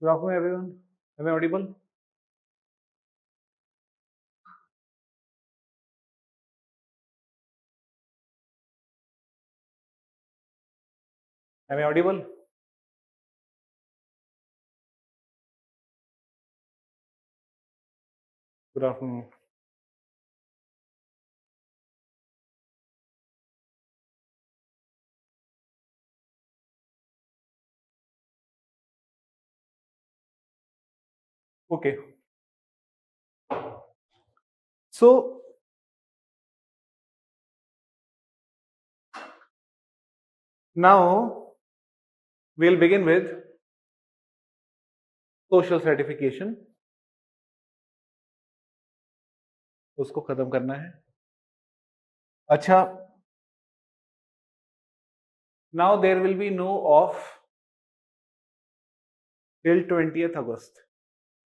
Good afternoon, everyone. Am I audible? Am I audible? Good afternoon. Okay. So now we'll begin with social certification. उसको खत्म करना है. अच्छा. Now there will be no off till 20th August.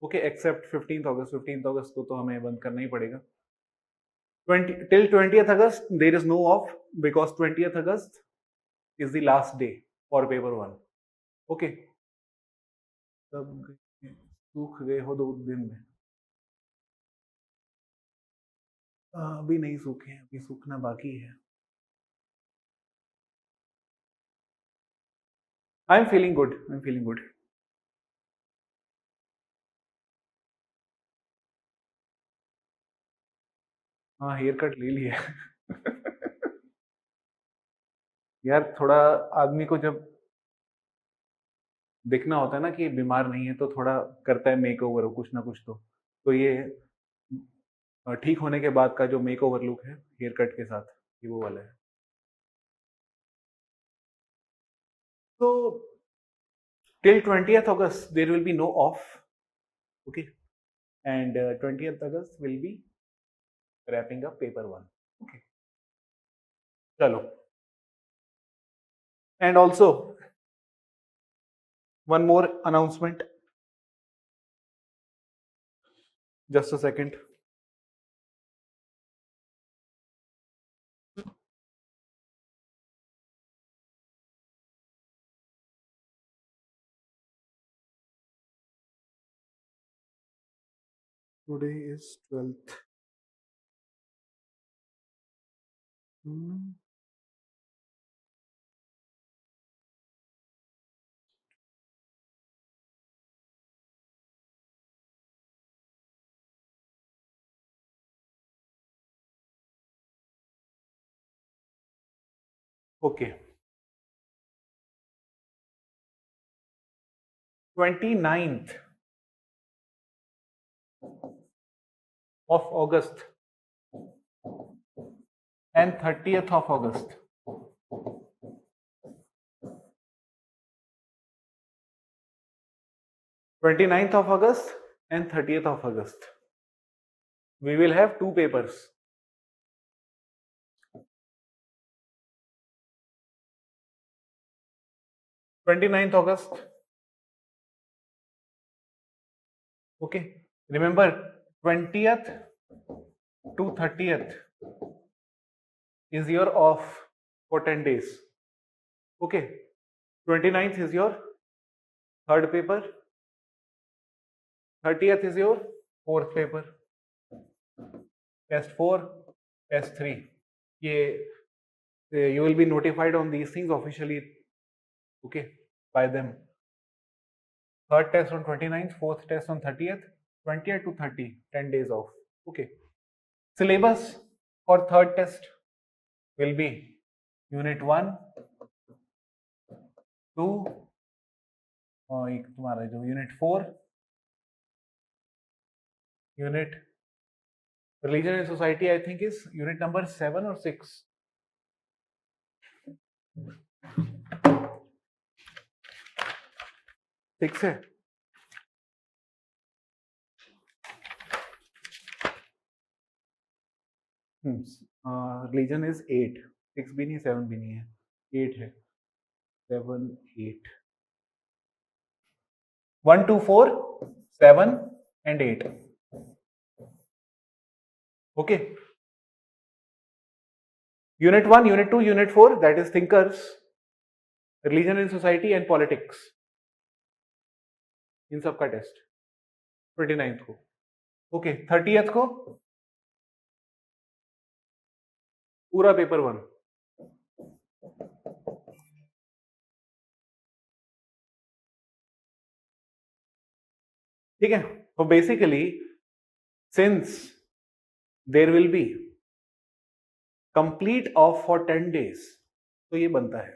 Okay, except 15th August. 15th August को तो हमें बंद करना ही पड़ेगा. 20 till 20th August there is no off because 20th August is the last day for paper 1. Okay. तब सूख गए हो 2 दिन में. अभी नहीं सूखे हैं, अभी सूखना बाकी है. I'm feeling good. I'm feeling good. हाँ, हेयर कट ले लिया. यार थोड़ा आदमी को जब दिखना होता है ना कि बीमार नहीं है तो थोड़ा करता है मेकओवर कुछ ना कुछ तो ये ठीक होने के बाद का जो मेकओवर लुक है हेयर कट के साथ ये वो वाला है. तो till 20th August there will be no off. Okay, and 20th August will be wrapping up paper 1. Okay, चलो. And also one more announcement. Just a second. Today is 12th. Okay. 29th of August and 30th of August. 29th of August and 30th of August. We will have 2 papers. 29th August. Okay. Remember 20th to 30th is your off for 10 days. Okay. 29th is your third paper. 30th is your fourth paper. Test 4, test 3. You will be notified on these things officially, okay, by them. Third test on 29th, fourth test on 30th, 20th to 30, 10 days off. Okay. Syllabus for third test will be Unit 1, 2, Unit 4, Unit Religion and Society, I think is unit number 7 or 6. Six है. Religion is 8. 6 भी नहीं, 7 भी नहीं है, 8 है. 7, 8. 1, 2, 4, 7 and 8. Okay. Unit 1, Unit 2, Unit 4, that is Thinkers, Religion and Society and Politics. इन सब का test 29 को। ओके 30th को पूरा पेपर 1। ठीक है, तो basically since there will be complete off for 10 days, तो ये बनता है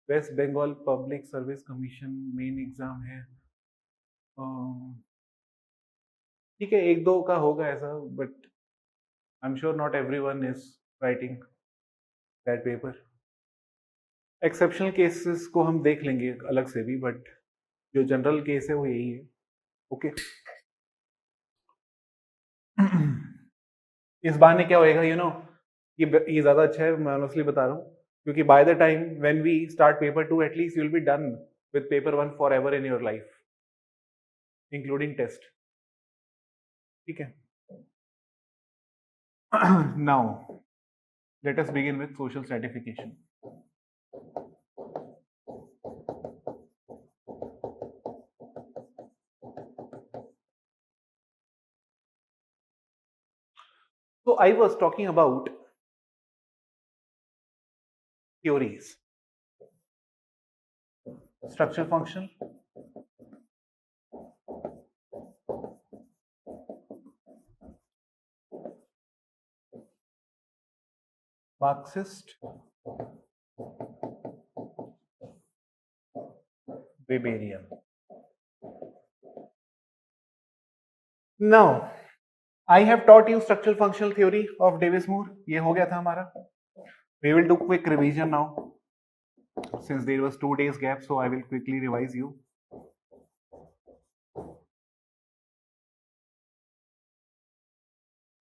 West Bengal public service commission main exam है। ठीक है, एक दो का होगा ऐसा, but I am sure not everyone is writing that paper. Exceptional cases को हम देख लेंगे अलग से भी, बट जो जनरल केस है वो यही है। ओके इस बहाने क्या होएगा ये ज्यादा अच्छा है, मैं ऑनेस्टली बता रहा हूँ, क्योंकि by the time when we start paper 2 at least you will be done with paper 1 forever in your life including test. ठीक है, now let us begin with social stratification. So I was talking about theories, structure function, Marxist, Weberian. Now, I have taught you structural functional theory of Davis-Moore. ये हो गया था हमारा. We will do quick revision now. Since there was 2 days gap, so I will quickly revise you.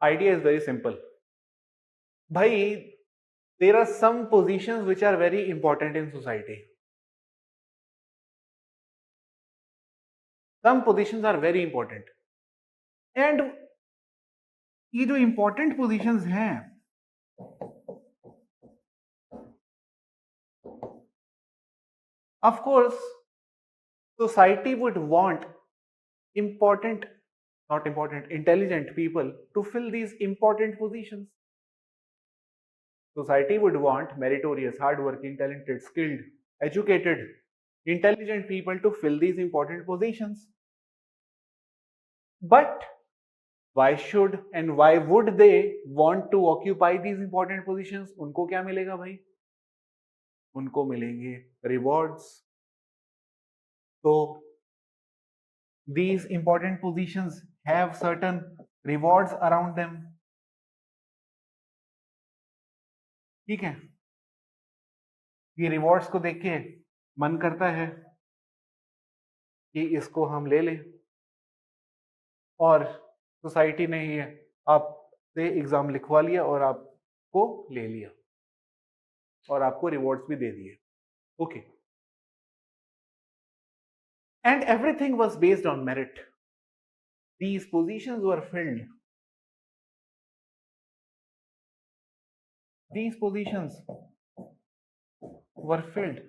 Idea is very simple. Bhai, there are some positions which are very important in society. Some positions are very important. And ये जो important positions हैं, of course, society would want intelligent people to fill these important positions. Society would want meritorious, hardworking, talented, skilled, educated, intelligent people to fill these important positions. But why should and why would they want to occupy these important positions? उनको क्या मिलेगा भाई? उनको मिलेंगे rewards. So these important positions have certain rewards around them. ठीक है, ये rewards को देख के मन करता है कि इसको हम ले लें, और सोसाइटी ने ही आपसे एग्जाम लिखवा लिया और आपको ले लिया और आपको रिवॉर्ड्स भी दे दिए. Okay, and everything was based on merit. These positions were field. These positions were filled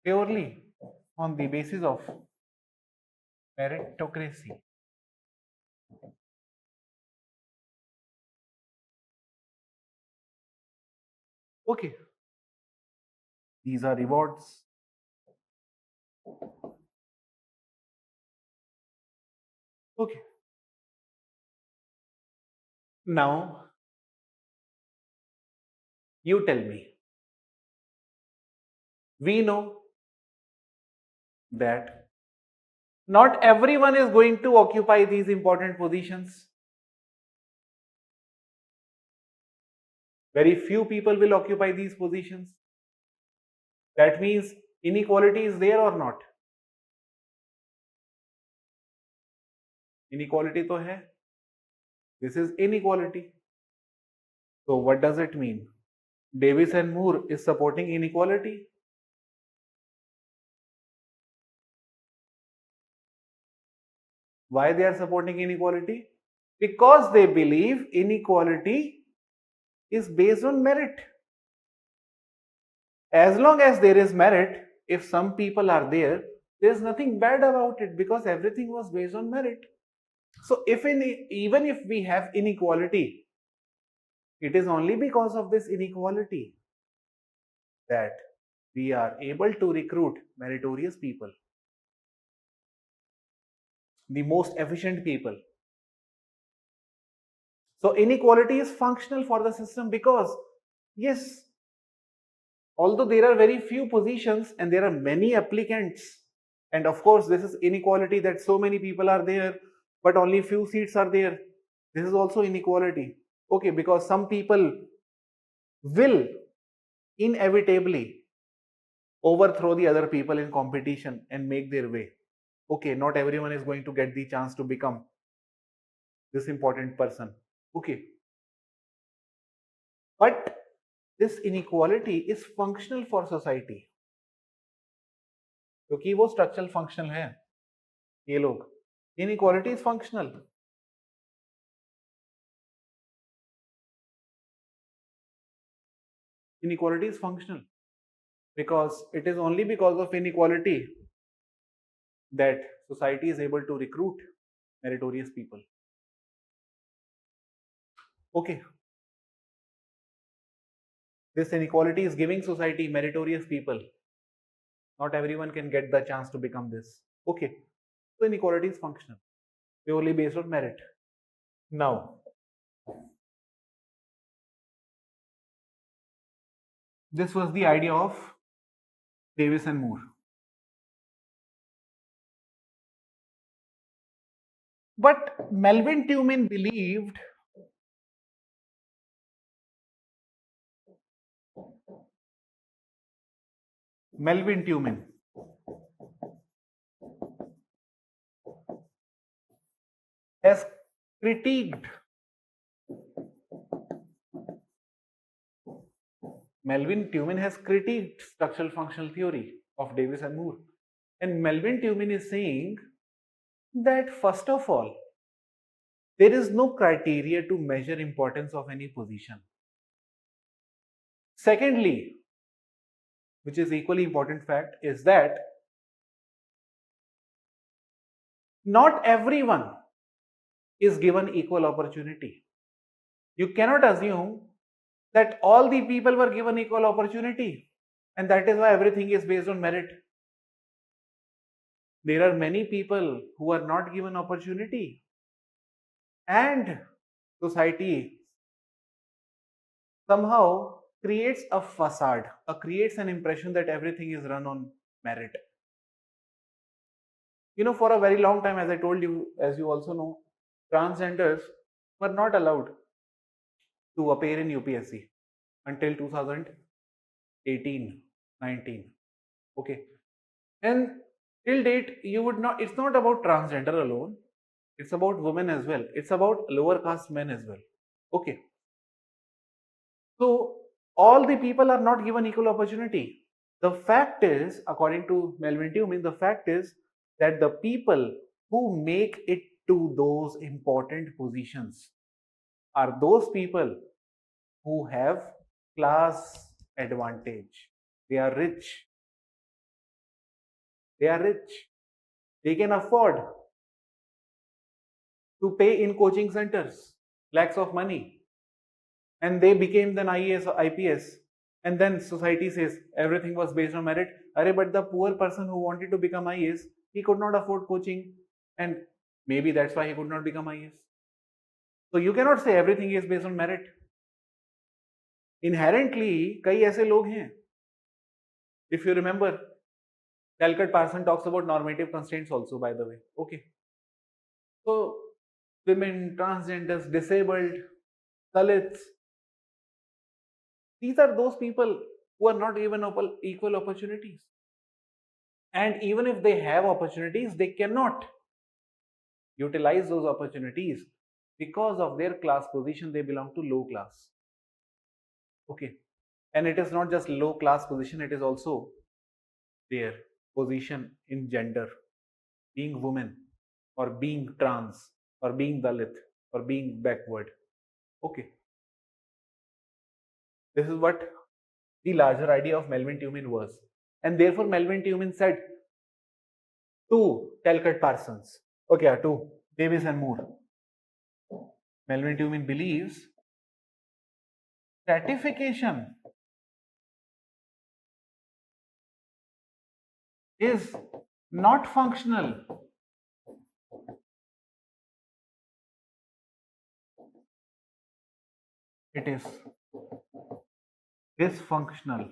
purely on the basis of meritocracy. Okay, these are rewards. Okay, now you tell me. We know that not everyone is going to occupy these important positions. Very few people will occupy these positions. That means inequality is there or not? Inequality तो है. This is inequality. So what does it mean? Davis and Moore is supporting inequality. Why they are supporting inequality? Because they believe inequality is based on merit. As long as there is merit, if some people are there, there's nothing bad about it because everything was based on merit. So even if we have inequality, it is only because of this inequality that we are able to recruit meritorious people, the most efficient people. So inequality is functional for the system because, yes, although there are very few positions and there are many applicants, and of course this is inequality that so many people are there but only few seats are there. This is also inequality. Okay, because some people will inevitably overthrow the other people in competition and make their way. Okay, not everyone is going to get the chance to become this important person. Okay, but this inequality is functional for society क्योंकि वो structural functional है ये लोग. Inequality is functional. Inequality is functional because it is only because of inequality that society is able to recruit meritorious people. Okay. This inequality is giving society meritorious people. Not everyone can get the chance to become this. Okay. So inequality is functional, purely based on merit. Now, this was the idea of Davis and Moore. But Melvin Toomin believed Melvin Toomin has critiqued Melvin Toomin has critiqued structural functional theory of Davis and Moore. And Melvin Toomin is saying that first of all, there is no criteria to measure importance of any position. Secondly, which is equally important fact, is that not everyone is given equal opportunity. You cannot assume that all the people were given equal opportunity and that is why everything is based on merit. There are many people who are not given opportunity and society somehow creates a facade, creates an impression that everything is run on merit. You know, for a very long time, as I told you, as you also know, transgenders were not allowed to appear in UPSC until 2018, 19. Okay. And till date, you would not, it's not about transgender alone, it's about women as well, it's about lower caste men as well. Okay. So all the people are not given equal opportunity. The fact is, according to Melvin Toomin, the fact is that the people who make it to those important positions are those people who have class advantage. They are rich. They are rich. They can afford to pay in coaching centers lakhs of money. And they became then IAS or IPS. And then society says everything was based on merit. But the poor person who wanted to become IAS, he could not afford coaching. And maybe that's why he could not become IAS. So you cannot say everything is based on merit. Inherently, कई ऐसे लोग हैं. If you remember, Talcott Parson talks about normative constraints also, by the way. Okay. So women, transgenders, disabled, Dalits, these are those people who are not given equal opportunities. And even if they have opportunities, they cannot utilize those opportunities because of their class position. They belong to low class. Okay. And it is not just low class position, it is also their position in gender, being woman or being trans or being Dalit or being backward. Okay. This is what the larger idea of Melvin Tillman was. And therefore, Melvin Tillman said to Talcott Parsons, okay, to Davis and Moore, Melvin Tillman believes stratification is not functional. It is dysfunctional.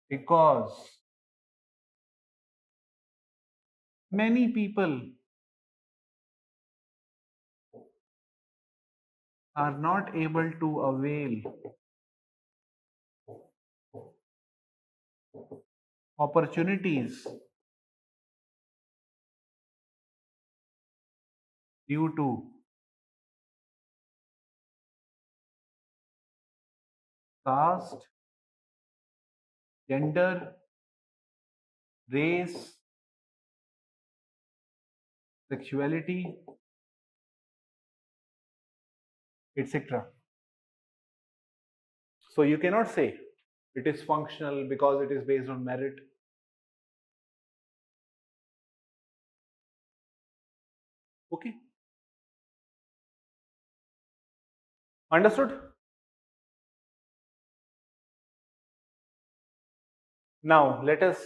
Because many people are not able to avail opportunities due to caste, gender, race, sexuality, etc. So you cannot say it is functional because it is based on merit. Okay. Understood? Now let us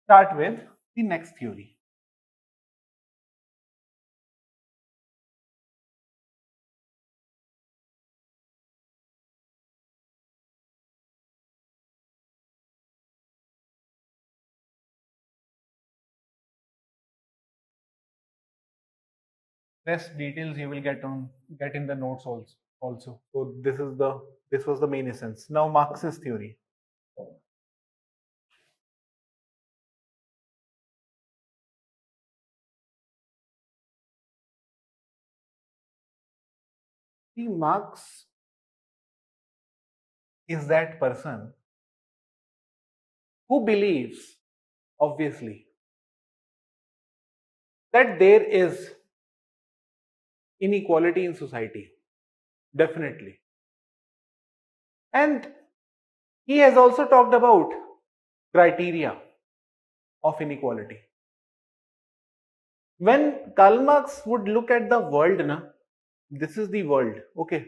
start with the next theory. Rest details you will get in the notes also. So this was the main essence. Now Marx's theory. See, Marx is that person who believes, obviously, that there is inequality in society. Definitely. And he has also talked about criteria of inequality. When Karl Marx would look at the world, this is the world, okay.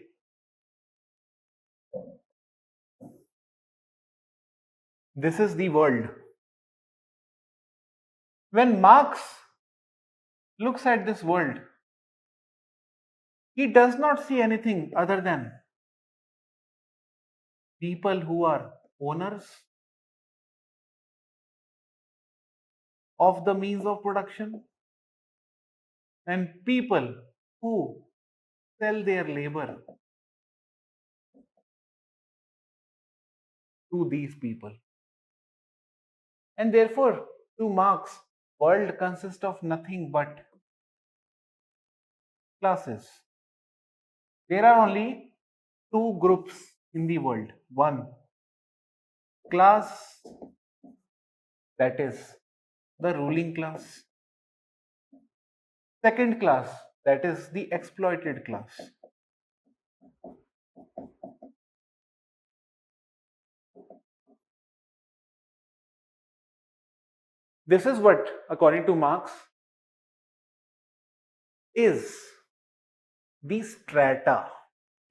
This is the world. When Marx looks at this world, he does not see anything other than people who are owners of the means of production and people who sell their labor to these people. And therefore, to Marx, world consists of nothing but classes. There are only two groups in the world. One, class, that is the ruling class. Second class, that is the exploited class. This is what, according to Marx, is the strata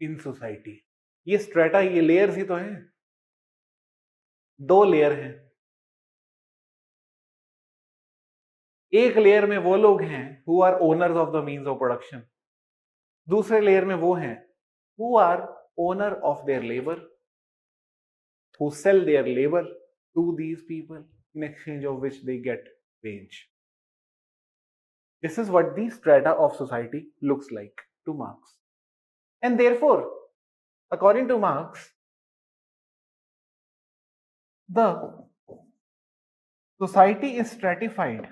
in society. ये strata, ये layers ही तो हैं. दो layer हैं. एक layer में वो लोग हैं who are owners of the means of production. दूसरे लेयर में वो हैं who are owner of their labor, who sell their labor to these people in exchange of which they get wage. This is what the strata of society looks like to Marx. And therefore, according to Marx, the society is stratified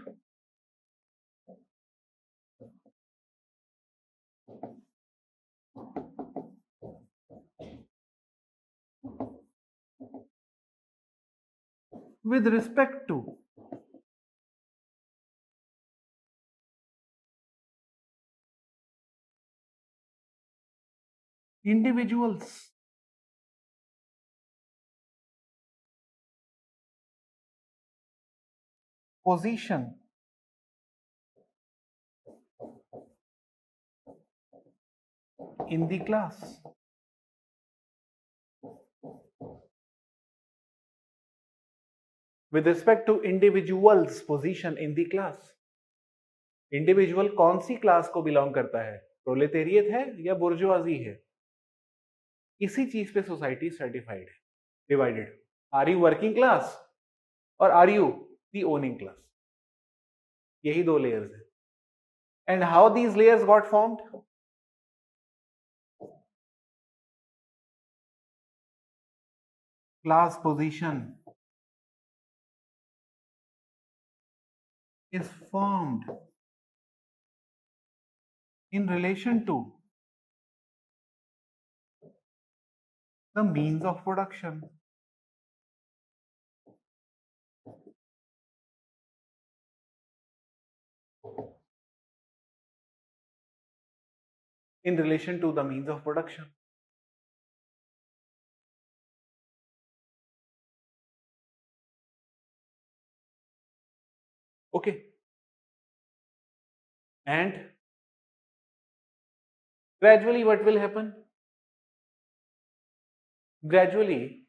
with respect to individuals position in the class. With respect to individuals position in the class, individual कौन सी class को belong करता है, proletariat है या bourgeoisie है, इसी चीज पे सोसाइटी सर्टिफाइड है, divided. Are you working class और are you the owning class? यही दो लेयर्स है. And how these layers got formed? Class position is formed in relation to the means of production. In relation to the means of production. Okay. And gradually what will happen? Gradually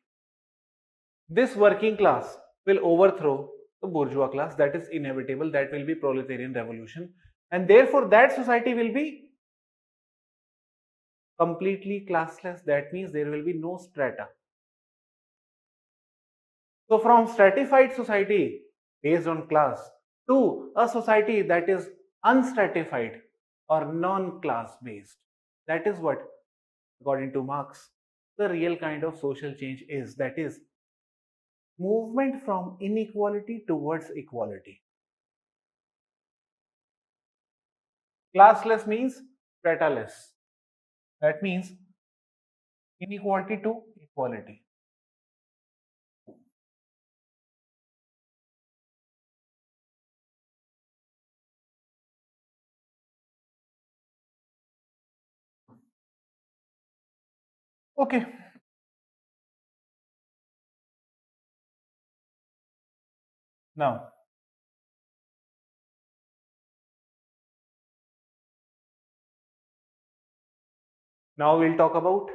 this working class will overthrow the bourgeois class. That is inevitable. That will be proletarian revolution, and therefore that society will be completely classless. That means there will be no strata. So from stratified society based on class to a society that is unstratified or non-class based, that is what, according to Marx, the real kind of social change is. That is movement from inequality towards equality. Classless means strataless. That means inequality to equality. Okay. Now we'll talk about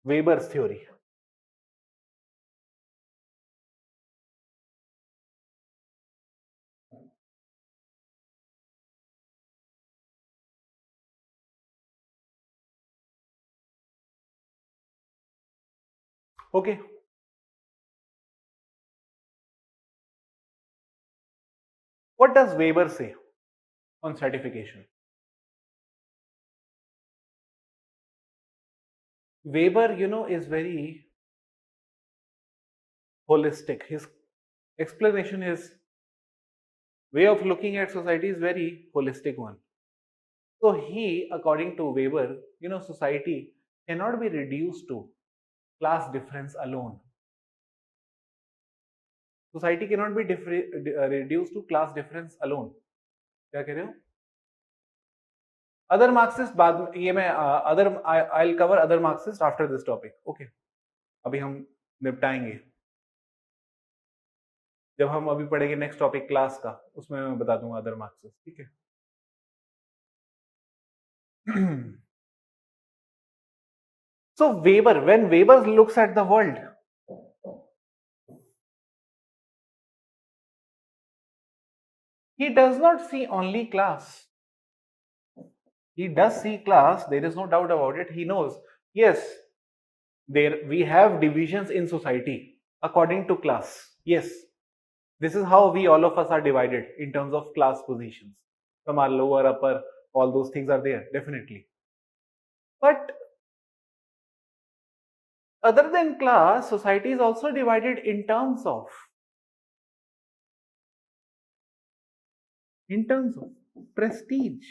Weber's theory. Okay. What does Weber say on stratification? Weber, is very holistic. His explanation, his way of looking at society is very holistic one. So he, according to Weber, society cannot be reduced to class difference alone. Society cannot be reduced to class difference alone. क्या कह रहे हो? Other Marxist बाद ये मैं I'll cover other Marxist after this topic. Okay. अभी हम निपटाएंगे. जब हम अभी पढ़ेंगे नेक्स्ट टॉपिक क्लास का, उसमें मैं बता दूंगा अदर मार्क्सिस्ट. ठीक है. So Weber, when Weber looks at the world, he does not see only class. He does see class, there is no doubt about it. He knows, yes, there we have divisions in society according to class. Yes, this is how we all of us are divided in terms of class positions. Some are lower, upper, all those things are there, definitely. But other than class, society is also divided in terms of prestige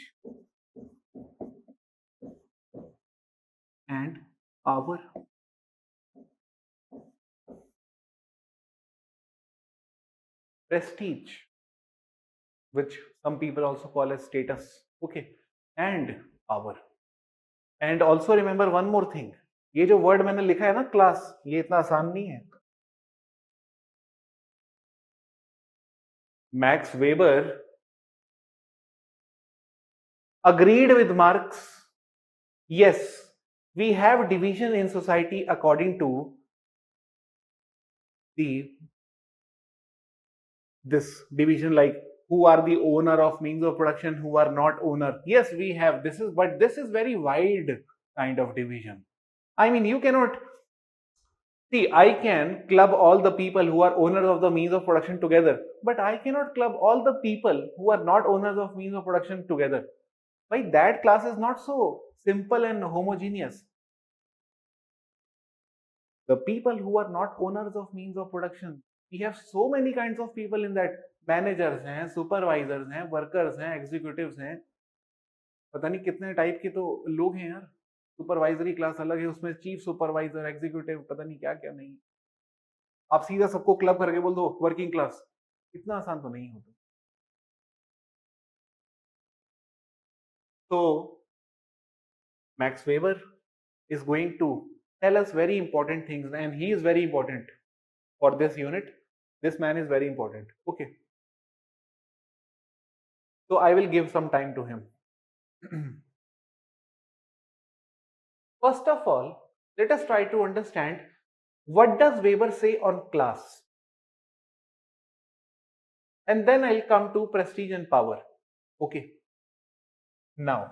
and power. Prestige, which some people also call as status, okay, and power. And also remember one more thing, ये जो word मैंने लिखा है ना class, ये इतना आसान नहीं है. Max Weber agreed with Marx. Yes, we have division in society according to the this division, like who are the owner of means of production, who are not owner. Yes, we have this is, but this is very wide kind of division. I mean, you cannot see, I can club all the people who are owners of the means of production together, but I cannot club all the people who are not owners of means of production together. Why? That class is not so simple and homogeneous. The people who are not owners of means of production, we have so many kinds of people in that. Managers हैं, supervisors हैं, workers हैं, executives हैं, पता नहीं कितने type के तो लोग हैं यार. सुपरवाइजरी क्लास अलग है, उसमें चीफ सुपरवाइजर, एग्जीक्यूटिव, पता नहीं क्या क्या नहीं. आप सीधा सबको क्लब करके बोल दो वर्किंग क्लास, इतना आसान तो नहीं होता. तो Max Weber is going to tell us very important things, and he is very important for this unit. This man is very important. Okay. So I will give some time to him. First of all, let us try to understand what does Weber say on class. And then I'll come to prestige and power. Okay. Now,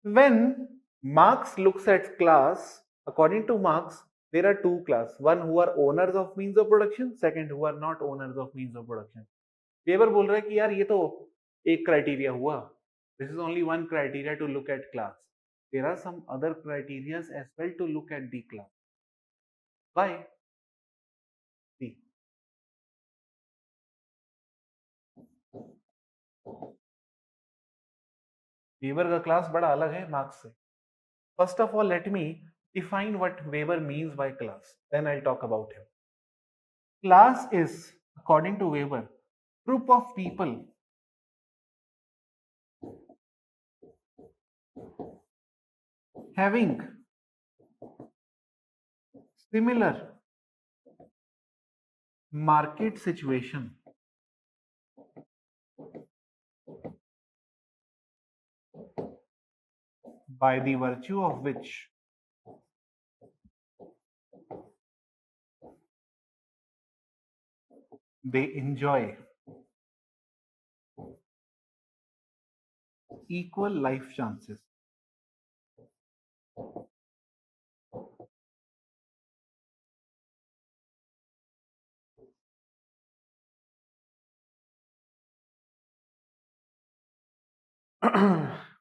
when Marx looks at class, according to Marx, there are two classes. One who are owners of means of production, second who are not owners of means of production. Weber बोल रहा है कि यार ये तो एक criteria हुआ. This is only one criteria to look at class. There are some other criteria as well to look at the class. Why? See. Weber का class बड़ा अलग है मार्क्स से. First of all, let me define what Weber means by class. Then I'll talk about him. Class is, according to Weber, group of people having similar market situation by the virtue of which they enjoy equal life chances.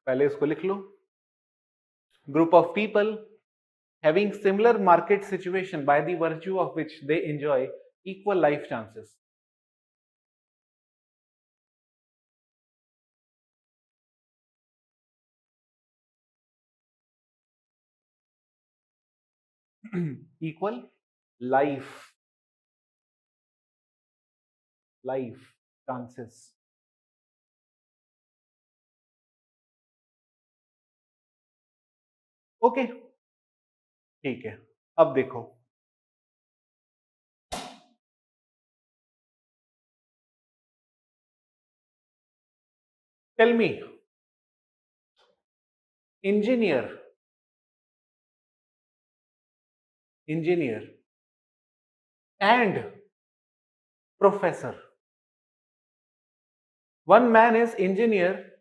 पहले इसको लिख लो. Group of people having similar market situation by the virtue of which they enjoy equal life chances. Equal life chances. Okay, ठीक है. अब देखो, tell me, engineer and professor. One man is engineer,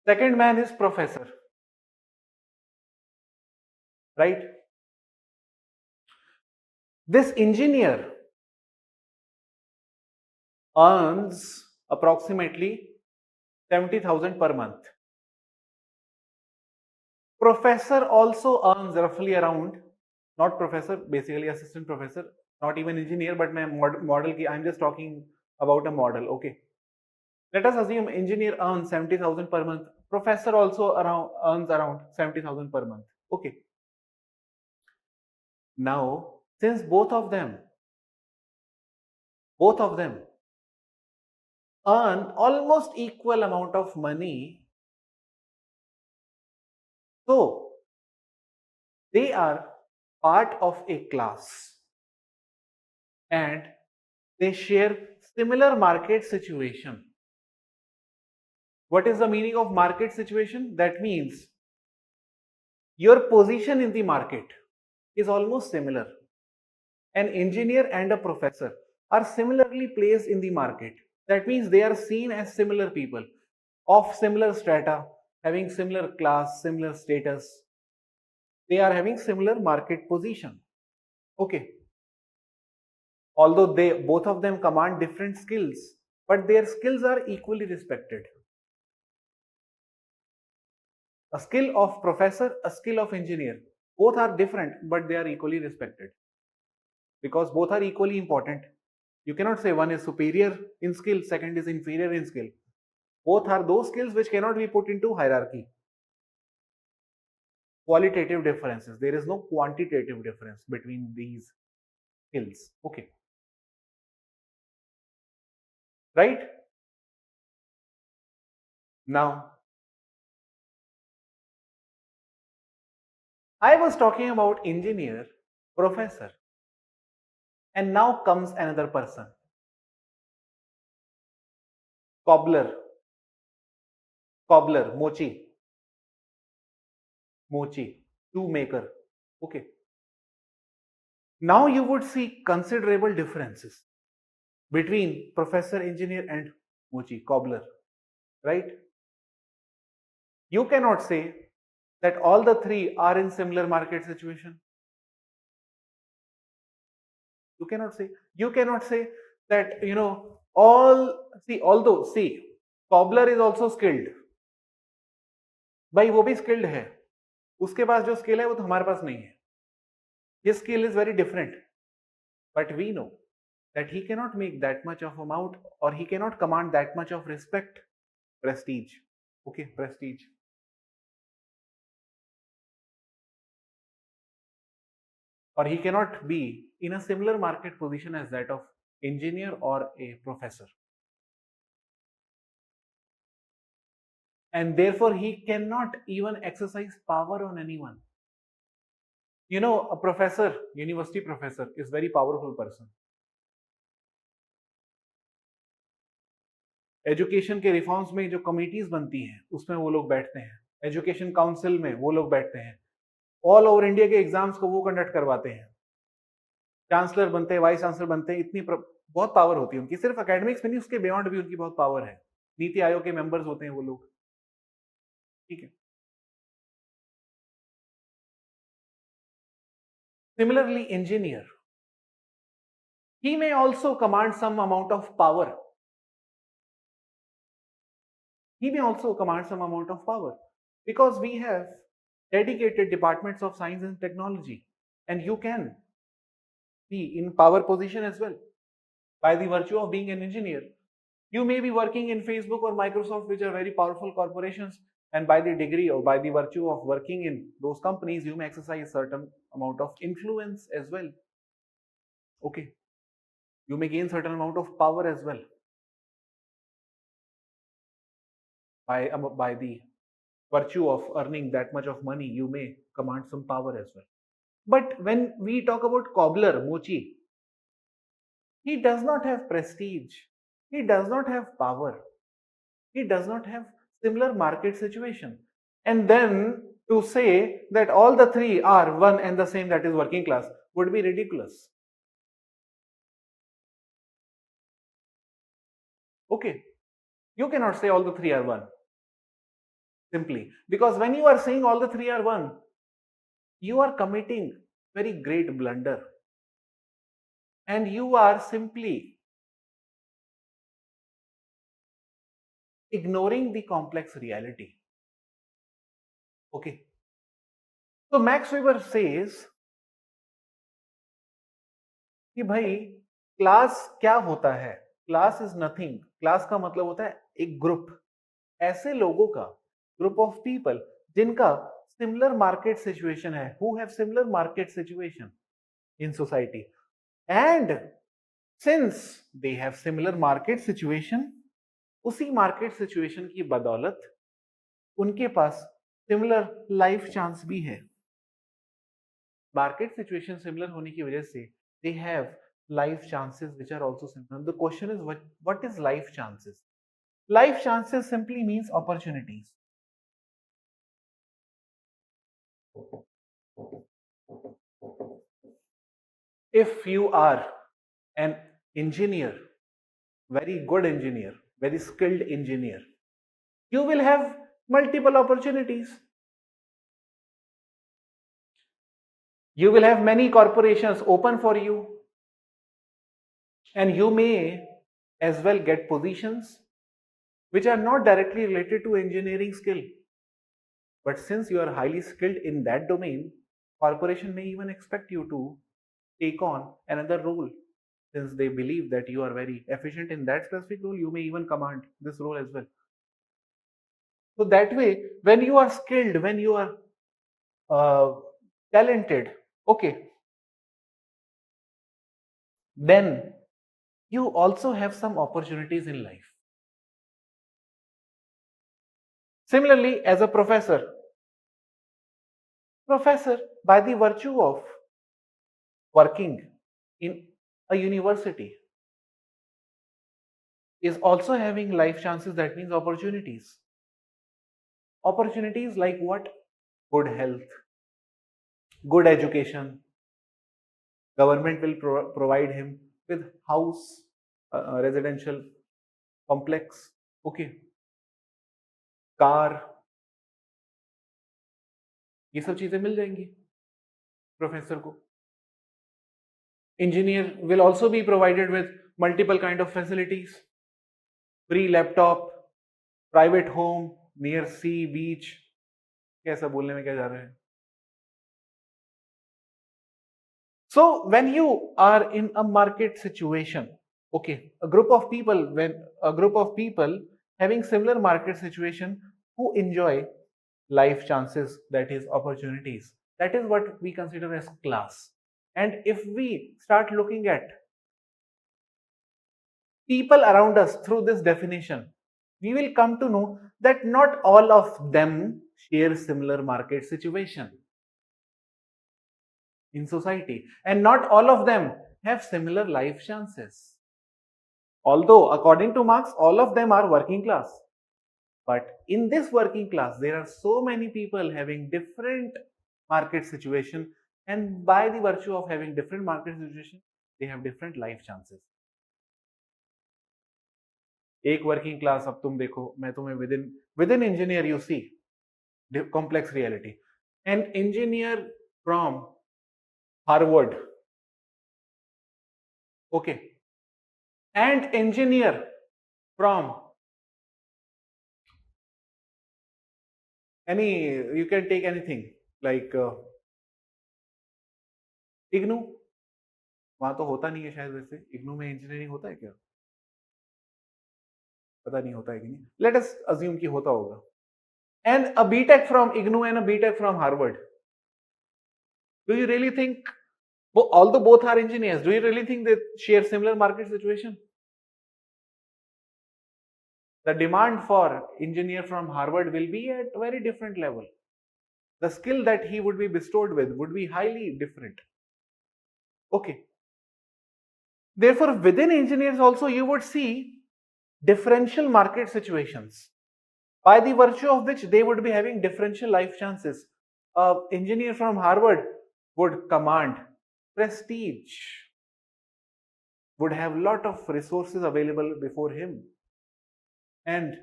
second man is professor, right? This engineer earns approximately 70,000 per month. Professor also earns roughly around, not professor, basically assistant professor, not even engineer, but my model ki, I'm just talking about a model. Okay, let us assume engineer earns 70,000 per month, professor also earns around 70,000 per month. Okay, now since both of them earn almost equal amount of money, So they are part of a class and they share similar market situation. What is the meaning of market situation? That means your position in the market is almost similar. An engineer and a professor are similarly placed in the market. That means they are seen as similar people of similar strata, having similar class, similar status. They are having similar market position. Okay. Although they both of them command different skills, but their skills are equally respected. A skill of professor, a skill of engineer, both are different, but they are equally respected because both are equally important. You cannot say one is superior in skill, second is inferior in skill. Both are those skills which cannot be put into hierarchy. Qualitative differences. There is no quantitative difference between these skills. Okay. Right? Now, I was talking about engineer, professor, and now comes another person. Cobbler, mochi, shoe maker. Okay. Now you would see considerable differences between professor, engineer, and mochi, cobbler, right? You cannot say that all the three are in similar market situation. You cannot say. You cannot say that, although, cobbler is also skilled. भाई वो भी skilled है. उसके पास जो skill है वो तो हमारे पास नहीं है. His skill is very different. But we know that he cannot make that much of amount or he cannot command that much of respect, prestige. Okay, prestige. Or he cannot be in a similar market position as that of engineer or a professor. And therefore he cannot even exercise power on anyone. You know, a professor, university professor, is very powerful person. Education के reforms में जो committees बनती हैं उसमें वो लोग बैठते हैं. एजुकेशन काउंसिल में वो लोग बैठते हैं. ऑल ओवर इंडिया के एग्जाम्स को वो कंडक्ट करवाते हैं. चांसलर बनते हैं, वाइस चांसलर बनते हैं. बहुत पावर होती है उनकी. सिर्फ एकेडमिक्स में नहीं, उसके बियॉन्ड भी उनकी बहुत पावर है. नीति आयोग के मेंबर्स होते हैं वो लोग. ठीक है. Similarly, engineer, he may also command some amount of power. He may also command some amount of power because we have dedicated departments of science and technology, and you can be in power position as well by the virtue of being an engineer. You may be working in Facebook or Microsoft, which are very powerful corporations, and by the degree or by the virtue of working in those companies, you may exercise certain amount of influence as well. Okay. You may gain certain amount of power as well by the virtue of earning that much of money. You may command some power as well. But when we talk about cobbler, mochi, he does not have prestige, he does not have power, he does not have similar market situation. And then to say that all the three are one and the same, that is working class, would be ridiculous. Okay, you cannot say all the three are one simply, because when you are saying all the three are one, you are committing very great blunder, and you are simply ignoring the complex reality. Okay, so Max Weber says कि भाई class क्या होता है. Class is nothing. Class का मतलब होता है एक ग्रुप, ऐसे लोगों का, ग्रुप ऑफ पीपल जिनका सिमिलर मार्केट सिचुएशन है, who have similar market situation in society. And since they have similar market situation, उसी मार्केट सिचुएशन की बदौलत उनके पास सिमिलर लाइफ चांस भी है। मार्केट सिचुएशन सिमिलर होने की वजह से they have life chances which are also similar. The question is what is life chances? Life chances simply means opportunities. If you are an engineer, very good engineer, very skilled engineer, you will have multiple opportunities. You will have many corporations open for you, and you may as well get positions which are not directly related to engineering skill. But since you are highly skilled in that domain, corporation may even expect you to take on another role. Since they believe that you are very efficient in that specific role, you may even command this role as well. So that way, when you are skilled, when you are talented, okay, then you also have some opportunities in life. Similarly, as a professor, by the virtue of working in a university, is also having life chances. That means opportunities. Opportunities like what? Good health, good education. Government will provide him with house, residential complex, okay, car, ये सब चीजें मिल जाएंगी professor को. Engineer will also be provided with multiple kind of facilities, free laptop, private home near sea, beach. कैसा बोलने में क्या जा रहा है? So when you are in a market situation, okay, a group of people having similar market situation who enjoy life chances, that is opportunities, that is what we consider as class. And if we start looking at people around us through this definition, we will come to know that not all of them share similar market situation in society, and not all of them have similar life chances. Although according to Marx, all of them are working class, but in this working class there are so many people having different market situation, and by the virtue of having different market situation, they have different life chances. एक working class, अब तुम देखो, मैं तुम्हें within engineer you see complex reality. An engineer from Harvard, okay, and engineer from any, you can take anything like IGNOU, वहां तो होता नहीं है शायद, वैसे इग्नू में इंजीनियरिंग होता है क्या, पता नहीं होता है कि नहीं, लेट अस अज्यूम कि होता होगा. And a BTech from IGNOU and a BTech from Harvard. Do you really think, although both are engineers, do you really think they share similar market situation? The demand for engineer from Harvard will be at a very different level. The skill that he would be bestowed with would be highly different. Okay. Therefore, within engineers also you would see differential market situations, by the virtue of which they would be having differential life chances. An engineer from Harvard would command prestige, would have a lot of resources available before him, and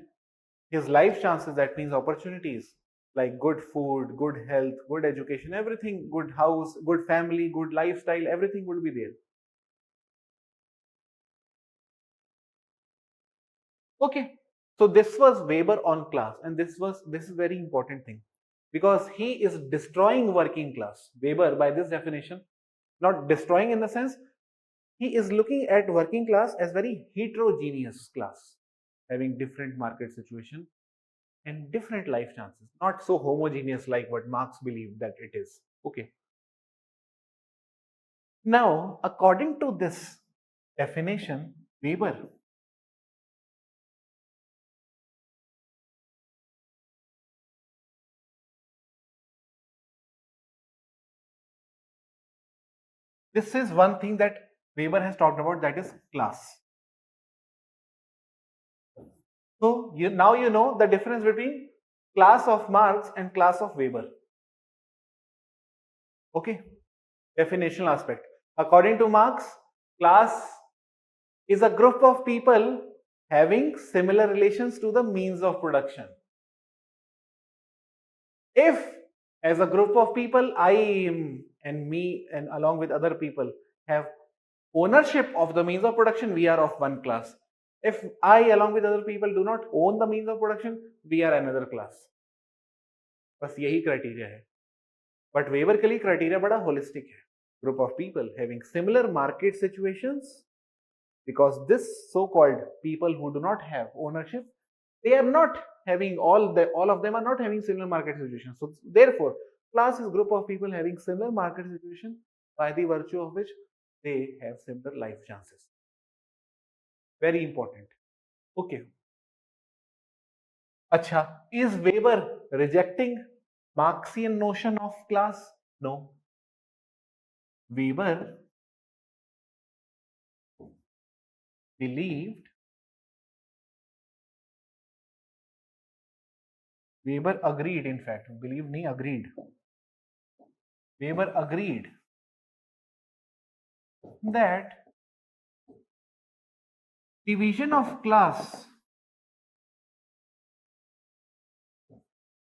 his life chances, that means opportunities like good food, good health, good education, everything, good house, good family, good lifestyle, everything would be there. Okay, so this was Weber on class, and this is very important thing, because he is destroying working class. Weber, by this definition, not destroying in the sense, he is looking at working class as very heterogeneous class, having different market situation and different life chances, not so homogeneous like what Marx believed that it is. Okay. Now, according to this definition, Weber, This is one thing that Weber has talked about, that is class. So now you know the difference between class of Marx and class of Weber. Okay, definitional aspect. According to Marx, class is a group of people having similar relations to the means of production. If as a group of people, I and me and along with other people have ownership of the means of production, we are of one class. If I along with other people do not own the means of production, we are another class. बस यही criteria है. But weber के लिए criteria बड़ा holistic है. Group of people having similar market situations, because this so-called people who do not have ownership, they are not having all of them are not having similar market situations. So therefore, class is group of people having similar market situation by the virtue of which they have similar life chances. Very important. Okay. Acha, is Weber rejecting Marxian notion of class? No. Weber believed, Weber agreed, in fact, believed nahi, agreed. Weber agreed that division of class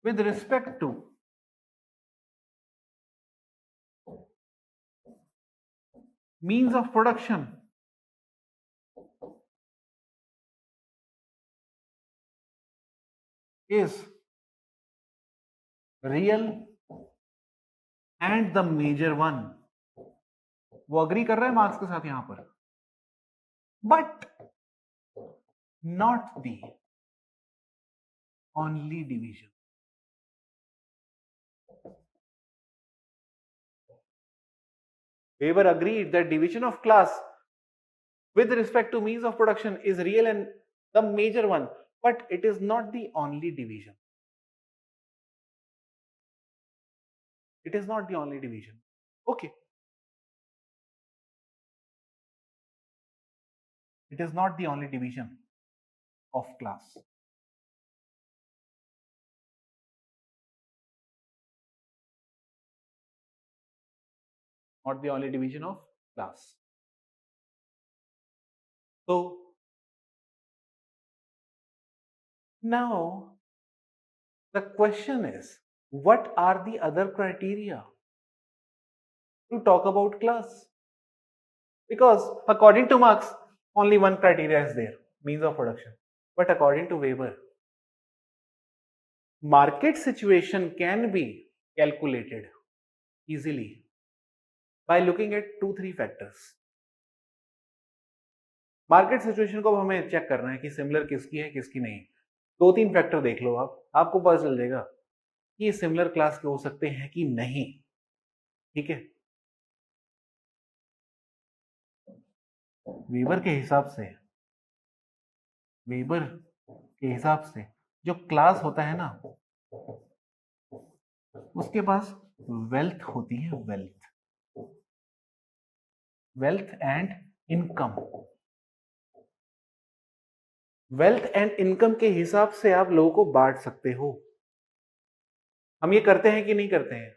with respect to means of production is real and the major one. वो agree कर रहा है marks के साथ यहां पर, but not the only division. Weber agreed that division of class with respect to means of production is real and the major one, but it is not the only division. It is not the only division. Okay. It is not the only division of class. Not the only division of class. So now the question is, what are the other criteria to talk about class? Because according to Marx, only one criteria is there, means of production. But according to Weber, market situation can be calculated easily by looking at 2-3 factors. Market situation को हमें check करना है कि similar किसकी है किसकी नहीं. 2-3 factor देख लो आप, आपको पता चल जाएगा कि ये सिमिलर क्लास के हो सकते हैं कि नहीं. ठीक है. वीबर के हिसाब से जो क्लास होता है ना, उसके पास वेल्थ होती है, wealth and income. Wealth and income के हिसाब से आप लोगों को बांट सकते हो. हम ये करते हैं कि नहीं करते हैं?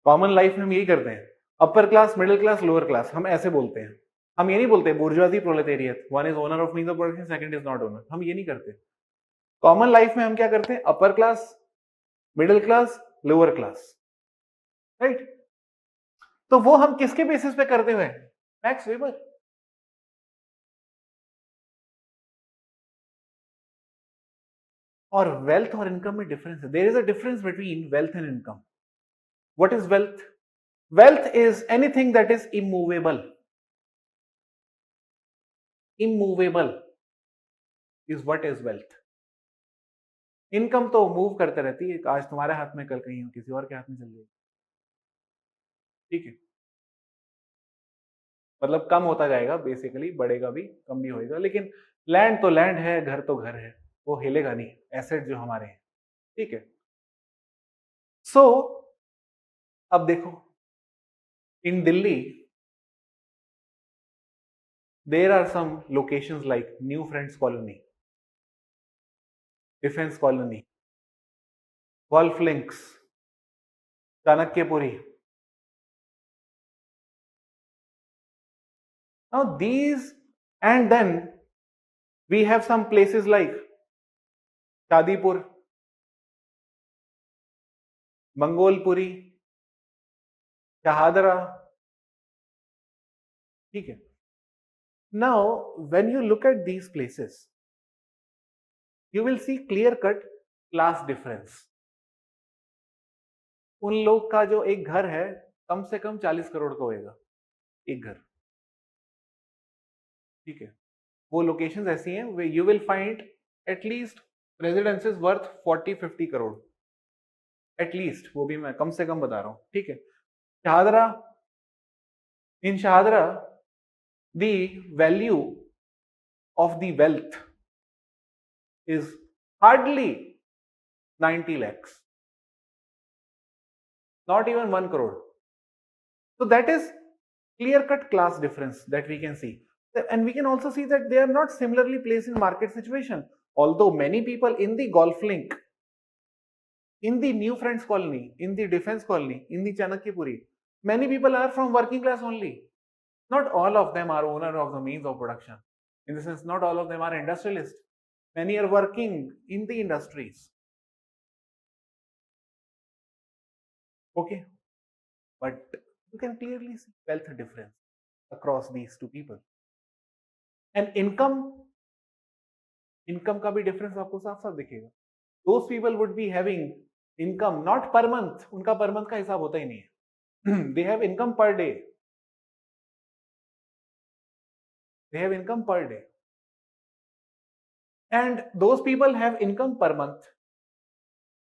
कॉमन लाइफ में हम यही करते हैं. Upper class, middle class, lower class, हम ऐसे बोलते हैं. हम ये नहीं बोलते bourgeoisie, proletariat, one is owner of means of production, second is not owner. हम ये नहीं करते. कॉमन लाइफ में हम क्या करते हैं? Upper class, middle class, lower class, right? तो वो हम किसके बेसिस पे करते हुए? Max Weber. और वेल्थ और इनकम में डिफरेंस है. There is a difference between wealth and income. What is wealth? Wealth is anything that is immovable. Immovable is what is wealth. Income तो मूव करते रहती है, आज तुम्हारे हाथ में कल कहीं किसी और के हाथ में चल जाएगी. ठीक है. मतलब कम होता जाएगा, बेसिकली बढ़ेगा भी, कम भी होएगा. लेकिन लैंड तो लैंड है, घर तो घर है, वो हिलेगा नहीं. एसेट जो हमारे हैं. ठीक है. सो अब देखो, इन Delhi There are some locations like New Friends Colony, Defense Colony, Golf Links, Chanakyapuri. Now these, and then we have some places like Shadipur, Mangolpuri, Shahadra. ठीक है. Now, when you look at these places, you will see clear-cut class difference. उन लोग का जो एक घर है कम से कम 40 करोड़ का होएगा एक घर. ठीक है. वो लोकेशंस ऐसी हैं where you will find at least residences worth 40-50 crore. At least, वो भी मैं कम से कम बता रहा हूँ. ठीक है. Shahdara, in Shahadra, the value of the wealth is hardly 90 lakhs, not even 1 crore. So that is clear-cut class difference that we can see. And we can also see that they are not similarly placed in market situation. Although many people in the Golf Link, in the New Friends Colony, in the Defense Colony, in the Chanakyapuri, many people are from working class only. Not all of them are owner of the means of production. In the sense, not all of them are industrialists. Many are working in the industries. Okay. But you can clearly see wealth difference across these two people. And income का भी difference आपको साफ साफ दिखेगा. Those people would be having income not per month. उनका per month का हिसाब होता ही नहीं है. They have income per day. They have income per day. And those people have income per month.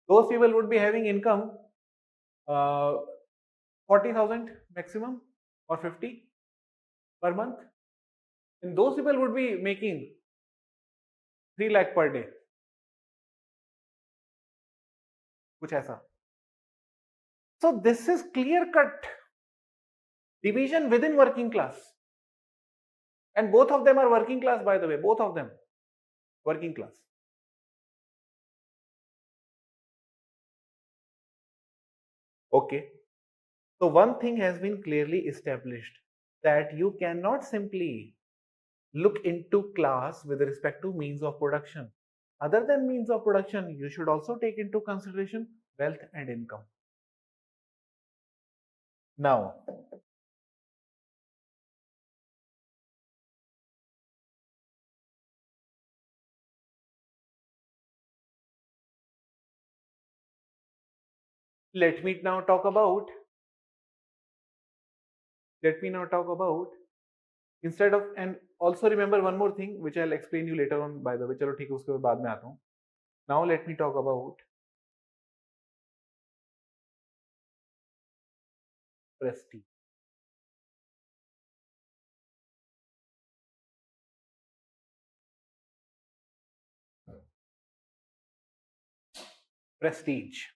Those people would be having income 40,000 maximum or 50 per month. And those people would be making 3 lakh per day. कुछ ऐसा. So this is clear-cut division within working class. And both of them are working class, by the way. Both of them working class. Okay. So one thing has been clearly established, that you cannot simply look into class with respect to means of production. Other than means of production, you should also take into consideration wealth and income. Now, let me now talk about, instead of, and also remember one more thing which I'll explain you later on, by the way. चलो ठीक है, उसके बाद में आता हूँ. Now let me talk about prestige. Prestige.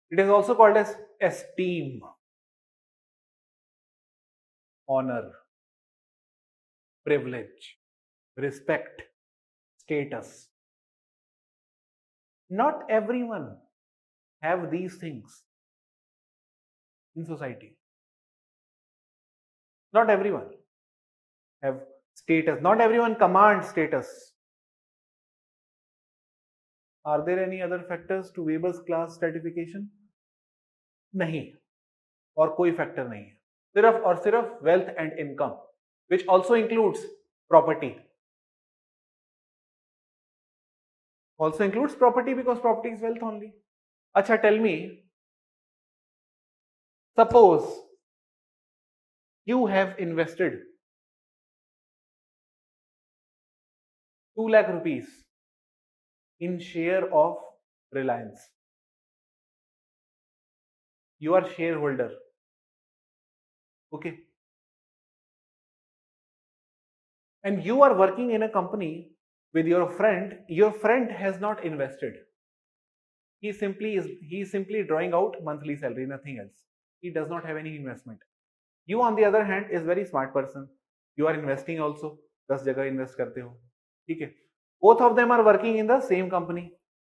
It is also called as esteem, honor, privilege, respect, status. Not everyone have these things in society. Not everyone have status. Not everyone commands status. Are there any other factors to Weber's class stratification? नहीं, और कोई factor नहीं है. सिर्फ और सिर्फ wealth and income, which also includes property. Also includes property, because property is wealth only. Acha, tell me, suppose you have invested 2 lakh rupees in share of Reliance. You are shareholder. Okay. And you are working in a company with your friend. Your friend has not invested. He is simply drawing out monthly salary, nothing else. He does not have any investment. You on the other hand is very smart person. You are investing also. 10 जगह invest करते हो. ठीक है. Both of them are working in the same company.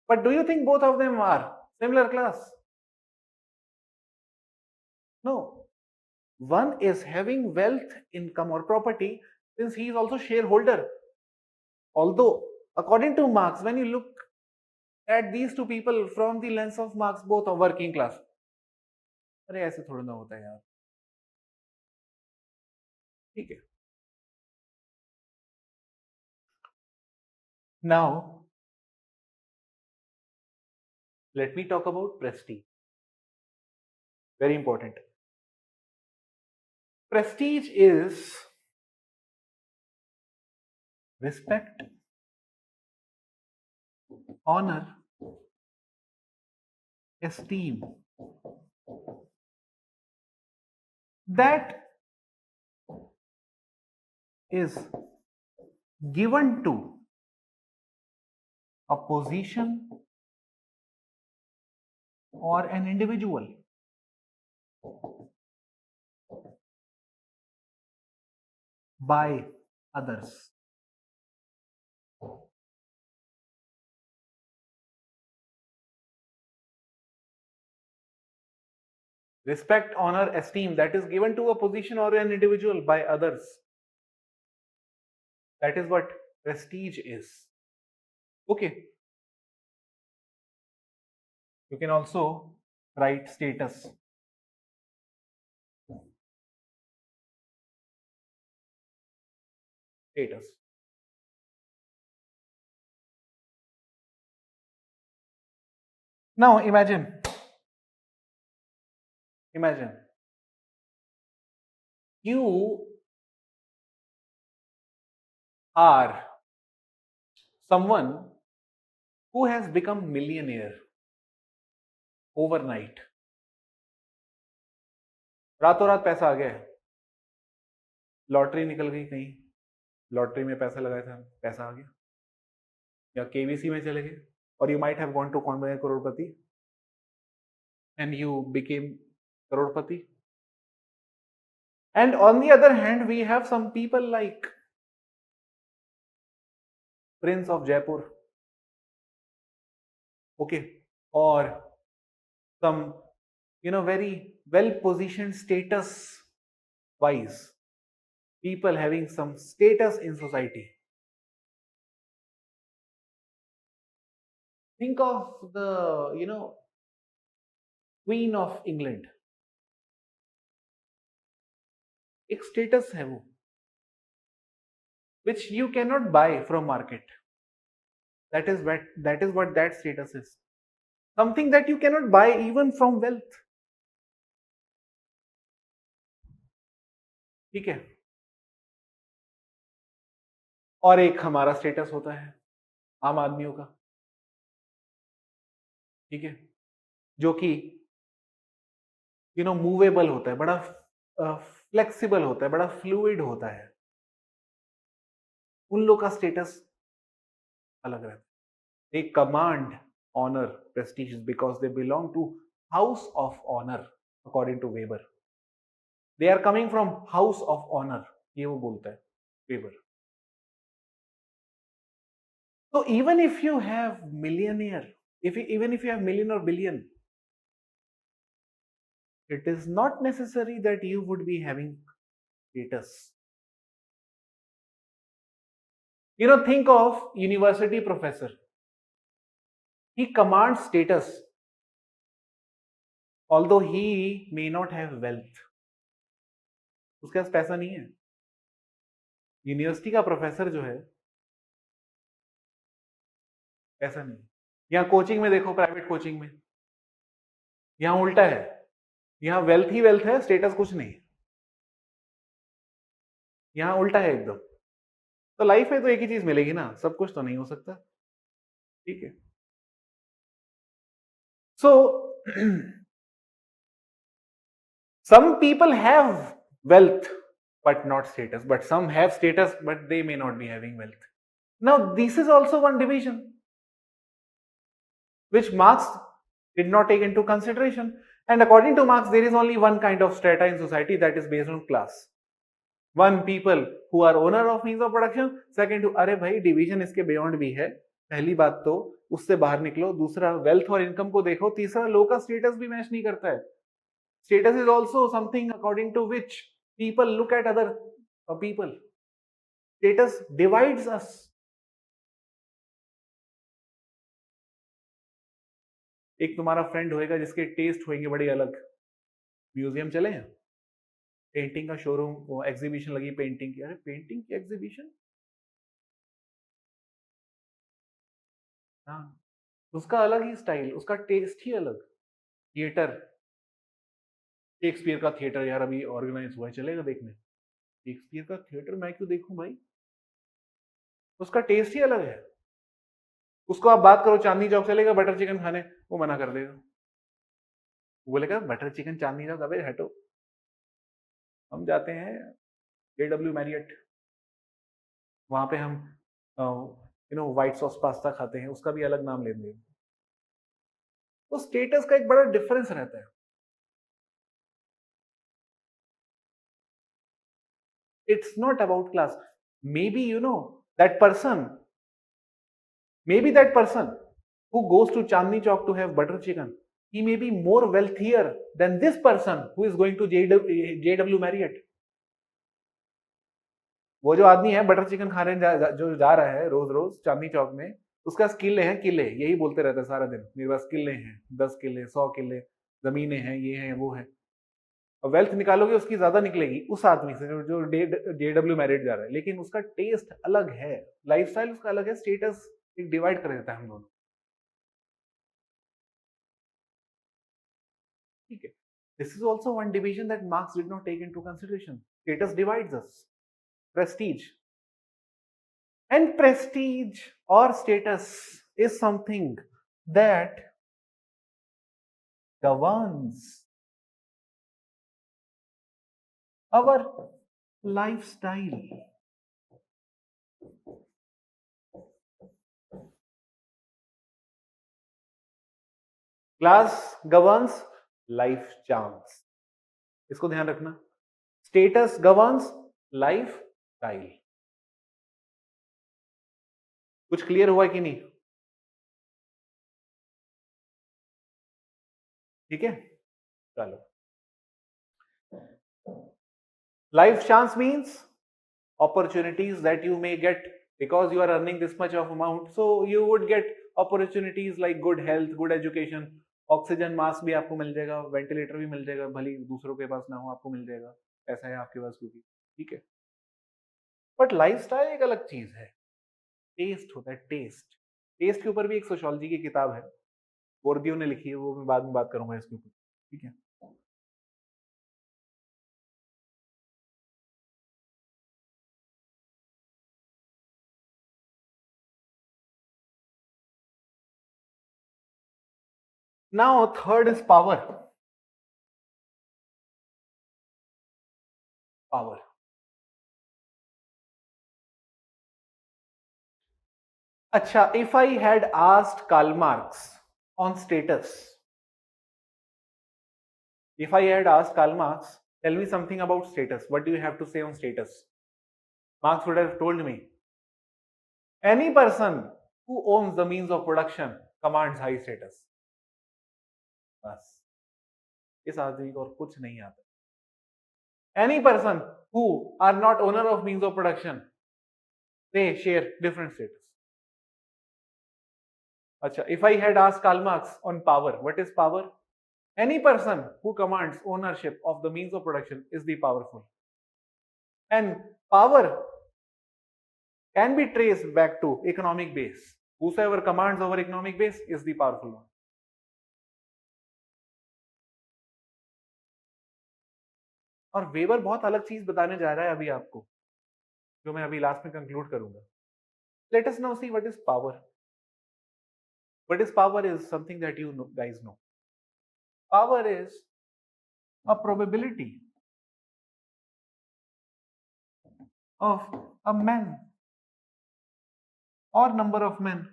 But do you think both of them are similar class? No. One is having wealth, income or property since he is also shareholder. Although according to Marx, when you look at these two people from the lens of Marx, both are working class. अरे ऐसे थोड़ा ना होता है यार. ठीक है. Now let me talk about prestige. Very important. Prestige is respect, honor, esteem that is given to a position or an individual by others. Respect, honor, esteem that is given to a position or an individual by others. That is what prestige is. Okay. You can also write status. Status. Now imagine you are someone who has become millionaire overnight. रातों रात पैसा आ गया है. Lottery निकल गई कहीं, lottery में पैसा लगाया था, पैसा आ गया, या केवीसी में चले गए, और you might have gone to crorepati and you became crorepati. And on the other hand, we have some people like Prince of Jaipur, okay, or some very well positioned status wise people having some status in society. Think of the Queen of England. एक status है वो, which you cannot buy from market. That is what that status is. Something that you cannot buy even from wealth. ठीक है. और एक हमारा status होता है आम आदमियों का, ठीक है, जो कि मूवेबल होता है, बड़ा फ्लेक्सिबल होता है, बड़ा फ्लूइड होता है. उन लोग का स्टेटस अलग रहता है. They command honor, prestige because they belong to house of honor according to Weber. They are coming from house of honor. ये वो बोलता है Weber. So even if you have millionaire, even if you have million or billion, it is not necessary that you would be having status. Think of university professor. He commands status, although he may not have wealth. उसके पास पैसा नहीं है. University का professor जो है, पैसा नहीं. यहाँ कोचिंग में देखो, प्राइवेट कोचिंग में यहाँ उल्टा है. यहाँ वेल्थ ही वेल्थ है, स्टेटस कुछ नहीं. यहाँ उल्टा है एकदम. तो लाइफ में तो एक ही चीज मिलेगी ना, सब कुछ तो नहीं हो सकता. ठीक है. So some people have wealth but not status, but some have status but they may not be having wealth. Now this is also one division which Marx did not take into consideration, And according to Marx, there is only one kind of strata in society, that is based on class. One, people who are owner of means of production. Second, अरे भाई division इसके beyond भी है, पहली बात तो उससे बाहर निकलो. दूसरा, वेल्थ और इनकम को देखो. तीसरा, लोग का स्टेटस भी मैच नहीं करता है. Status is also something according to which people look at other people. Status divides us. एक तुम्हारा फ्रेंड होएगा जिसके टेस्ट होंगे बड़े अलग. म्यूजियम चले हैं, पेंटिंग का शोरूम, एग्जीबिशन लगी पेंटिंग की. अरे पेंटिंग की एग्जीबिशन, हाँ, उसका अलग ही स्टाइल, उसका टेस्ट ही अलग. थिएटर, शेक्सपियर का थिएटर यार अभी ऑर्गेनाइज हुआ है, चलेगा देखने? शेक्सपियर का थिएटर मैं क्यों देखूं भाई, उसका टेस्ट ही अलग है. उसको आप बात करो चांदनी चौक चलेगा बटर चिकन खाने, वो मना कर देगा. वो बोलेगा बटर चिकन चांदनी चौक, अबे हटो. हम जाते हैं जेडब्ल्यू मैरियट, वहां पे हम व्हाइट सॉस पास्ता खाते हैं, उसका भी अलग नाम लेंगे. तो स्टेटस का एक बड़ा डिफरेंस रहता है. It's not about class. Maybe that person, maybe that person who goes to Chandni Chowk to have butter chicken, he may be more wealthier than this person who is going to JW Marriott. वो जो आदमी है butter chicken खाने जो जा रहा है रोज रोज चांदनी चौक में, उसका किले हैं, किले यही बोलते रहता है सारा दिन, मेरे पास किले हैं, 10 किले 100 किले जमीनें हैं, ये हैं वो है. और वेल्थ निकालोगे उसकी ज्यादा निकलेगी उस आदमी से जो जेडब्ल्यू मैरिट जा रहा है, लेकिन उसका टेस्ट अलग है, लाइफस्टाइल उसका अलग है, स्टेटस एक डिवाइड कर देता है हम दोनों. ठीक है. This is also one division that Marx did not take into consideration. Status divides us. Prestige, and prestige और status is something that governs our lifestyle. Class governs life chance, इसको ध्यान रखना. Status governs life style. कुछ clear हुआ कि नहीं? ठीक है, चलो. Life chance means opportunities that you may get because you are earning this much of amount. So you would get opportunities like good health, good education, oxygen mask भी आपको मिल जाएगा, वेंटिलेटर भी मिल जाएगा, भली दूसरों के पास ना हो आपको मिल जाएगा, ऐसा है आपके पास क्योंकि. ठीक है. बट लाइफस्टाइल एक अलग चीज है. टेस्ट होता है, टेस्ट. टेस्ट के ऊपर भी एक सोशियोलॉजी की किताब है, बोर्दियो ने लिखी है, वो मैं बाद में बात करूंगा इसके ऊपर. ठीक है. Now third is power. Power. Acha, if I had asked Karl Marx on status, if I had asked Karl Marx, tell me something about status, what do you have to say on status? Marx would have told me, any person who owns the means of production commands high status. बस इस आदमी को और कुछ नहीं आता. Any person who are not owner of means of production, they share different status. Acha, if I had asked Karl Marx on power, what is power? Any person who commands ownership of the means of production is the powerful. And power can be traced back to economic base. Whosoever commands over economic base is the powerful one. और weber बहुत अलग चीज बताने जा रहा है अभी आपको, जो मैं अभी लास्ट में कंक्लूड करूंगा. Let us now see what is power. What is power is something that you guys know. Power is a probability of a man or number of men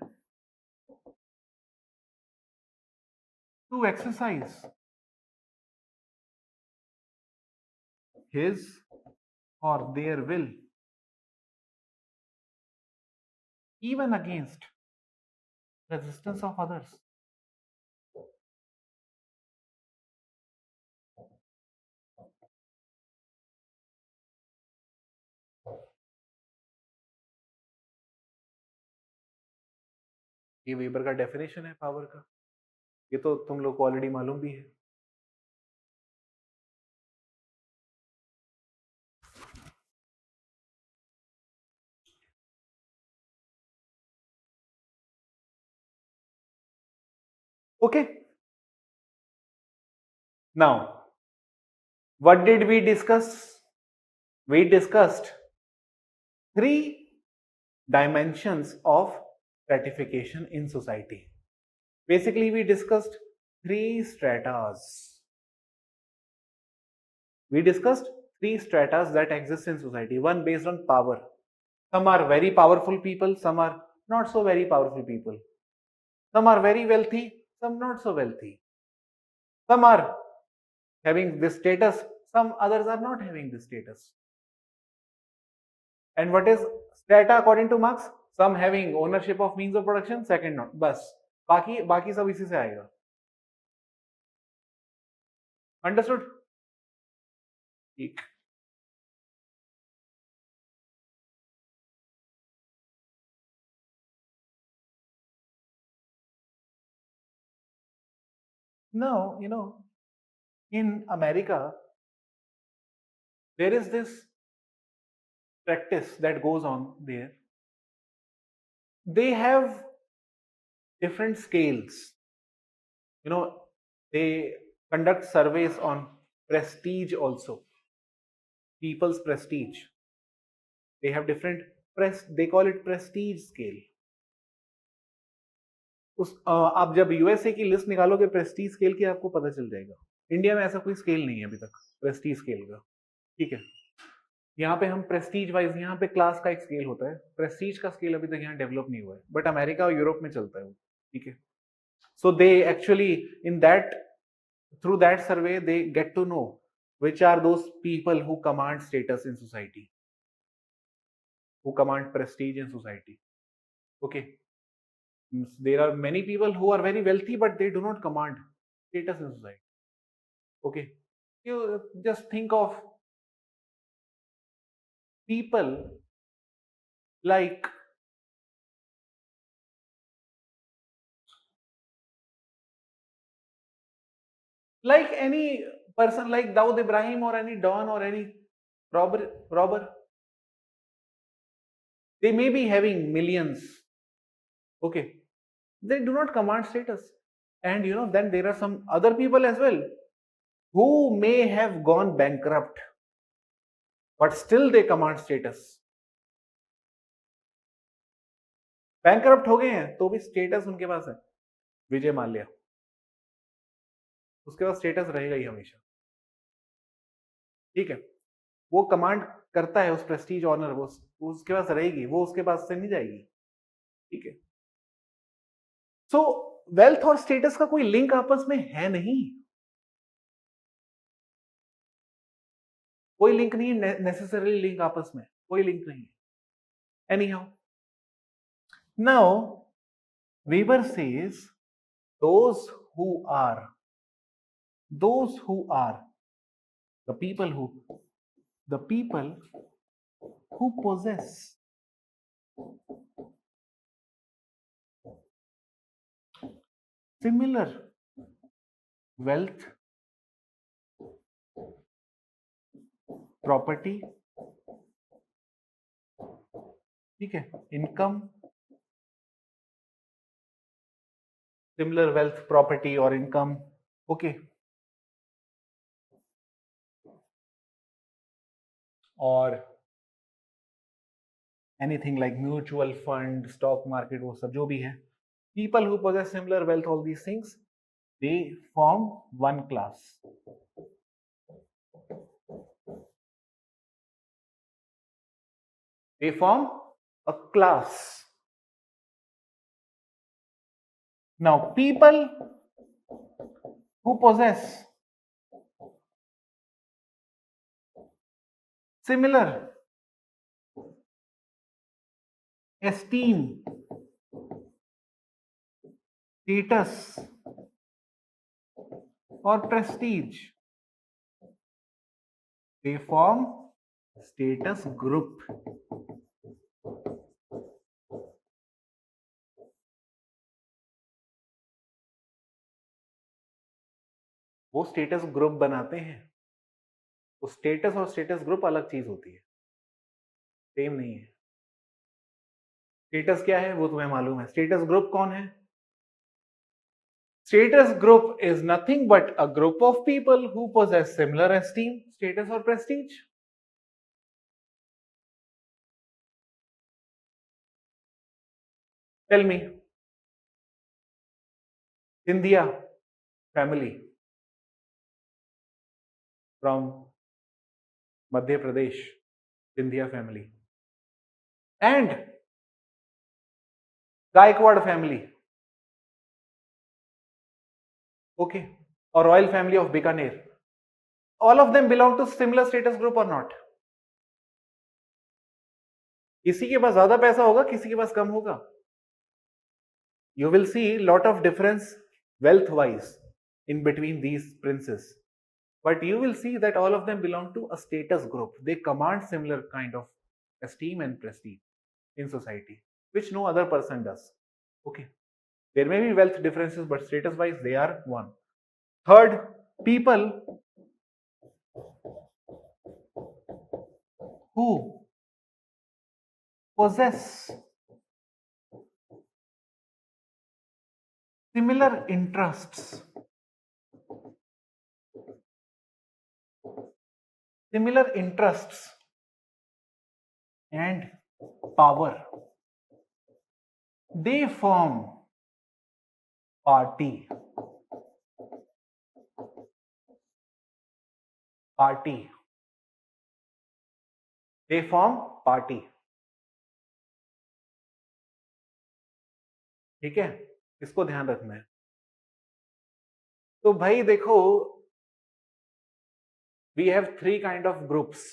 to exercise his or their will, even against resistance of others. ये weber का definition है power का, ये तो तुम लोग को already मालूम भी है. Okay, now what did we discuss? We discussed three dimensions of stratification in society. Basically, we discussed three stratas. We discussed three stratas that exist in society. One based on power. Some are very powerful people, some are not so very powerful people. Some are very wealthy, some not so wealthy. Some are having this status, some others are not having this status. And what is strata according to Marx? Some having ownership of means of production, second not. बस बाकी सब इसी से आएगा. Understood? ठीक. Now, in America, there is this practice that goes on there. They have different scales. They conduct surveys on prestige also. People's prestige. They have different they call it prestige scale. आप जब USA की list निकालोगे Prestige scale की, आपको पता चल जाएगा. India में ऐसा कोई स्केल नहीं है अभी तक प्रेस्टीज स्केल का. ठीक है, यहाँ पे हम प्रेस्टीज वाइज, यहाँ पे क्लास का एक स्केल होता है, प्रेस्टीज का स्केल अभी तक यहाँ डेवलप नहीं हुआ है, बट अमेरिका और यूरोप में चलता है वो. ठीक है, so they actually in that, through that survey they get to know which are those people who command status in society, who command prestige in society. Okay, there are many people who are very wealthy but they do not command status in society. Okay, you just think of people like any person like Dawood Ibrahim or any Don or any robber. They may be having millions. Okay, they do not command status. And then there are some other people as well who may have gone bankrupt, but still they command status. Bankrupt हो गए हैं तो भी status उनके पास है. विजय माल्या, उसके पास status रहेगा ही हमेशा. ठीक है, वो कमांड करता है उस प्रेस्टीज ऑनर, वो उसके पास रहेगी, वो उसके पास से नहीं जाएगी. ठीक है, सो वेल्थ और स्टेटस का कोई लिंक आपस में है नहीं, कोई लिंक नहीं है, नेसेसरली लिंक आपस में कोई लिंक नहीं है. Anyhow, now Weber says those who are the people who possess similar wealth, property, ठीक है, income, similar wealth, property or income. Okay, or anything like mutual fund, stock market, वो सब जो भी है, people who possess similar wealth, all these things, they form one class. They form a class. Now, people who possess similar esteem, status, or prestige. They form status group. वो status group बनाते हैं। तो status और status group अलग चीज होती है, same नहीं है। स्टेटस क्या है वो तुम्हें मालूम है। स्टेटस ग्रुप कौन है? Status group is nothing but a group of people who possess similar esteem, status or prestige. Tell me. India family from Madhya Pradesh, India family. And Gaikwad family. Okay. Or royal family of Bikaner. All of them belong to similar status group or not? किसी के पास ज्यादा पैसा होगा, किसी के पास कम होगा. You will see lot of difference wealth wise in between these princes, but you will see that all of them belong to a status group. They command similar kind of esteem and prestige in society, which no other person does. Okay, there may be wealth differences, but status wise they are one. Third, people who possess similar interests, and power, they form party. They form party. ठीक है, इसको ध्यान रखना है. तो भाई देखो, we have three kind of groups: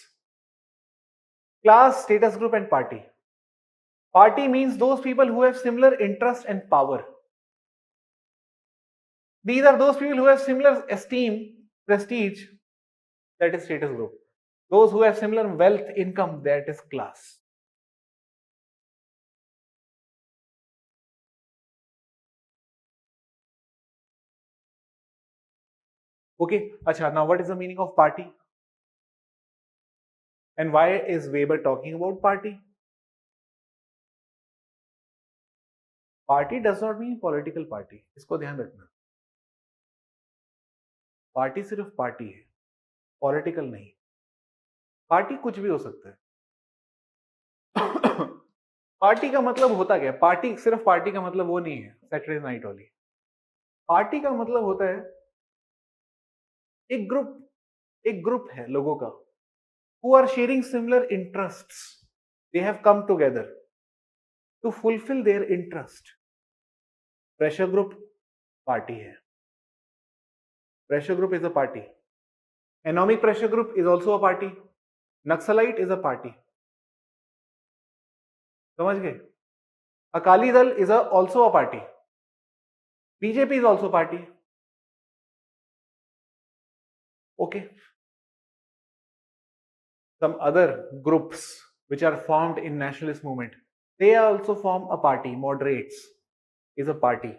class, status group, and party. Party means those people who have similar interest and power. These are those people who have similar esteem, prestige, that is status group. Those who have similar wealth, income, that is class. Okay, acha, now what is the meaning of party? And why is Weber talking about party? Party does not mean political party. इसको ध्यान रखना. Party सिर्फ party है, political नहीं. Party कुछ भी हो सकता है. पार्टी का मतलब होता क्या है? पार्टी सिर्फ पार्टी का मतलब वो नहीं है सैटरडे नाइट वाली. पार्टी का मतलब होता है एक ग्रुप है लोगों का who are sharing similar interests. They have come together to fulfill their interest. Pressure group party है. Pressure group is a party. Economic pressure group is also a party. Naxalite is a party. समझ गए? Akali Dal is also a party. BJP is also a party. Okay. Some other groups which are formed in nationalist movement, they also form a party. Moderates is a party.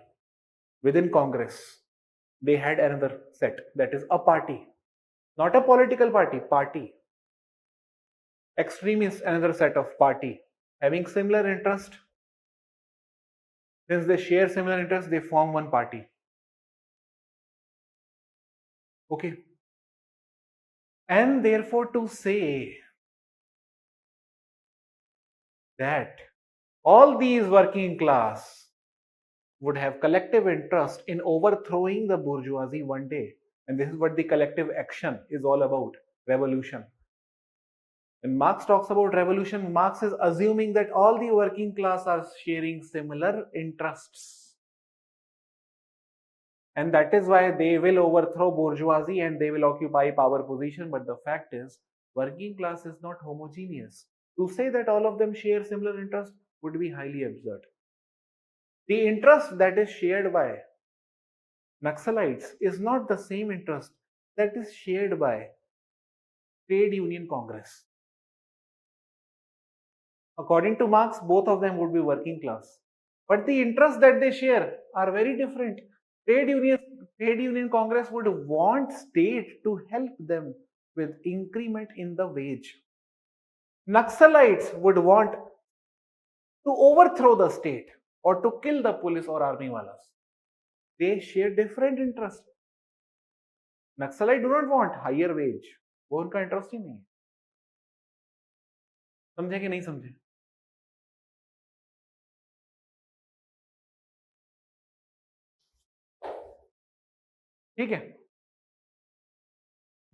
Within Congress, they had another set, that is a party. Not a political party, party. Extremists, another set of party. Having similar interest, since they share similar interests, they form one party. Okay. And therefore, to say that all these working class would have collective interest in overthrowing the bourgeoisie one day, and this is what the collective action is all about, revolution. When Marx talks about revolution, Marx is assuming that all the working class are sharing similar interests. And that is why they will overthrow bourgeoisie and they will occupy power position. But the fact is, Working class is not homogeneous. To say that all of them share similar interests would be highly absurd. The interest that is shared by Naxalites is not the same interest that is shared by Trade Union Congress. According to Marx, both of them would be working class. But the interests that they share are very different. Trade union, Trade Union Congress would want state to help them with increment in the wage. Naxalites would want to overthrow the state or to kill the police or army walas. They share different interests. Naxalite do not want higher wage. वो उनका interest ही नहीं है. समझे कि नहीं समझे? ठीक है.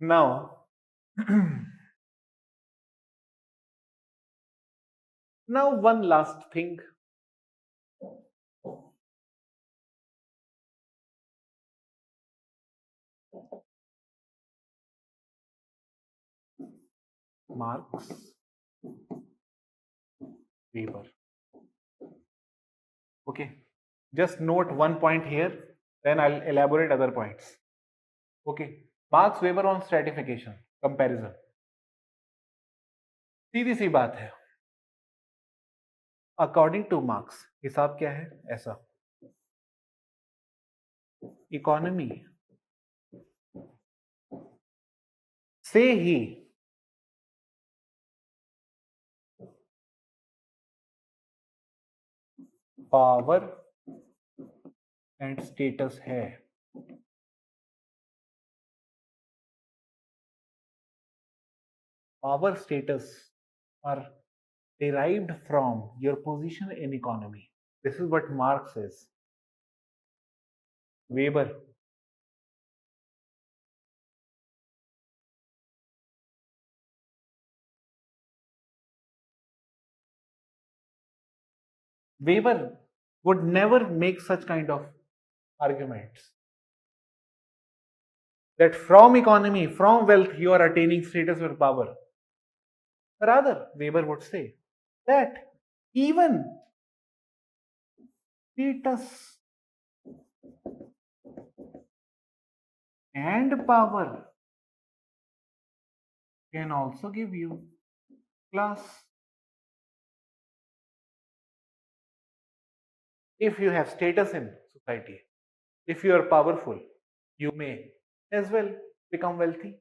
Now, now one last thing. Marx, Weber. Okay, just note one point here, then I'll elaborate other points. Okay, Marx, Weber on stratification, comparison. सीधी सी बात है. अकॉर्डिंग टू मार्क्स हिसाब क्या है? ऐसा, इकोनॉमी से ही पावर एंड स्टेटस है. Power status are derived from your position in economy. This is what Marx says. Weber, Weber would never make such kind of arguments that from economy, from wealth, you are attaining status or power. Rather, Weber would say that even status and power can also give you class. If you have status in society, if you are powerful, you may as well become wealthy.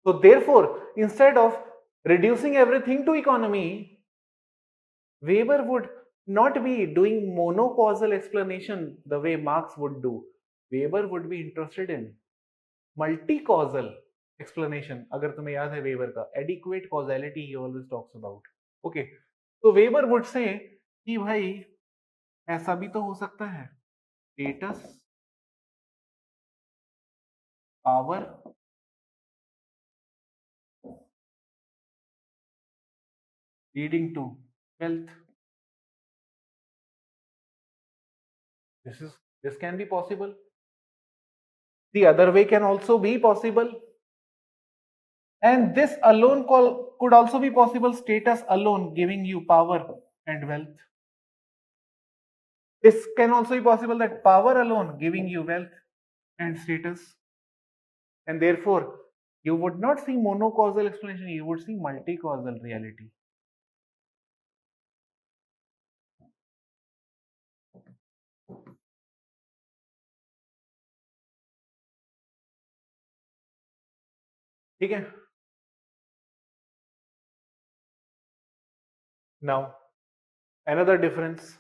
So therefore, instead of reducing everything to economy, Weber would not be doing monocausal explanation the way Marx would do. Weber would be interested in multi-causal explanation. अगर तुम्हें याद है weber का adequate causality he always talks about. Okay, so Weber would say कि भाई ऐसा भी तो हो सकता है, status, power, leading to wealth. This can be possible. The other way can also be possible. And this alone could also be possible, status alone giving you power and wealth. This can also be possible, that power alone giving you wealth and status. And therefore, you would not see monocausal explanation, you would see multi-causal reality. ठीक है? Now, another difference.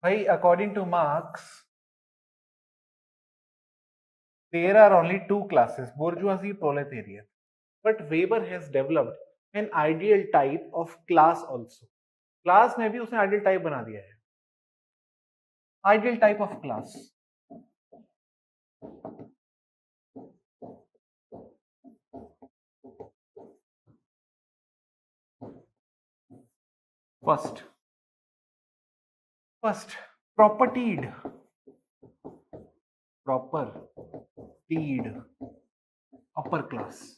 Why, according to Marx, there are only two classes, bourgeoisie, proletariat. But Weber has developed an ideal type of class also. Class में भी उसने ideal type बना दिया है. Ideal type of class. First, propertied upper class.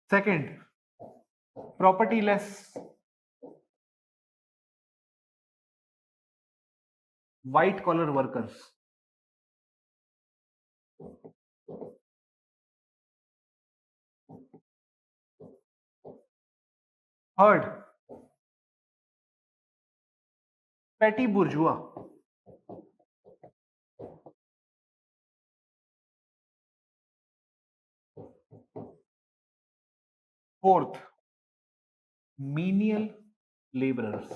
Second, propertyless white collar workers. Third, petty bourgeois. Fourth, menial laborers.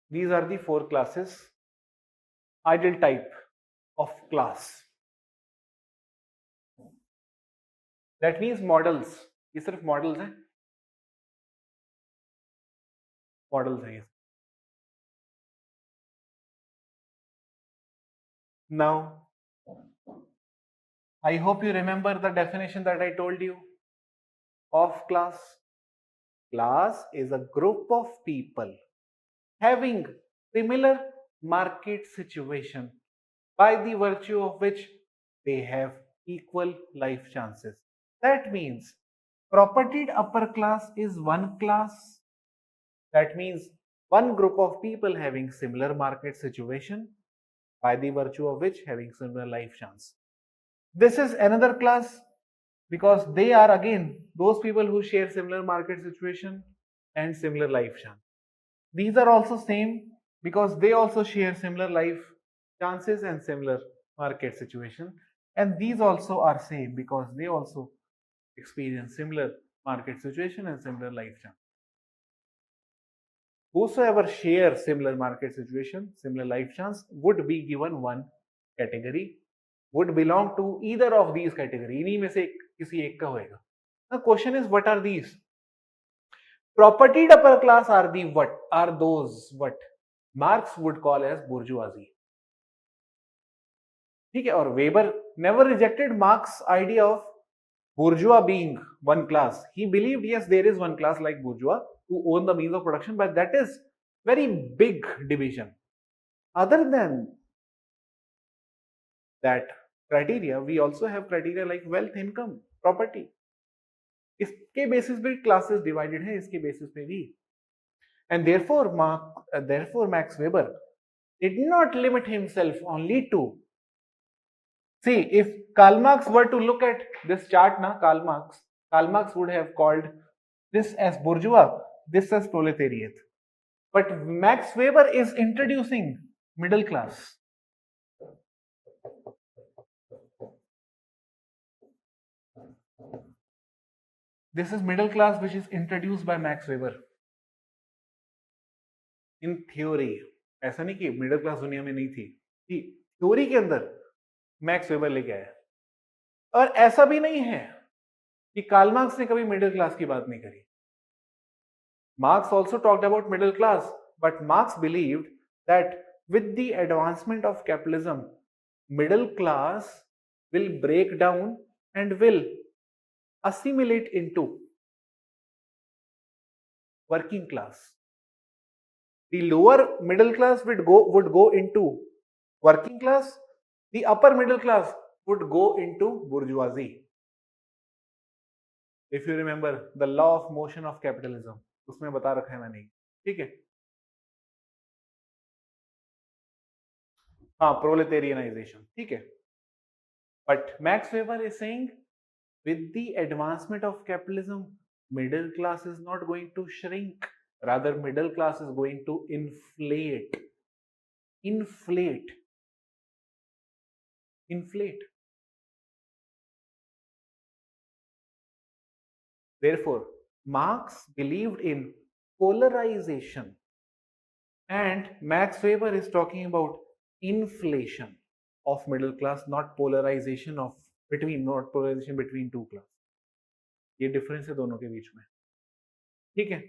These are the four classes, ideal type of class. That means models. ये सिर्फ models हैं, models हैं ये. Now, I hope you remember the definition that I told you of class. Class is a group of people having similar market situation by the virtue of which they have equal life chances. That means propertied upper class is one class. That means one group of people having similar market situation by the virtue of which having similar life chance. This is another class because they are again those people who share similar market situation and similar life chance. These are also same because they also share similar life chances and similar market situation, and these also are same because they also experience similar market situation and similar life chance. Whosoever share similar market situation, similar life chance would be given one category, would belong to either of these category. इन्हीं में से किसी एक का होएगा. The question is, what are these? Propertied upper class are the what? Are those what Marx would call as bourgeoisie. ठीक है. और Weber never rejected Marx's idea of bourgeois being one class. He believed yes, there is one class like bourgeois who own the means of production, but that is very big division. Other than that criteria, we also have criteria like wealth, income, property. इसके basis पे classes divided है, इसके basis पे भी. And therefore Max Weber did not limit himself only to, see, if Karl Marx were to look at this chart, Karl Marx would have called this as bourgeois, this as proletariat. But Max Weber is introducing middle class. This is middle class which is introduced by Max Weber. In theory, ऐसा नहीं कि middle class दुनिया में नहीं थी, theory के अंदर max weber लेके आया. और ऐसा भी नहीं है कि कार्ल मार्क्स ने कभी मिडिल क्लास की बात नहीं करी. Marx also talked about middle class, but Marx believed that with the advancement of capitalism, middle class will break down and will assimilate into working class. The lower middle class would go into working class. The upper middle class would go into bourgeoisie. If you remember the law of motion of capitalism, उसमें बता रखा है मैंने. ठीक है. हाँ, proletarianization. ठीक है. But Max Weber is saying with the advancement of capitalism, middle class is not going to shrink. Rather, middle class is going to inflate. Therefore, Marx believed in polarization, and Max Weber is talking about inflation of middle class, not polarization between two class. ये difference है दोनों के बीच में. ठीक है.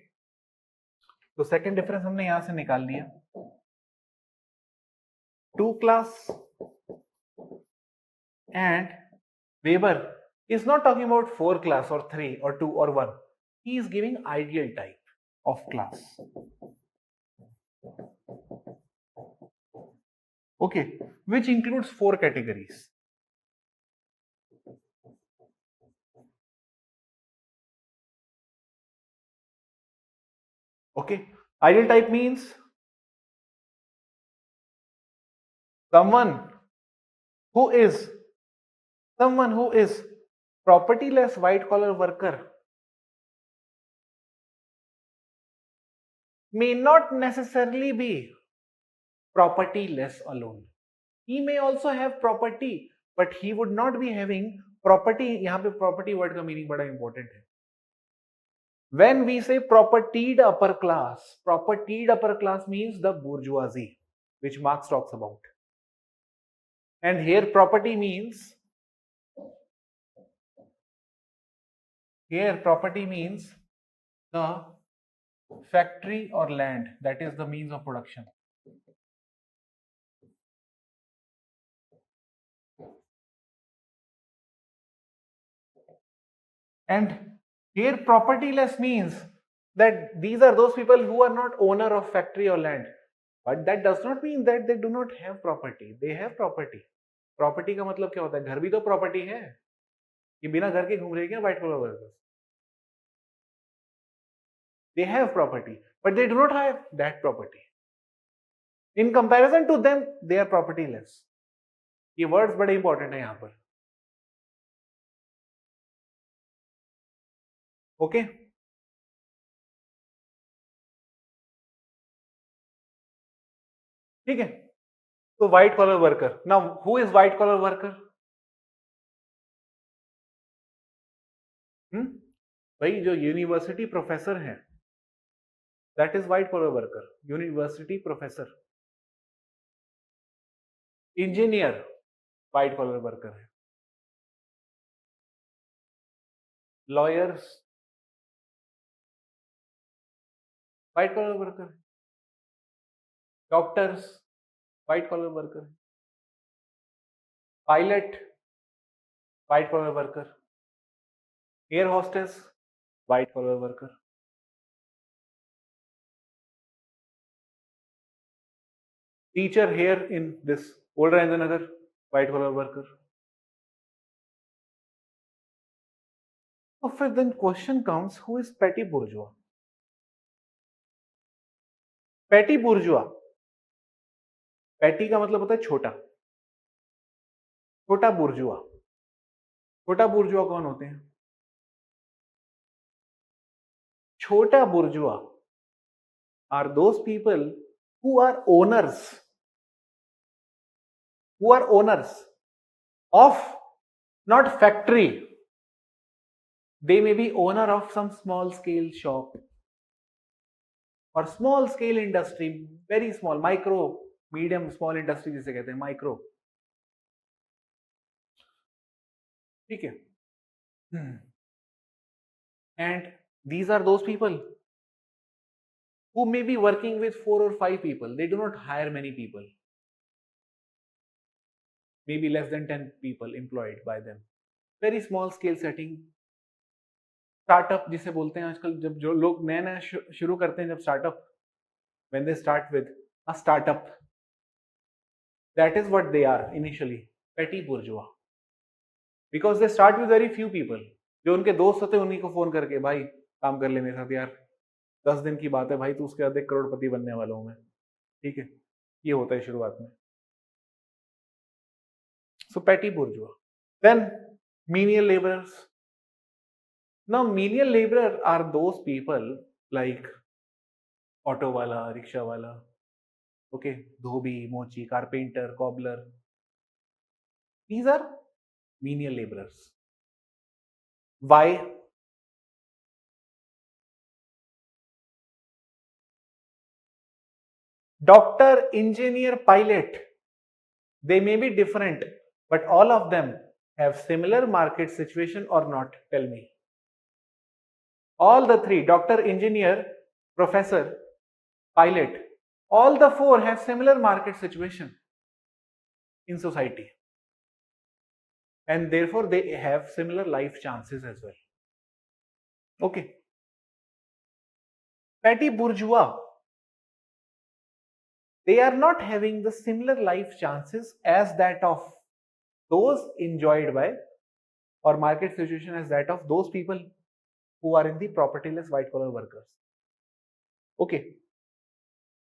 तो second difference हमने यहां से निकाल लिया. Two class And Weber is not talking about 4 class or 3 or 2 or 1. He is giving ideal type of class. Okay, which includes 4 categories. Okay, ideal type means someone who is someone who is propertyless white collar worker may not necessarily be propertyless alone. He may also have property, but he would not be having property. यहाँ पे property word का meaning बड़ा important है. When we say propertied upper class means the bourgeoisie, which Marx talks about. And here property means the factory or land, that is the means of production. And here propertyless means that these are those people who are not owner of factory or land. But that does not mean that they do not have property. They have property. Property का मतलब क्या होता है? घर भी तो property है. ये बिना घर के घूम रहे क्या white collar workers? They have property, but they do not have that property. In comparison to them, they are propertyless. ये words बड़े important है यहाँ पर. Okay? ठीक है? So white collar worker. Now, who is white collar worker? भाई जो university professor हैं, that is white collar worker. University professor. Engineer, white collar worker है. Lawyers, white collar worker. Doctors, white collar worker. Pilot, white collar worker. Air hostess, white collar worker. Teacher here in this old Rajendra, white collar worker. So then question comes, who is petty bourgeois? Petty bourgeois. Petty का मतलब होता है छोटा. छोटा bourgeois. छोटा bourgeois कौन होते हैं? छोटा bourgeois are those people who are owners of not factory. They may be owner of some small scale shop or small scale industry, very small, micro, medium, small industry जिसे कहते हैं micro. ठीक है? And these are those people who may be working with 4 or 5 people. They do not hire many people. Maybe less than 10 people employed by them. Very small scale setting. Startup जिसे बोलते हैं आजकल, जब जो लोग नया नया शुरू करते हैं, जब startup, when they start with a startup, that is what they are initially, petty bourgeois, because they start with very few people. जो उनके दोस्त होते हैं उन्हीं को फोन करके, भाई काम कर ले मेरे साथ यार, 10 दिन की बात है भाई, तू उसके बाद एक करोड़पति बनने वाला हूं मैं. ठीक है, ये होता है शुरुआत में. So petty bourgeois. Then menial laborers. Now menial laborer are those people like auto wala, rickshaw wala, okay, dhobi, mochi, carpenter, cobbler. These are menial laborers. Why? Doctor, engineer, pilot, they may be different, but all of them have similar market situation or not? Tell me. All the three, doctor, engineer, professor, pilot, all the 4 have similar market situation in society. and therefore they have similar life chances as well. Okay. Petty bourgeois, they are not having the similar life chances as that of those enjoyed by, or market situation as that of those people who are in the propertyless white collar workers. Okay.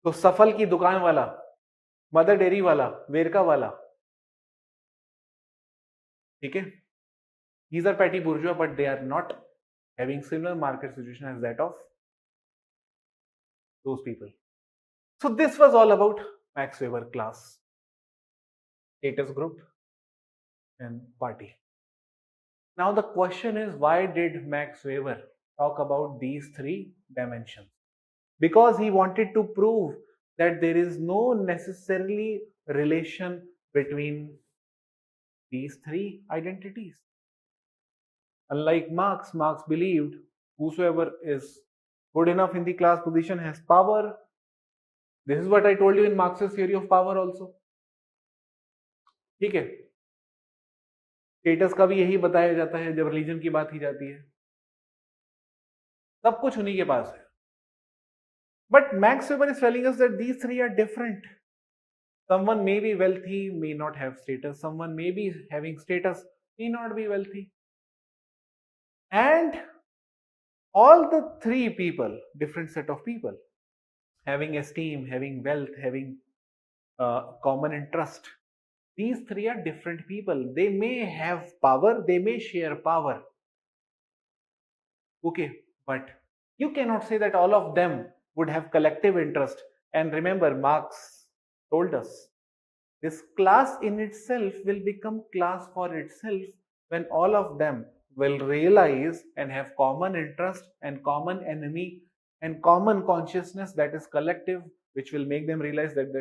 तो सफल की दुकान वाला, mother dairy वाला, वेरका वाला, ठीक है, these are petty bourgeois, but they are not having similar market situation as that of those people. So this was all about Max Weber class, status group and party. Now the question is, why did Max Weber talk about these three dimensions? Because he wanted to prove that there is no necessarily relation between these three identities. Unlike Marx, Marx believed whosoever is good enough in the class position has power. This is what I told you in Marx's theory of power also. ठीक है, status का भी यही बताया जाता है जब religion की बात की जाती है, सब कुछ उन्हीं के पास है. But Max Weber is telling us that these three are different. Someone may be wealthy, may not have status. Someone may be having status, may not be wealthy. And all the three people, different set of people, having esteem, having wealth, having common interest, these three are different people. They may have power, they may share power. Okay, but you cannot say that all of them would have collective interest. And remember, Marx told us, this class in itself will become class for itself when all of them will realize and have common interest and common enemy and common consciousness that is collective, which will make them realize that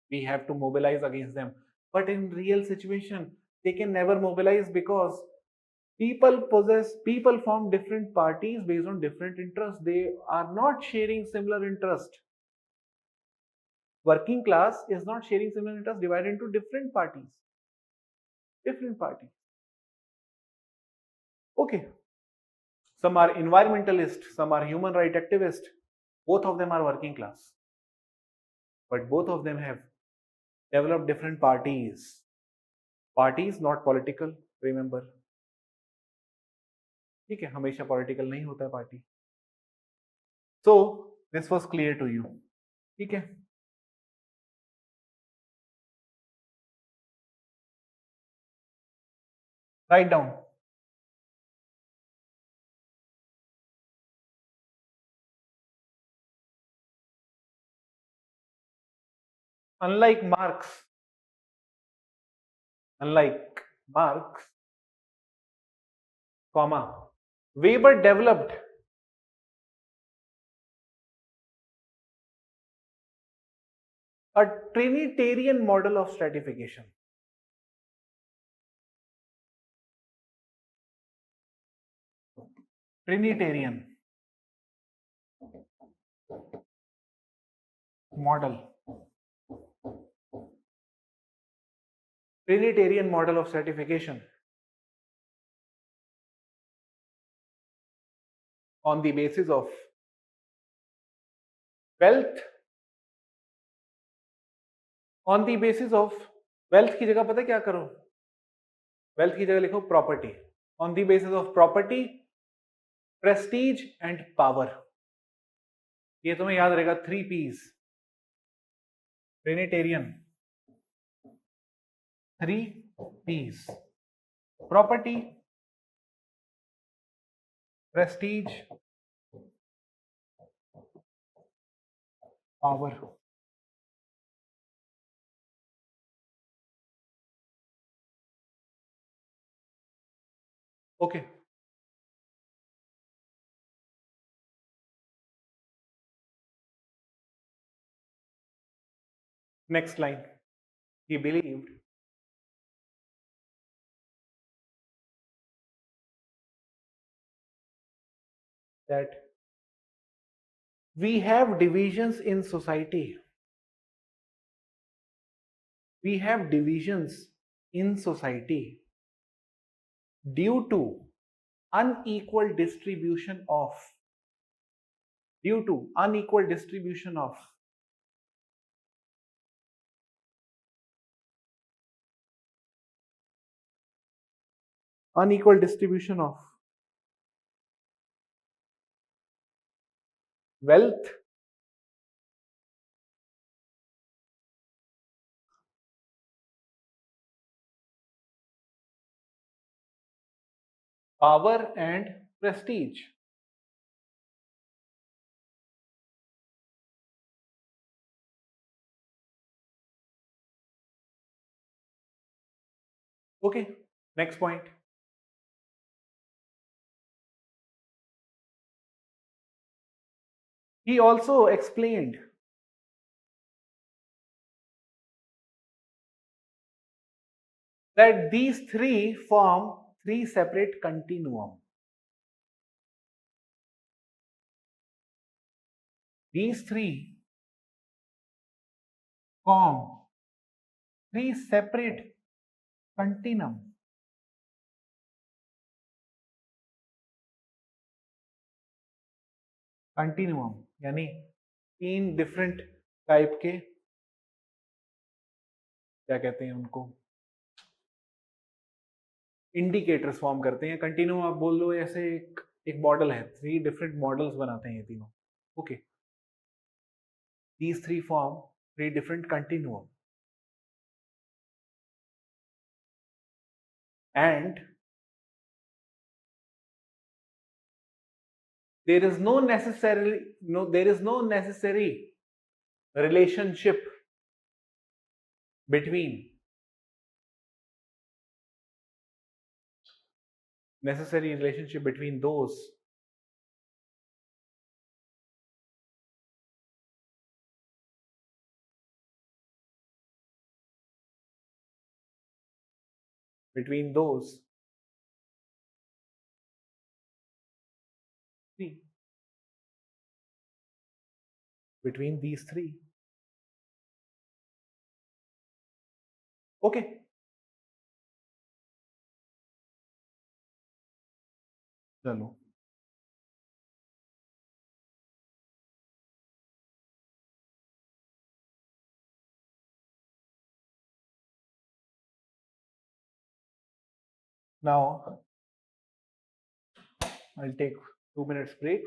we have to mobilize against them. But in real situation, they can never mobilize because people form different parties based on different interests. They are not sharing similar interest. Working class is not sharing similar interests, divided into different parties. Okay. Some are environmentalists, some are human rights activists. Both of them are working class. But both of them have developed different parties. Parties not political, remember. ठीक है, हमेशा political नहीं होता है party. So this was clear to you. ठीक है. Write down. Unlike Marx, Weber developed a Trinitarian model of stratification. Trinitarian model of stratification on the basis of wealth. On the basis of wealth की जगह पता क्या करो? Wealth की जगह लिखो property. On the basis of property, prestige and power. ये तुम्हें याद रहेगा 3 P's. Trinitarian 3 P's: property, prestige, power. Okay. Next line. He believed that we have divisions in society. We have divisions in society due to unequal distribution of due to unequal distribution of unequal distribution of wealth, power and prestige. Okay, next point. He also explained that these three form three separate continuum. These three form three separate continuum. Continuum यानी तीन different type के क्या कहते हैं उनको indicators form करते हैं. Continuum आप बोल लो ऐसे एक मॉडल है, थ्री डिफरेंट मॉडल्स बनाते हैं ये तीनों. Okay, these three form three different continuum and there is no necessary relationship between those between those three between these three. Okay, चलो now I'll take 2 minutes break,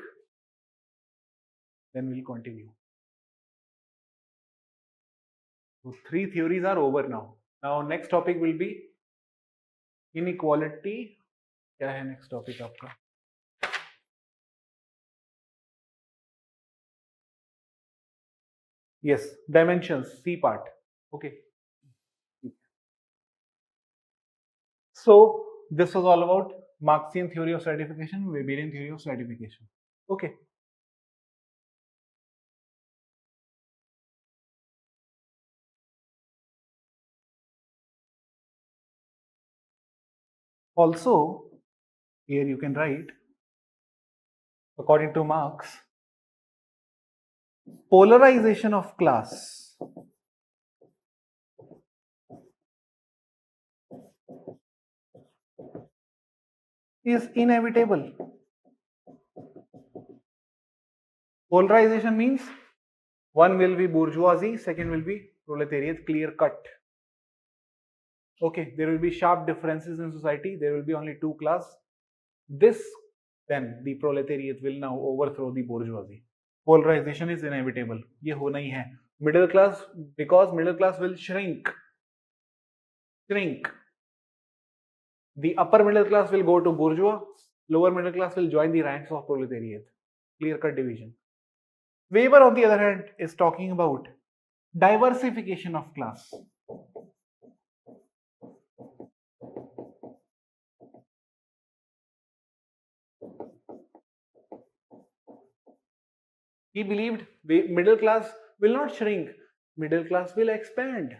then we'll continue. So three theories are over now. Now next topic will be inequality. क्या है next topic आपका? Yes, dimensions, C part. Okay. So this was all about Marxian theory of stratification, Weberian theory of stratification. Okay. Also, here you can write, according to Marx, polarization of class is inevitable. Polarization means one will be bourgeoisie, second will be proletariat, clear cut. Okay, there will be sharp differences in society, there will be only two class. This, then the proletariat will now overthrow the bourgeoisie. Polarization is inevitable. ये होना ही है. Middle class, because middle class will shrink. The upper middle class will go to bourgeois, lower middle class will join the ranks of proletariat. Clear cut division. Weber, on the other hand, is talking about diversification of class. He believed middle class will not shrink, middle class will expand.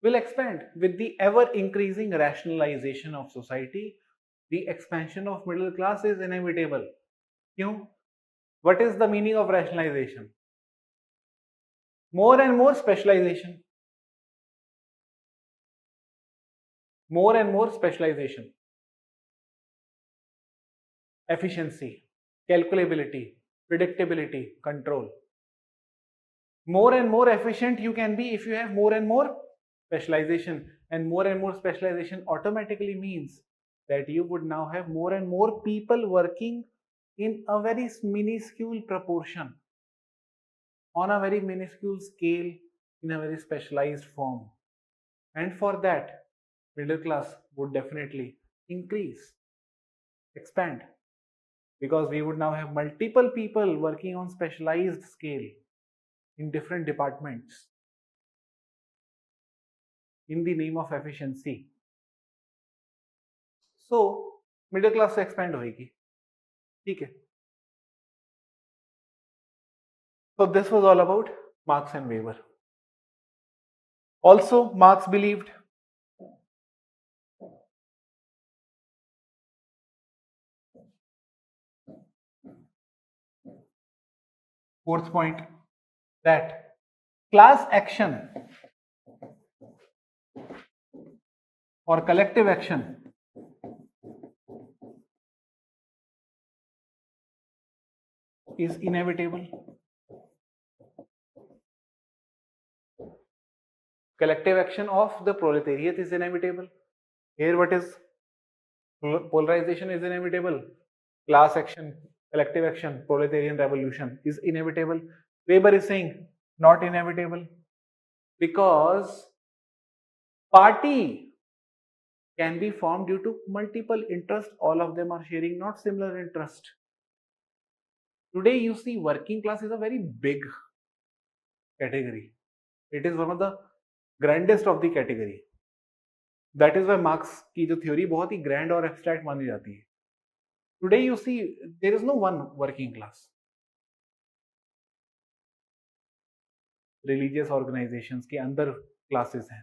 With the ever increasing rationalization of society. The expansion of middle class is inevitable. क्यों? What is the meaning of rationalization? More and more specialization. more and more specialization, efficiency, calculability, predictability, control. More and more efficient you can be if you have more and more specialization, and more specialization automatically means that you would now have more and more people working in a very minuscule proportion, on a very minuscule scale, in a very specialized form. And for that, middle class would definitely increase, expand, because we would now have multiple people working on specialized scale in different departments in the name of efficiency. So middle class से expand होगी, ठीक है. So this was all about Marx and Weber. Also, Marx believed fourth point that class action or collective action is inevitable. Collective action of the proletariat is inevitable. Here what is polarization is inevitable. Class action, collective action, proletarian revolution is inevitable. Weber is saying not inevitable, because party can be formed due to multiple interests. All of them are sharing not similar interest. Today you see working class is a very big category. It is one of the grandest of the category. That is why Marx की जो theory बहुत ही grand और abstract मानी जाती है. Today you see there is no one working class. Religious organizations के अंदर classes हैं,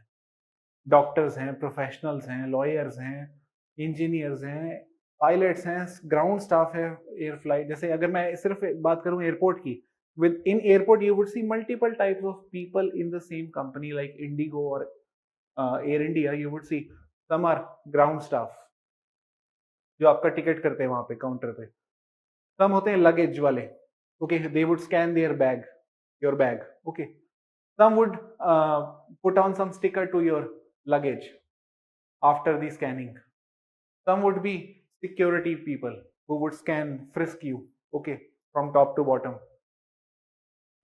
डॉक्टर्स हैं, प्रोफेशनल्स हैं, लॉयर्स हैं, इंजीनियर्स हैं, पायलट्स हैं, ग्राउंड स्टाफ है, एयर फ्लाइट. जैसे अगर मैं सिर्फ बात करूं एयरपोर्ट की, within airport you would see multiple types of people in the same company like IndiGo और Air India. You would see some are ground staff जो आपका टिकट करते हैं वहां पे काउंटर पे. सम होते हैं लगेज वाले, okay, they would scan their bag, your bag, okay. Some would put on some sticker to your luggage after the scanning. Some would be security people who would scan, frisk you, okay, from top to bottom.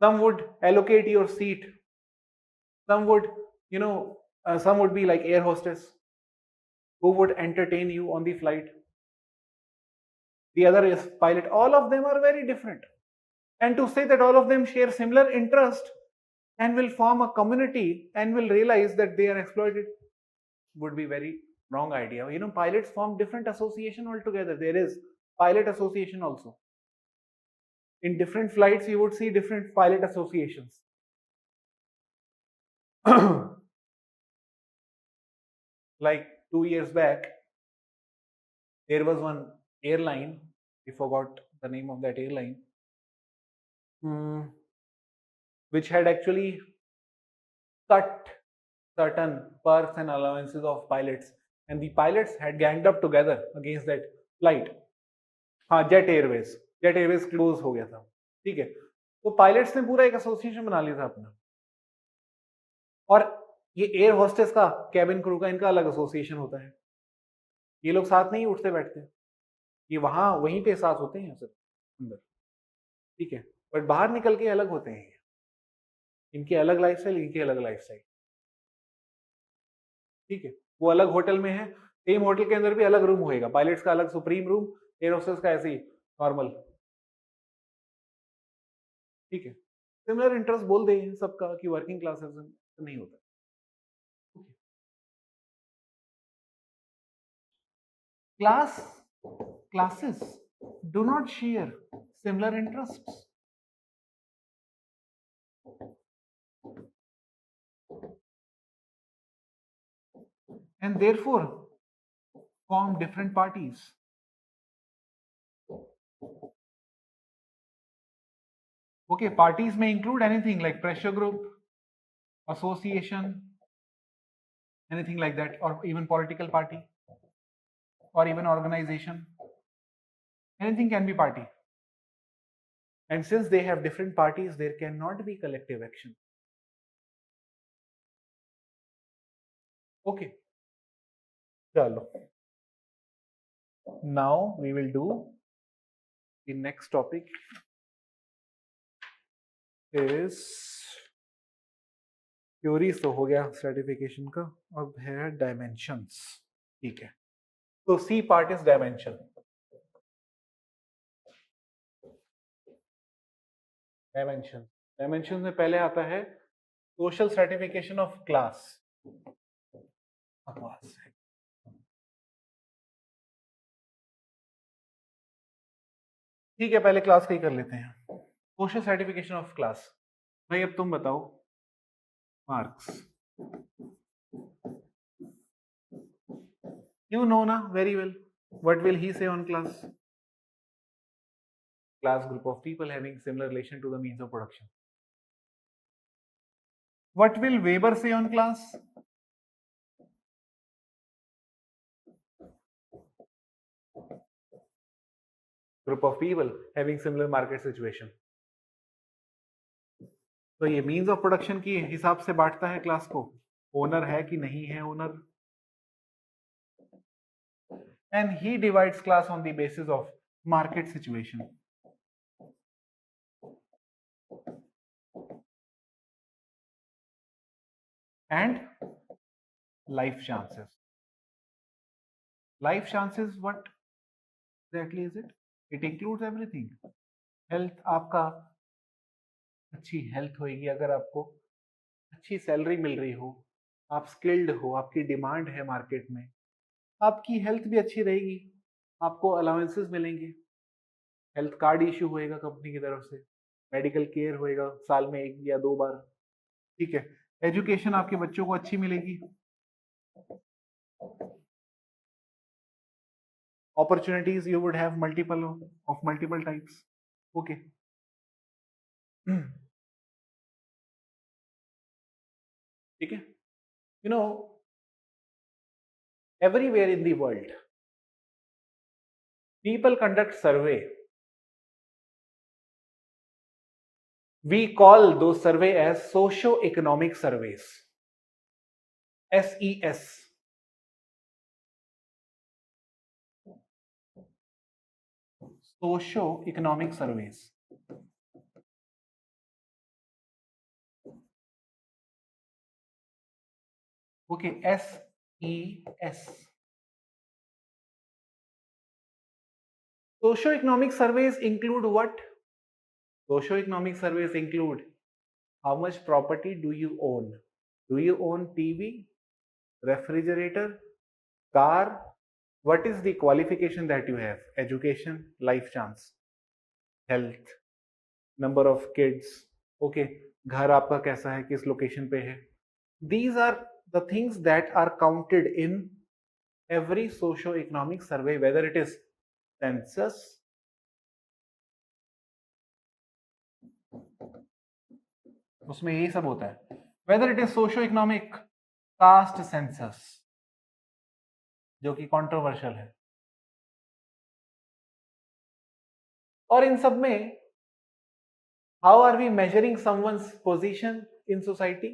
Some would allocate your seat. Some would, some would be like air hostess who would entertain you on the flight. The other is pilot. All of them are very different. And to say that all of them share similar interest and will form a community and will realize that they are exploited would be very wrong idea. Pilots form different association altogether. There is pilot association also. In different flights you would see different pilot associations. Like 2 years back there was one airline, we forgot the name of that airline, which had actually cut certain perks and allowances of pilots, and the pilots had ganged up together against that flight. हाँ, jet Airways close हो गया था, ठीक है. तो pilots ने पूरा एक एसोसिएशन बना लिया था अपना, और ये एयर होस्टेस का, कैबिन क्रू का, इनका अलग एसोसिएशन होता है. ये लोग साथ नहीं उठते बैठते, ये वहीं पे साथ होते हैं सिर्फ अंदर, ठीक है, बट बाहर निकल के अलग होते हैं. इनकी अलग लाइफस्टाइल, इनकी अलग लाइफस्टाइल, ठीक है. वो अलग होटल में है, सेम होटल के अंदर भी अलग रूम होएगा. पायलट्स का अलग सुप्रीम रूम, एयर होस्टेस का ऐसे ही नॉर्मल, ठीक है. सिमिलर इंटरेस्ट बोल दे सबका कि वर्किंग क्लासेस नहीं होता. Classes do not share similar interests. And therefore form different parties. Okay, parties may include anything like pressure group, association, anything like that, or even political party, or even organization. Anything can be party. And since they have different parties, there cannot be collective action. Okay. Chalo. Now we will do the next topic is theories तो हो गया stratification का, अब है dimensions. ठीक है, तो C part is dimension. Dimension में पहले आता है सोशल स्ट्रेटिफिकेशन ऑफ क्लास. ठीक है, पहले क्लास का ही कर लेते हैं. Social stratification of class. भाई अब तुम बताओ, marks you know na very well. What will he say on class? Class group of people having similar relation to the means of production. What will Weber say on class? Group of people having similar market situation. तो ये means of production की हिसाब से बांटता है class को. Owner है कि नहीं है owner. And he divides class on the basis of market situation. And life chances. Life chances, what exactly is it? It includes everything. Health, आपका अच्छी हेल्थ होगी अगर आपको अच्छी सैलरी मिल रही हो, आप स्किल्ड हो, आपकी डिमांड है मार्केट में, आपकी हेल्थ भी अच्छी रहेगी, आपको अलाउंसेस मिलेंगे, हेल्थ कार्ड इश्यू होएगा कंपनी की तरफ से, मेडिकल केयर होएगा साल में 1 या 2 बार. ठीक है, एजुकेशन आपके बच्चों को अच्छी मिलेगी, opportunities you would have multiple types. Okay. ठीक है, you know, everywhere in the world people conduct survey. We call those survey as socio-economic surveys, SES. Socio-economic surveys. Okay, SES. Socio-economic surveys include what? Socio-economic surveys include how much property do you own? Do you own TV, refrigerator, car? What is the qualification that you have? Education, life chance, health, number of kids. Okay, घर आपका कैसा है, किस location पे है. These are the things that are counted in every socio-economic survey, whether it is census, उसमें यही सब होता है, whether it is socio-economic, caste census, जो कि कंट्रोवर्शियल है, और इन सब में how are we measuring someone's position in society?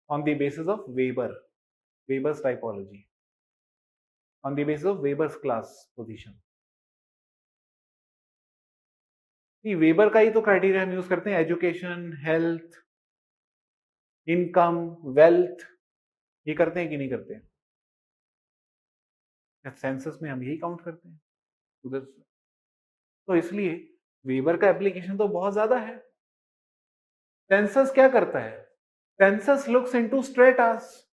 On the basis of Weber's typology, on the basis of Weber's class position. Weber का ही तो क्राइटेरिया हम यूज करते हैं, एजुकेशन, हेल्थ, इनकम, वेल्थ, ये करते हैं कि नहीं करते हैं? सेंसस में हम यही काउंट करते हैं उधर. तो इसलिए वेबर का एप्लीकेशन तो बहुत ज्यादा है. सेंसस क्या करता है? Census looks into strata.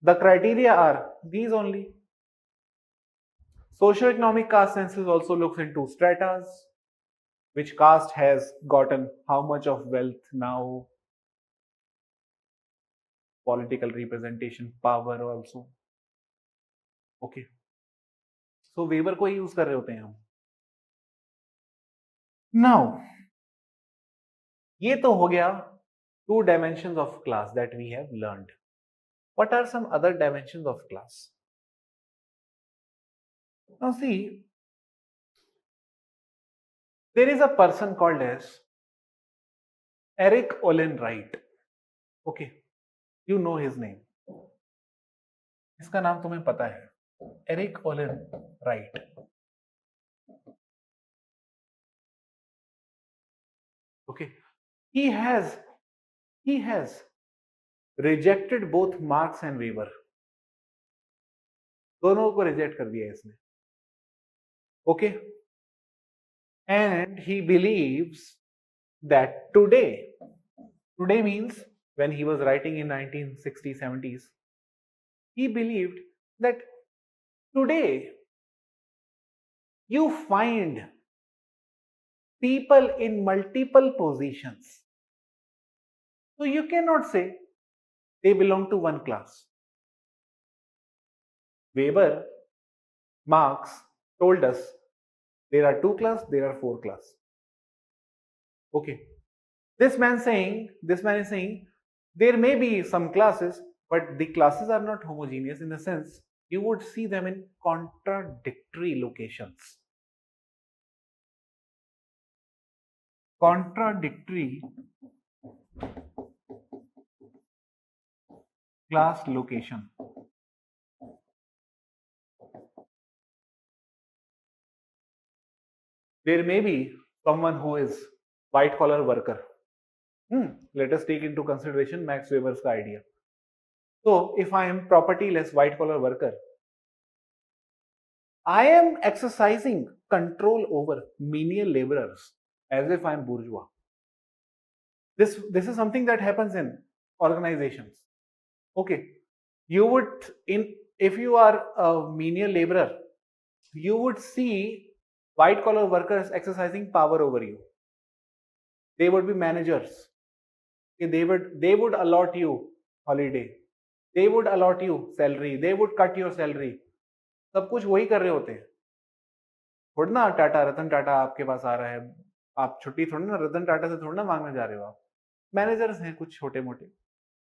The criteria are these only. Socio-economic caste census also looks into stratas. Which caste has gotten how much of wealth now, political representation, power also. Okay, so Weber को ही use कर रहे होते हैं हम. Now ये तो हो गया 2 dimensions of class that we have learned. What are some other dimensions of class? Now see, there is a person called as Eric Olin Wright. Okay, you know his name. इसका नाम तुम्हें पता है, Eric Olin Wright. Okay, he has rejected both Marx and Weber. दोनों को reject कर दिया इसने. Okay, and he believes that today means when he was writing in 1960s 70s, he believed that today you find people in multiple positions, so you cannot say they belong to one class. Weber, Marx told us there are two classes, there are four classes. Okay, this man is saying there may be some classes, but the classes are not homogeneous, in the sense you would see them in contradictory locations. Contradictory class location. There may be someone who is white collar worker. Let us take into consideration Max Weber's idea. So if I am propertyless white collar worker, I am exercising control over menial laborers as if I am bourgeois. This is something that happens in organizations. Okay, you would, if you are a menial laborer, you would see white collar workers exercising power over you. They would be managers. They would allot you holiday. They would allot you salary. They would cut your salary. सब कुछ वही कर रहे होते हैं. थोड़ा ना रतन टाटा आपके पास आ रहा है, आप छुट्टी थोड़ी ना रतन टाटा से थोड़ा ना मांगने जा रहे हो. आप मैनेजर्स हैं कुछ छोटे मोटे,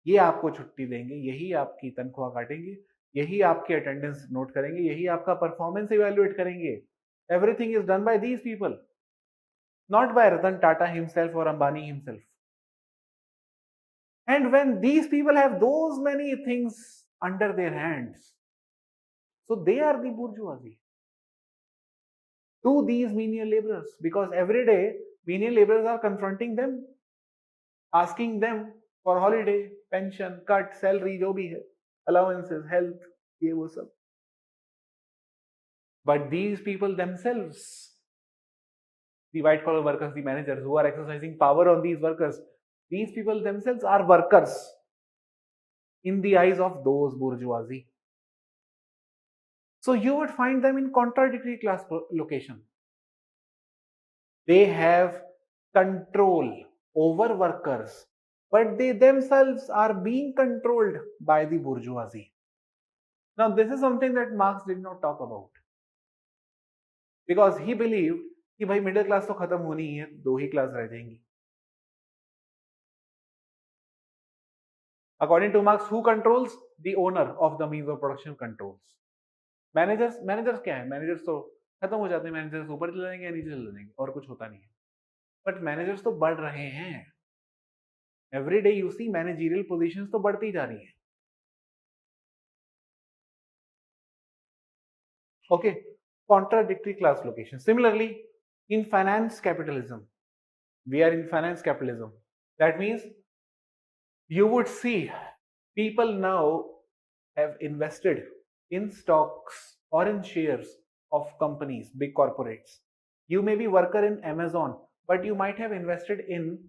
ये आपको छुट्टी देंगे, यही आपकी तनख्वाह काटेंगे, यही आपकी अटेंडेंस नोट करेंगे, यही आपका परफॉर्मेंस इवैल्यूएट करेंगे. Everything is done by these people, not by Ratan Tata himself or Ambani himself. And when these people have those many things under their hands, so they are the bourgeoisie to these menial laborers, because every day menial laborers are confronting them, asking them for holiday, pension, cut, salary, जो भी है, allowances, health, ये वो सब. But these people themselves, the white collar workers, the managers who are exercising power on these workers, these people themselves are workers in the eyes of those bourgeoisie. So you would find them in contradictory class location. They have control over workers, but they themselves are being controlled by the bourgeoisie. Now this is something that Marx did not talk about, because he believed कि भाई middle class तो खत्म होनी ही है, दो ही class रह जाएंगी. According to Marx, who controls? The owner of the means of production controls. Managers क्या है? मैनेजर्स तो खत्म हो जाते हैं, मैनेजर्स ऊपर चले जाएंगे या नीचे चले जाएंगे, और कुछ होता नहीं है. बट मैनेजर्स तो बढ़ रहे हैं. Every day you see managerial positions तो बढ़ती जा रही है. Okay, contradictory class location. Similarly, in finance capitalism, we are in finance capitalism. That means you would see people now have invested in stocks or in shares of companies, big corporates. You may be worker in Amazon, but you might have invested in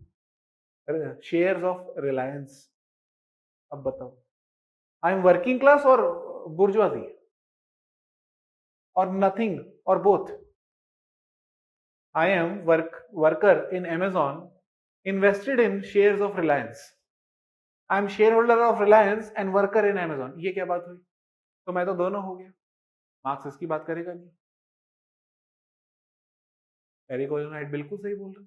shares of Reliance. अब बताओ, I am working class or bourgeoisie, or nothing, or both? I am worker in Amazon, invested in shares of Reliance. I am shareholder of Reliance and worker in Amazon. ये क्या बात हुई? तो मैं तो दोनों हो गया. मार्क्स इसकी बात करेगा नहीं. एरिक ओलिन राइट बिल्कुल सही बोल रहा.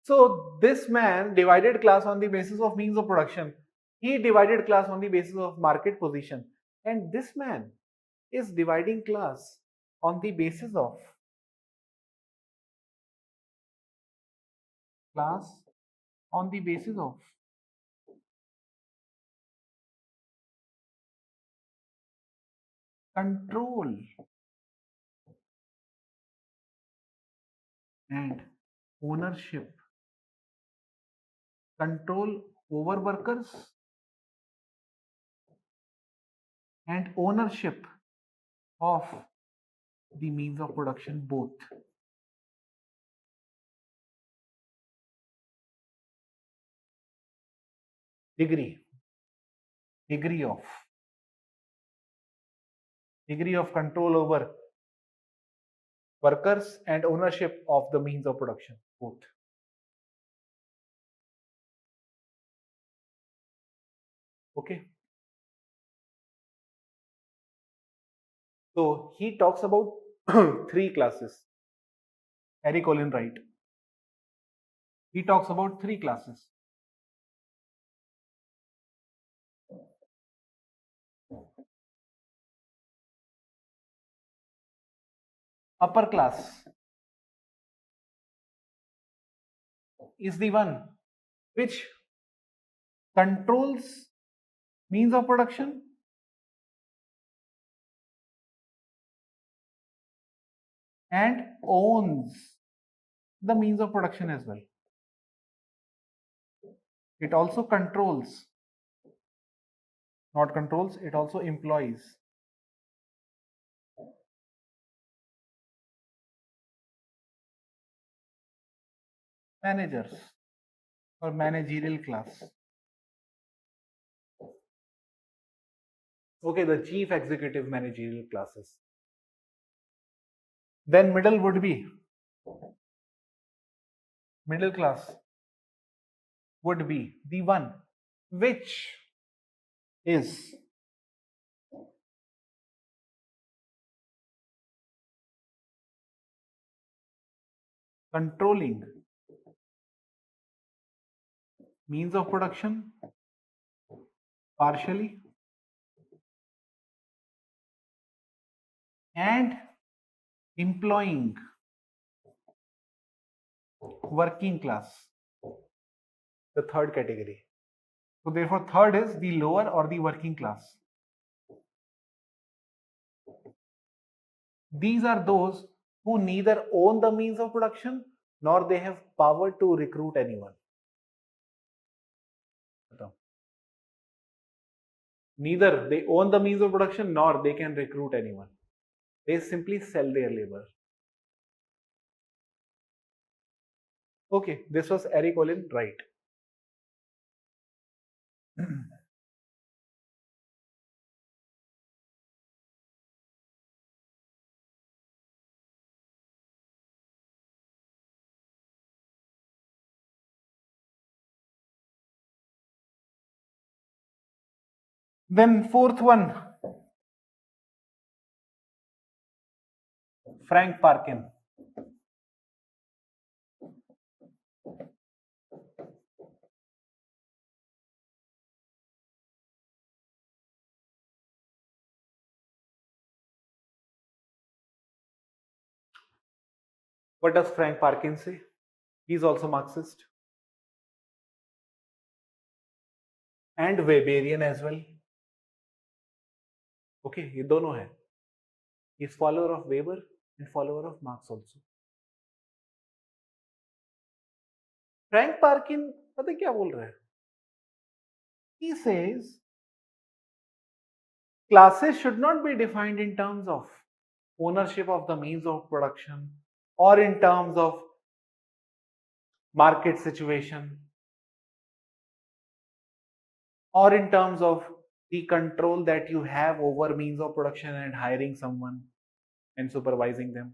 So this man divided class on the basis of means of production. He divided class on the basis of market position, and this man is dividing class on the basis of class on the basis of control and ownership. Control over workers and ownership of the means of production both. Degree. Degree of. Degree of control over workers and ownership of the means of production both. Okay. So he talks about three classes. Eric Olin Wright. He talks about three classes. Upper class is the one which controls means of production and owns the means of production as well. It also controls, not controls, it also employs managers or managerial class. Okay, the chief executive managerial classes. Then middle would be middle class would be the one which is controlling means of production partially and employing working class, the third category. So therefore third is the lower or the working class. These are those who neither own the means of production nor they have power to recruit anyone. Neither they own the means of production nor they can recruit anyone. They simply sell their labor. Okay, this was Eric Olin Wright. Then fourth one, Frank Parkin. What does Frank Parkin say? He is also Marxist and Weberian as well. Okay, ये दोनों है. He is follower of Weber and follower of Marx also. Frank Parkin पता क्या बोल रहा है? He says classes should not be defined in terms of ownership of the means of production or in terms of market situation or in terms of the control that you have over means of production and hiring someone and supervising them.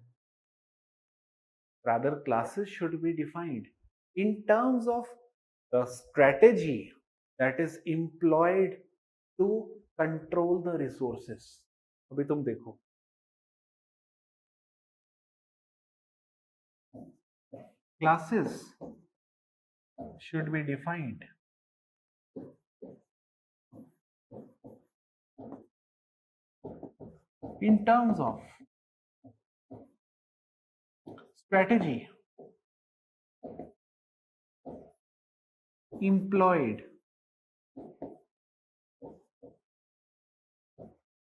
Rather, classes should be defined in terms of the strategy that is employed to control the resources. अभी तुम देखो, classes should be defined in terms of strategy employed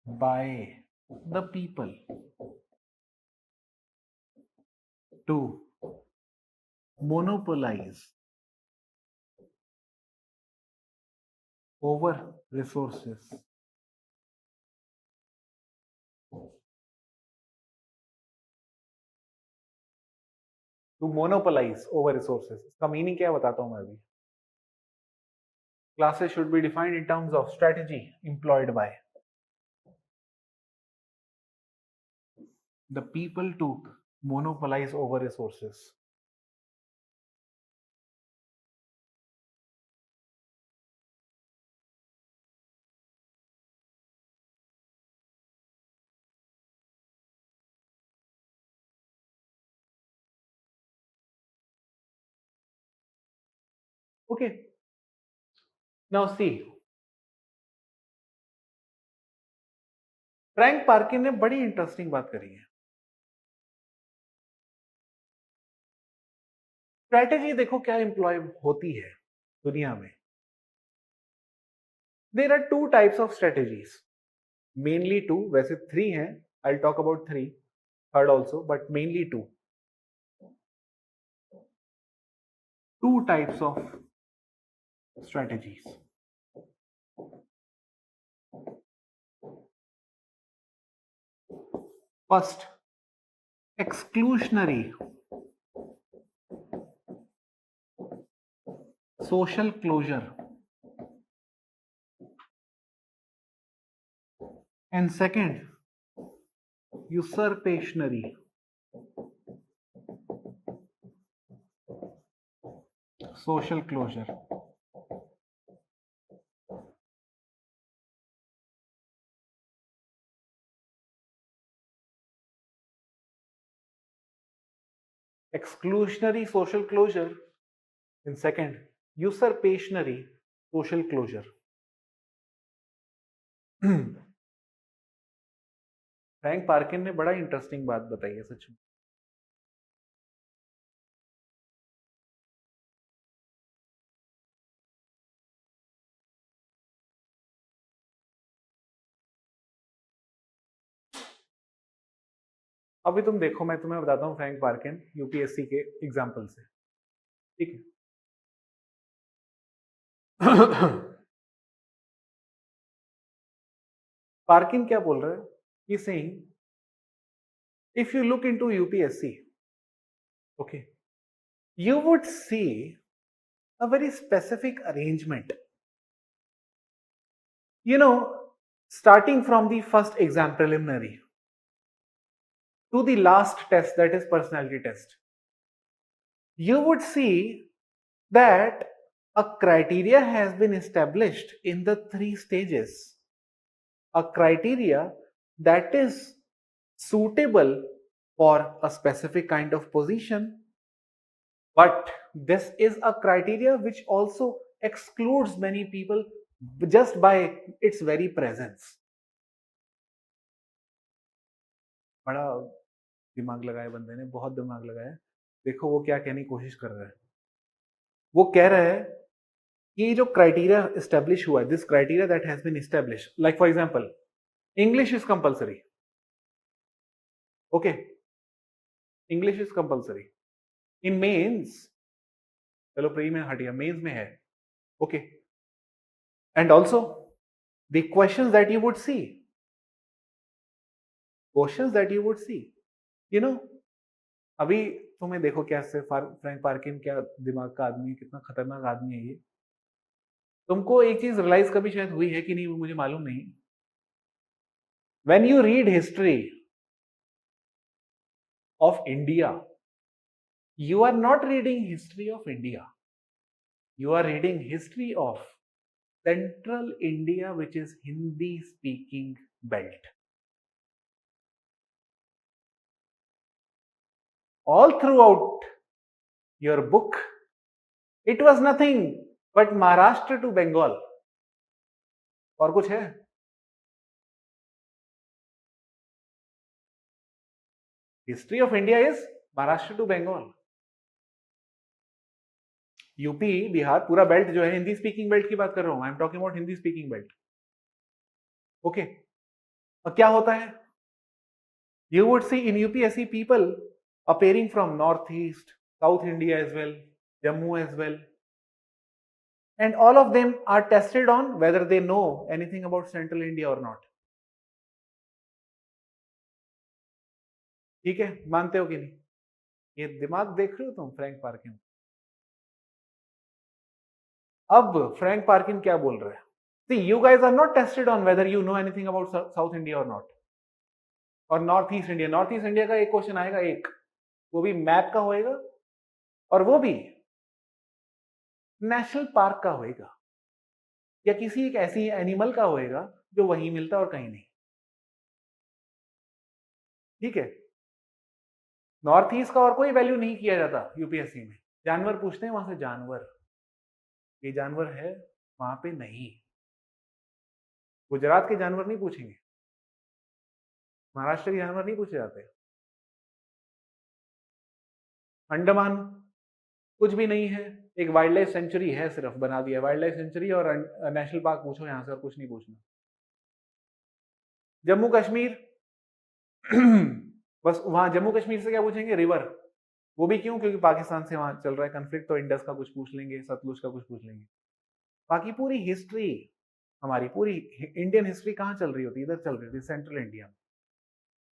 by the people to monopolize over resources. To monopolize over resources. इसका meaning क्या है बताता हूं मैं अभी. Classes should be defined in terms of strategy employed by the people to monopolize over resources. Okay. Now see. Frank Perkin ने बड़ी interesting बात करी है. स्ट्रेटेजी देखो क्या एम्प्लॉय होती है दुनिया में. There are two types of strategies, mainly two. वैसे थ्री हैं, I will talk about three, third also, but mainly two. Two types of strategies. First, exclusionary social closure, and second, usurpationary social closure. Exclusionary social closure, and second, usurpationary social closure. Frank Perkin ने बड़ा interesting बात बताई है सच में. अभी तुम देखो, मैं तुम्हें बताता हूं फ्रैंक पार्किन यूपीएससी के एग्जाम्पल से. ठीक है. पार्किन क्या बोल रहा है? He's saying if you look into UPSC, okay, you would see a very specific arrangement. You know, starting from the first exam preliminary to the last test, that is personality test, you would see that a criteria has been established in the three stages. A criteria that is suitable for a specific kind of position, but this is a criteria which also excludes many people just by its very presence. बड़ा दिमाग लगाया बंदे ने, बहुत दिमाग लगाया. देखो वो क्या कहने की कोशिश कर रहा है. वो कह रहा है कि जो क्राइटेरिया एस्टेब्लिश हुआ है, this criteria that has been establish, like for example, English is compulsory. Okay, English is compulsory in mains. चलो प्री में हटिया, मेंस में है. Okay, and also the questions that you would see, questions that you would see, you know. अभी तुम्हें देखो कैसे Frank Perkin क्या दिमाग का आदमी है, कितना खतरनाक आदमी है ये. तुमको एक चीज रियलाइज कभी शायद हुई है कि नहीं, वो मुझे मालूम नहीं. When you read history of India, you are not reading history of India, you are reading history of central India, which is Hindi speaking belt. All throughout your book it was nothing but Maharashtra to Bengal. और कुछ है? History of India is Maharashtra to Bengal, UP Bihar पूरा belt जो है, Hindi speaking belt की बात कर रहा हूं, I am talking about Hindi speaking belt. Okay, और क्या होता है, you would see in UPSC people appearing from northeast, South India as well, Jammu as well, and all of them are tested on whether they know anything about Central India or not. ठीक है, मानते हो कि नहीं? ये दिमाग देख रहे हो तुम फ्रैंक पार्किन? अब फ्रैंक पार्किन क्या बोल रहे हैं? See, you guys are not tested on whether you know anything about South India or not, और north east India, north east India का एक क्वेश्चन आएगा, एक वो भी मैप का होएगा, और वो भी नेशनल पार्क का होएगा, या किसी एक ऐसी एनिमल का होएगा जो वहीं मिलता है और कहीं नहीं। ठीक है, नॉर्थ ईस्ट का और कोई वैल्यू नहीं किया जाता यूपीएससी में। जानवर पूछते हैं वहां से, जानवर, ये जानवर है, वहां पे नहीं। गुजरात के जानवर नहीं पूछेंगे, महाराष्ट्र के जानवर नहीं पूछे जाते। अंडमान कुछ भी नहीं है, एक वाइल्ड लाइफ सेंचुरी है, सिर्फ बना दिया वाइल्ड लाइफ सेंचुरी, और नेशनल पार्क पूछो यहां से, और कुछ नहीं पूछना। जम्मू कश्मीर बस वहां जम्मू कश्मीर से क्या पूछेंगे, रिवर, वो भी क्यों, क्योंकि पाकिस्तान से वहां चल रहा है कंफ्लिक्ट, तो इंडस का कुछ पूछ लेंगे, सतलुज का कुछ पूछ लेंगे। बाकी पूरी हिस्ट्री, हमारी पूरी इंडियन हिस्ट्री कहाँ चल रही होती है, इधर चल रही होती है, सेंट्रल इंडिया में।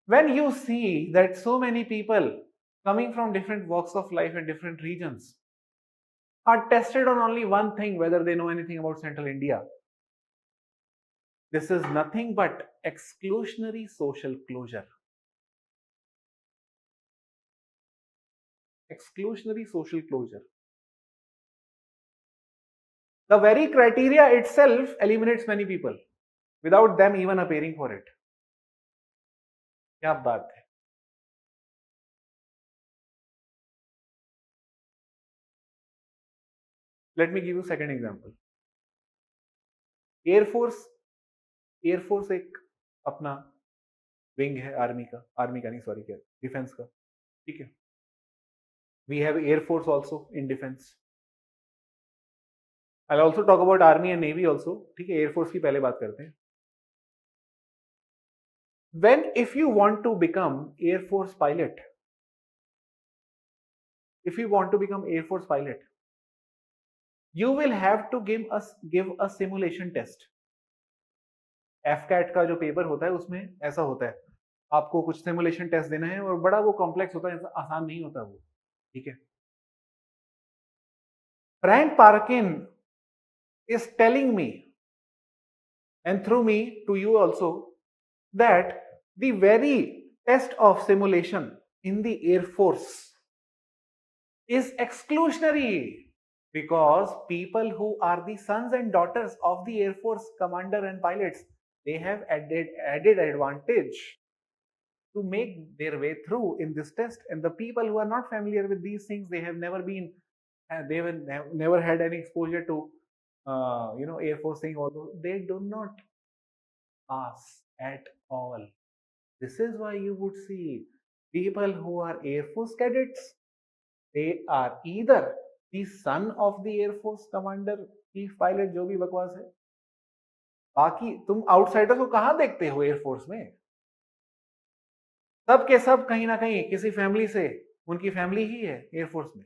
When you see that so many people coming from different walks of life and different regions are tested on only one thing, whether they know anything about Central India, this is nothing but exclusionary social closure. Exclusionary social closure. The very criteria itself eliminates many people without them even appearing for it. क्या बात है? Let me give you second example. Air force एक अपना wing है army का नहीं, sorry, क्या, defence का। ठीक है, we have air force also in defence. I also talk about army and navy also. ठीक है, एयरफोर्स की पहले बात करते हैं। When if you want to become Air Force pilot, if you want to become Air Force pilot, you will have to give a simulation test. FCAT का जो paper होता है उसमें ऐसा होता है, आपको कुछ सिमुलेशन टेस्ट देना है, और बड़ा वो कॉम्प्लेक्स होता है, आसान नहीं होता वो। ठीक है, Frank Perkin is telling me, and through me to you also, that the very test of simulation in the Air Force is exclusionary, because people who are the sons and daughters of the Air Force commander and pilots, they have added advantage to make their way through in this test, and the people who are not familiar with these things, they have never been, they have never had any exposure to Air Force thing, although they do not pass at all. This is why you would see people who are Air Force cadets, they are either the son of the Air Force commander, chief pilot, जो भी बकवास है। बाकी तुम outsiders को कहां देखते हो एयरफोर्स में? सब के सब कहीं ना कहीं किसी फैमिली से, उनकी फैमिली ही है एयरफोर्स में।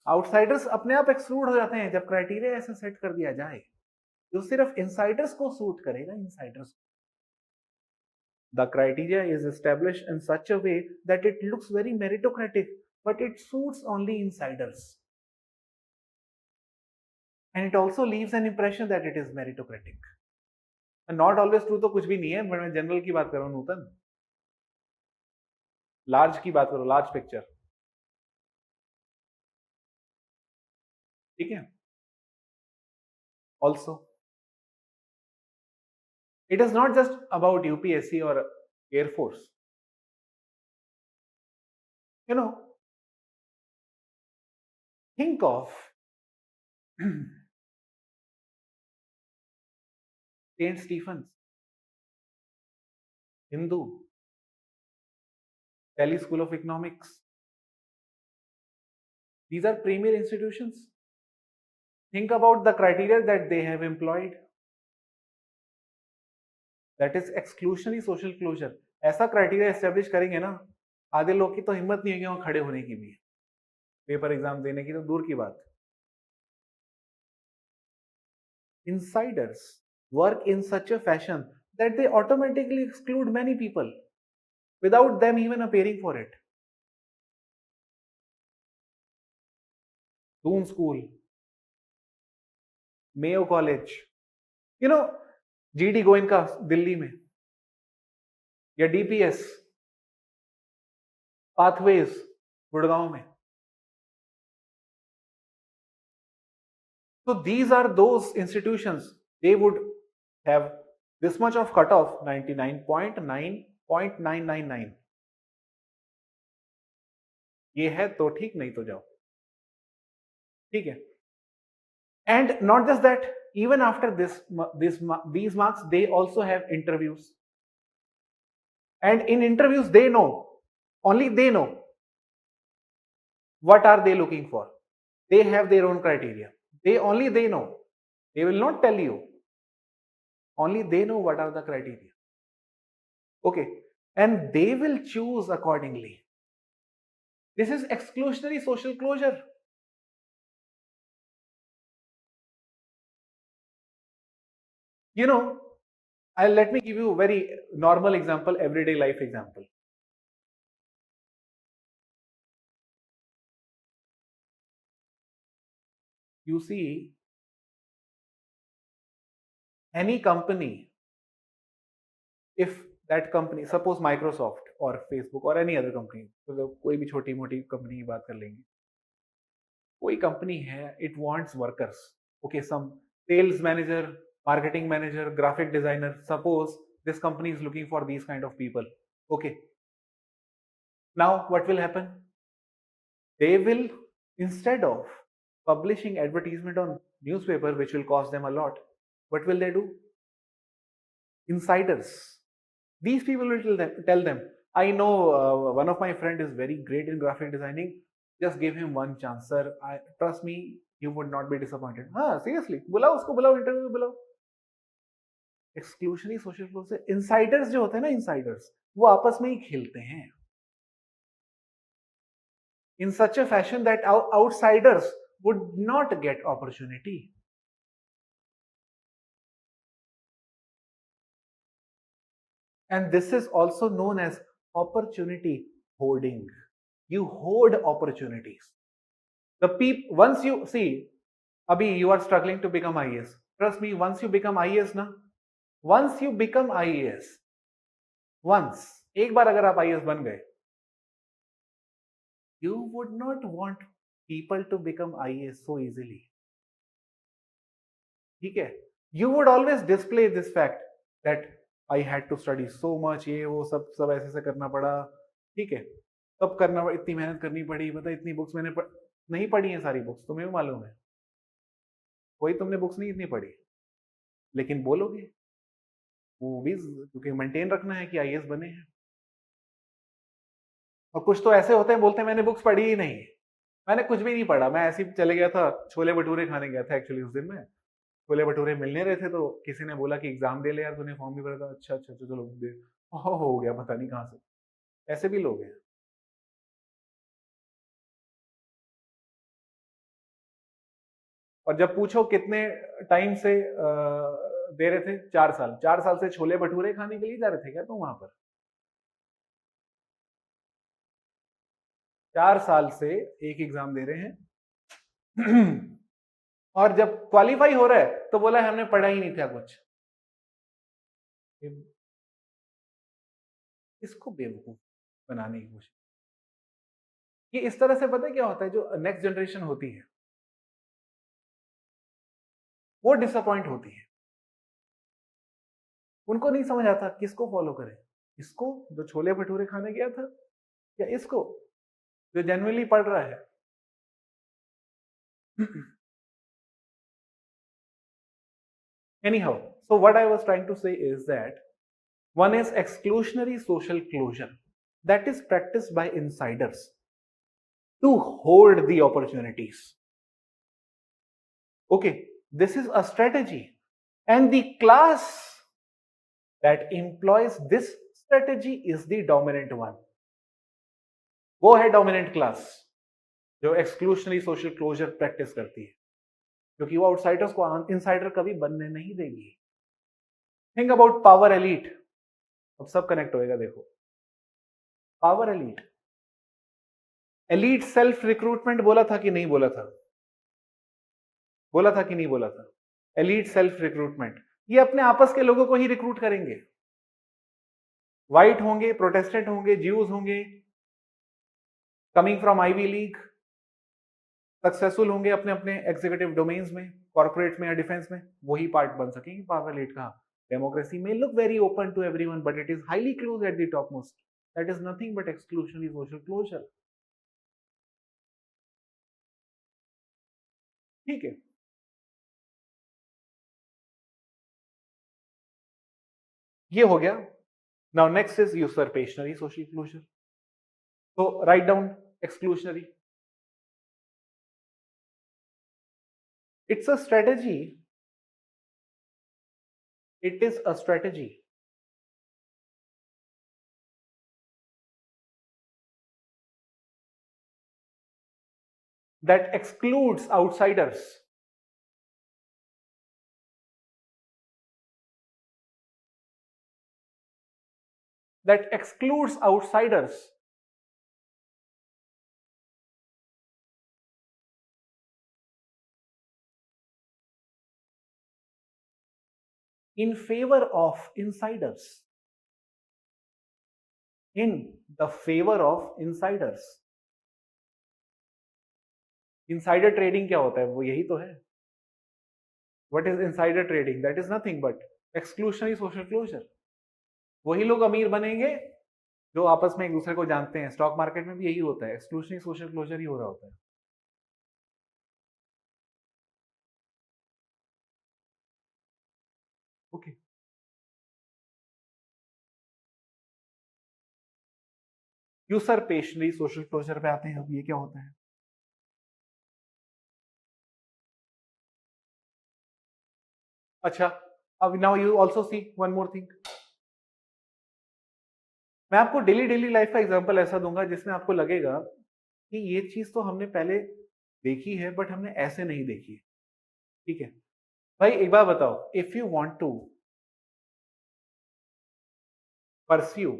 आउटसाइडर्स अपने आप एक्सक्लूड हो जाते हैं जब क्राइटेरिया ऐसा सेट कर दिया जाए जो सिर्फ इनसाइडर्स को सूट करेगा, Insiders. The criteria is established in such a way that it looks very meritocratic, but it suits only insiders. And it also leaves an impression that it is meritocratic. And not always true तो कुछ भी नहीं है, मैं general की बात कर रहा हूँ नूतन, लार्ज की बात करो, लार्ज पिक्चर। ठीक है, also it is not just about UPSC or Air Force. You know, think of Saint Stephen's, Hindu, Delhi School of Economics. These are premier institutions. Think about the criteria that they have employed. That is exclusionary social closure. ऐसा criteria establish करेंगे ना, आधे लोग की तो हिम्मत नहीं होगी वहां खड़े होने की भी, पेपर एग्जाम देने की तो दूर की बात. Insiders work in such a fashion that they automatically exclude many people without them even appearing for it. Doon School, Mayo College, you know, GD Goenka Delhi में, या DPS, पाथवेज गुड़गांव में. So these are those institutions. They would have this much of cutoff, 99.9.999. ये है तो ठीक, नहीं तो जाओ. ठीक है. And not just that, even after these marks, they also have interviews. And in interviews, they know, only they know what are they looking for. They have their own criteria. Only they know. They will not tell you. Only they know what are the criteria. Okay. And they will choose accordingly. This is exclusionary social closure. You know, let me give you a very normal example, everyday life example. You see, any company, if that company, suppose Microsoft or Facebook or any other company, तो कोई भी छोटी मोटी company की बात कर लेंगे, कोई कंपनी है, it wants workers. Okay, some sales manager, marketing manager, graphic designer, suppose this company is looking for these kind of people. Okay, now what will happen? They will, instead of publishing advertisement on newspaper, which will cost them a lot, what will they do? Insiders, these people will tell them, I know one of my friend is very great in graphic designing, just give him one chance, sir. Trust me, you would not be disappointed. Seriously, बुलाओ उसको, बुलाओ interview बुलाओ. एक्सक्लूशनरी social close से Insiders जो होते हैं ना, Insiders वो आपस में ही खेलते हैं in such a fashion that outsiders would not get opportunity. And this is also known as opportunity hoarding. You hoard opportunities. Once you see, abhi you are struggling to become IAS. Trust me, once you become IAS na, once you become IAS, once, एक बार अगर आप IAS बन गए, you would not want people to become IAS so easily. ठीक है? You would always display this fact that I had to study so much, ये वो सब ऐसे से करना पड़ा. ठीक है? तब करना, इतनी मेहनत करनी पड़ी, पता इतनी बुक्स मैंने नहीं पढ़ी है, सारी बुक्स तुम्हें भी मालूम है, कोई तुमने बुक्स नहीं इतनी पढ़ी, लेकिन बोलोगे वो भी क्योंकि मेंटेन रखना है कि आईएएस बने हैं. और कुछ तो ऐसे होते हैं, बोलते हैं मैंने बुक्स पढ़ी ही नहीं, मैंने कुछ भी नहीं पढ़ा, मैं ऐसे ही चले गया था, छोले भटूरे खाने गया था एक्चुअली उस दिन में, छोले भटूरे मिलने रहे थे तो किसी ने बोला कि एग्जाम दे ले यार, तूने फॉर्म भी भरा था. अच्छा अच्छा चलो दे, हो गया, पता नहीं कहाँ से. ऐसे भी लोग हैं. और जब पूछो कितने टाइम से दे रहे थे, 4 साल, 4 साल से छोले भटूरे खाने के लिए जा रहे थे क्या तुम वहां पर? 4 साल से एक एग्जाम दे रहे हैं और जब क्वालिफाई हो रहा है तो बोला हमने पढ़ा ही नहीं था कुछ. इसको बेवकूफ बनाने की कोशिश. ये इस तरह से पता है क्या होता है, जो नेक्स्ट जनरेशन होती है वो डिसअपॉइंट होती है. उनको नहीं समझ आता किसको फॉलो करें, इसको जो छोले भटूरे खाने गया था, या इसको जो जेन्युइनली पढ़ रहा है. Anyhow, so what I was trying to say is that one is exclusionary social closure. that is practiced by insiders to hold the opportunities. Okay, this is a strategy. And the class that employs this strategy is the dominant one. वो है dominant class जो exclusionary social closure practice करती है, क्योंकि वो outsiders को insider कभी बनने नहीं देगी. Think about power elite. अब सब कनेक्ट होएगा. देखो, power elite, elite self recruitment बोला था कि नहीं बोला था? बोला था कि नहीं बोला था? एलीट सेल्फ रिक्रूटमेंट, ये अपने आपस के लोगों को ही रिक्रूट करेंगे. व्हाइट होंगे, प्रोटेस्टेंट होंगे, ज्यूज होंगे, coming from Ivy League, successful होंगे अपने अपने एग्जीक्यूटिव डोमेन्स में, कॉर्पोरेट में या डिफेंस में, वही पार्ट बन सकेंगे पावर एलीट का. डेमोक्रेसी में look very open to everyone but it is highly close at the top most. That is nothing but exclusionary social closure. ठीक है. ये हो गया. Now next is usurpationary social closure. तो right down exclusionary. It's a strategy. It is a strategy that excludes outsiders. That excludes outsiders. In favor of insiders. In the favor of insiders. Insider trading क्या होता है? वो यही तो है. What is insider trading? That is nothing but exclusionary social closure. वही लोग अमीर बनेंगे जो आपस में एक दूसरे को जानते हैं. स्टॉक मार्केट में भी यही होता है. exclusionary social closure ही हो रहा होता है. ओके. यूसरपेशनरी सोशल क्लोजर पे आते हैं. अब ये क्या होता है? अच्छा, अब now you also see one more thing. मैं आपको डेली डेली लाइफ का एग्जांपल ऐसा दूंगा जिसमें आपको लगेगा कि ये चीज तो हमने पहले देखी है बट हमने ऐसे नहीं देखी. ठीक है भाई, एक बार बताओ. If you want to pursue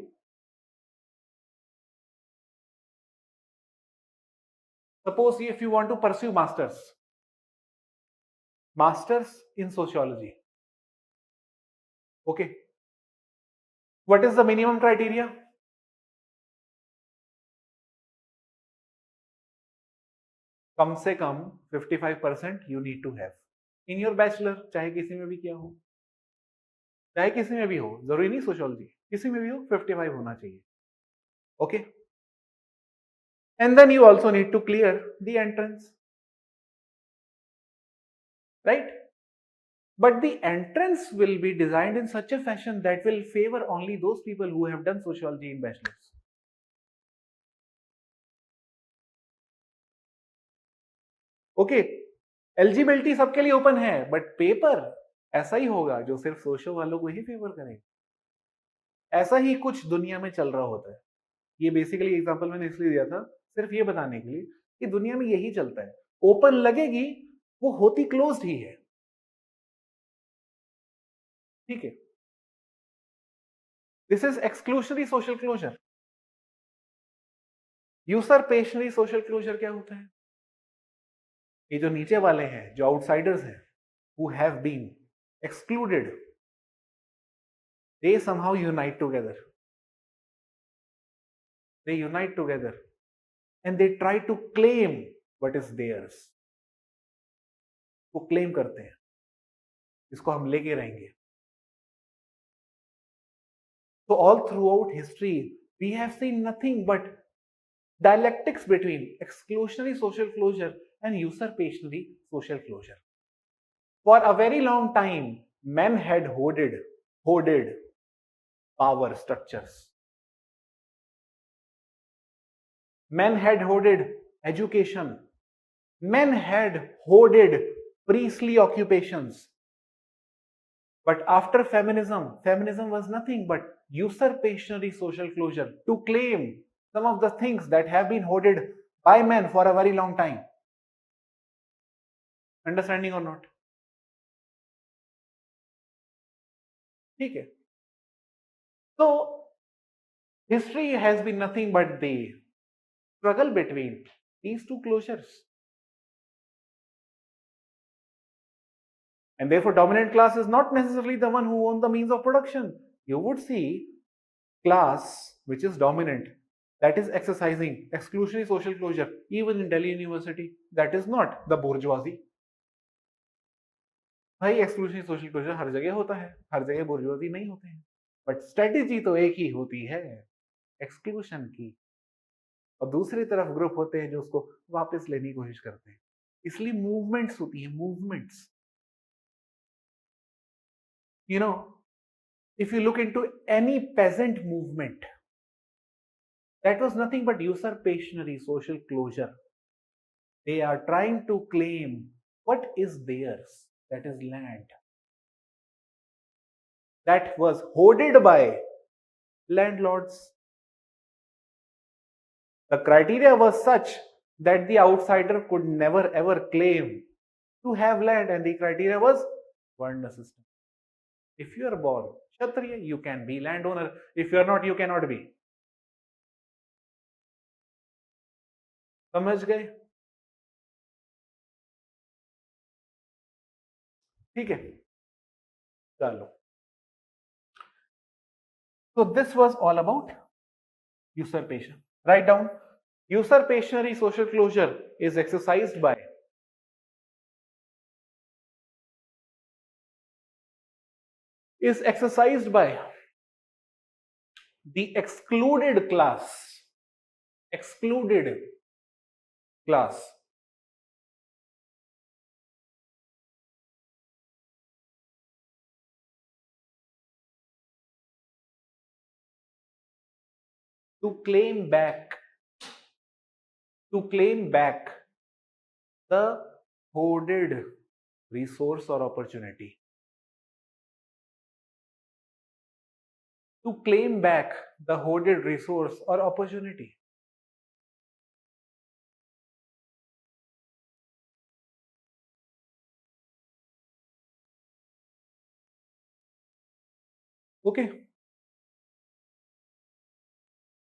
suppose if you want to pursue masters in sociology, okay, what is the minimum criteria? कम से कम 55% you need to have in your bachelor. चाहे किसी में भी क्या हो, चाहे किसी में भी हो, जरूरी नहीं सोशियोलॉजी, किसी में भी हो 55 होना चाहिए. Okay. And then you also need to clear the entrance, right? But the entrance will be designed in such a fashion that will favor only those people who have done sociology in bachelor's. Okay. Eligibility सबके लिए open है but paper ऐसा ही होगा जो सिर्फ social वालों को ही favour करेगा. ऐसा ही कुछ दुनिया में चल रहा होता है. ये बेसिकली एग्जांपल मैंने इसलिए दिया था सिर्फ ये बताने के लिए कि दुनिया में यही चलता है. ओपन लगेगी, वो होती क्लोज्ड ही है. ठीक है. This is exclusionary social closure. Usurpationary social closure क्या होता है? ये जो नीचे वाले हैं, जो आउटसाइडर्स हैं, who have been excluded, they somehow unite together. They unite together and they try to claim what is theirs. वो क्लेम करते हैं, इसको हम लेके रहेंगे. So all throughout history, we have seen nothing but dialectics between exclusionary social closure and usurpationary social closure. For a very long time, men had hoarded power structures. Men had hoarded education. Men had hoarded priestly occupations. But after feminism, feminism was nothing but usurpationary social closure to claim some of the things that have been hoarded by men for a very long time. Understanding or not? ठीक है. So history has been nothing but the struggle between these two closures. And therefore, dominant class is not necessarily the one who owns the means of production. You would see class which is dominant, that is exercising exclusionary social closure, even in Delhi University. That is not the bourgeoisie. भाई exclusive social closure हर जगह होता है, हर जगह बोर्जुआजी नहीं होते हैं, but strategy तो एक ही होती है, एक्सक्लूशन की, और दूसरी तरफ ग्रुप होते हैं जो उसको वापस लेने की कोशिश करते हैं. इसलिए मूवमेंट्स होती हैं, movements. You know, if you look into any peasant movement, that was nothing but usurpationary social closure. They are trying to claim what is theirs, that is land, that was hoarded by landlords. The criteria was such that the outsider could never ever claim to have land, and the criteria was Varna system. If you are born Kshatriya, you can be landowner. If you are not, you cannot be. समझ गए? ठीक है, चलो. So this was all about usurpation. Write down: usurpationary social closure is exercised by the excluded class. Excluded class. To claim back the hoarded resource or opportunity. To claim back the hoarded resource or opportunity. Okay.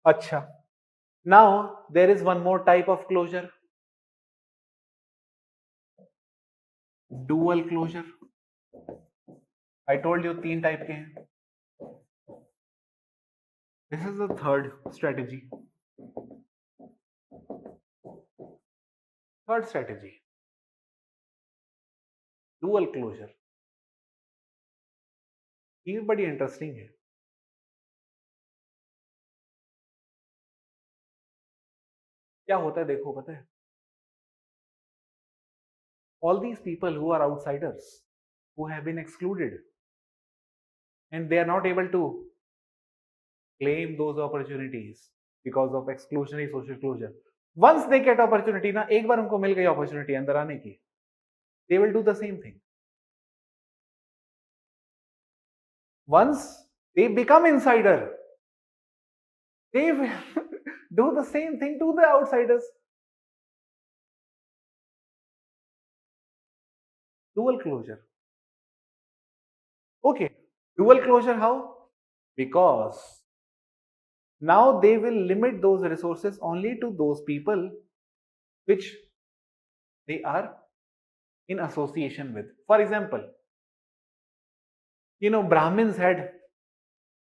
Acha. Now there is one more type of closure. Dual closure. I told you 3 type के हैं. This is the third strategy. Third strategy. Dual closure. ये बड़ी interesting है. क्या होता है देखो, पता है? All these people who are outsiders, who have been excluded, and they are not able to claim those opportunities because of exclusionary social closure. Once they get opportunity, ना एक बार उनको मिल गई opportunity अंदर आने की, they will do the same thing. Once they become insider, they will do the same thing to the outsiders. Dual closure. Okay, dual closure how? Because now they will limit those resources only to those people which they are in association with. For example, you know, Brahmins had,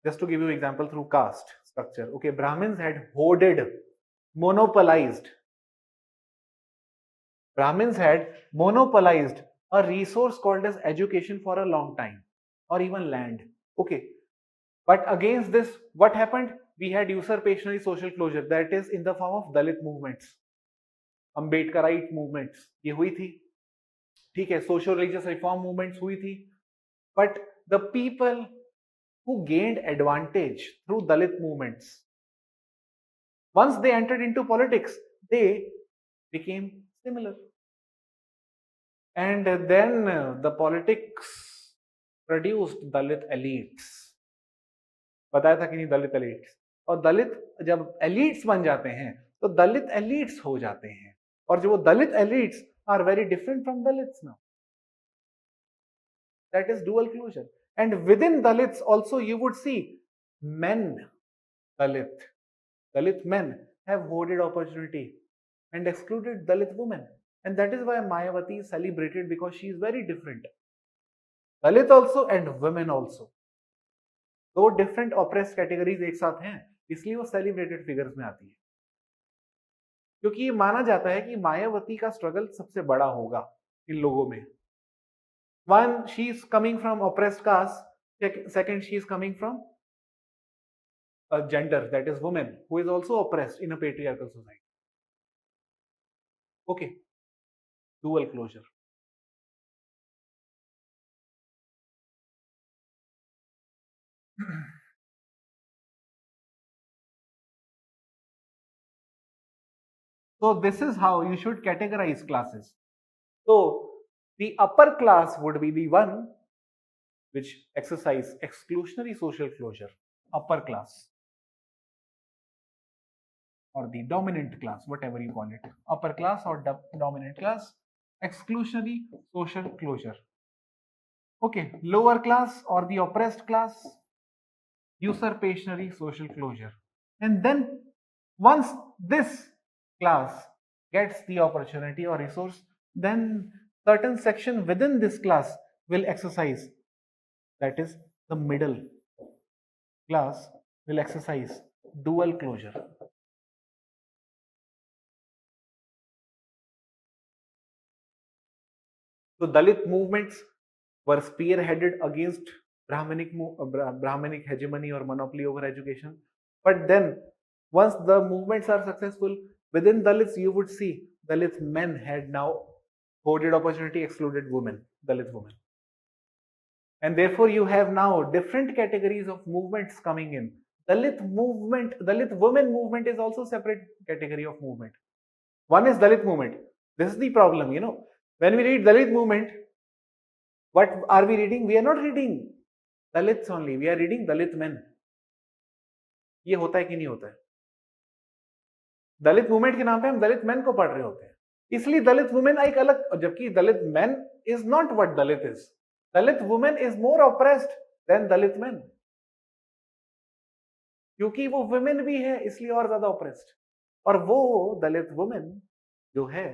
just to give you example through caste structure, okay, Brahmins had hoarded, monopolized a resource called as education for a long time, or even land. Okay, but against this, what happened? We had usurpationary social closure, that is in the form of Dalit movements, Ambedkarite movements, ये हुई थी. ठीक है, social religious reform movements हुई थी. But the people who gained advantage through Dalit movements Once they entered into politics, they became similar. And then the politics produced Dalit elites. बताया था कि नहीं, दलित एलिट्स। और दलित जब एलिट्स बन जाते हैं तो दलित एलिट्स हो जाते हैं, और जो वो Dalit elites are very different from Dalits now. That is dual closure. And within Dalits also you would see men, Dalit men have hoarded opportunity and excluded Dalit women. And that is why Mayawati is celebrated, because she is very different. Dalit also and women also. दो different oppressed categories एक साथ हैं, इसलिए वो celebrated figures में आती है. क्योंकि ये माना जाता है कि मायावती का स्ट्रगल सबसे बड़ा होगा इन लोगों में. One, she is coming from oppressed caste. Second, she is coming from a gender, that is woman, who is also oppressed in a patriarchal society. Okay, dual closure. So this is how you should categorize classes. So the upper class would be the one which exercise exclusionary social closure, upper class, or the dominant class, whatever you call it, upper class or dominant class, exclusionary social closure. Okay, lower class or the oppressed class, usurpationary social closure. And then once this class gets the opportunity or resource, then certain section within this class will exercise, that is the middle class will exercise dual closure. So Dalit movements were spearheaded against Brahmanic hegemony or monopoly over education. But then, once the movements are successful, within Dalits you would see Dalit men had now hoarded opportunity, excluded women, Dalit women. And therefore you have now different categories of movements coming in. Dalit movement, Dalit women movement is also separate category of movement. One is Dalit movement. This is the problem, you know. When we read Dalit movement, what are we reading? We are not reading Dalits only. We are reading Dalit men. ये होता है कि नहीं होता है? दलित movement के नाम पे हम दलित मेन को पढ़ रहे होते हैं, इसलिए दलित वुमेन एक अलग, जबकि Dalit men is not what Dalit is. Dalit women is more oppressed than Dalit men, क्योंकि वो वुमेन भी है इसलिए और ज्यादा ऑप्रेस्ड. और वो दलित वुमेन जो है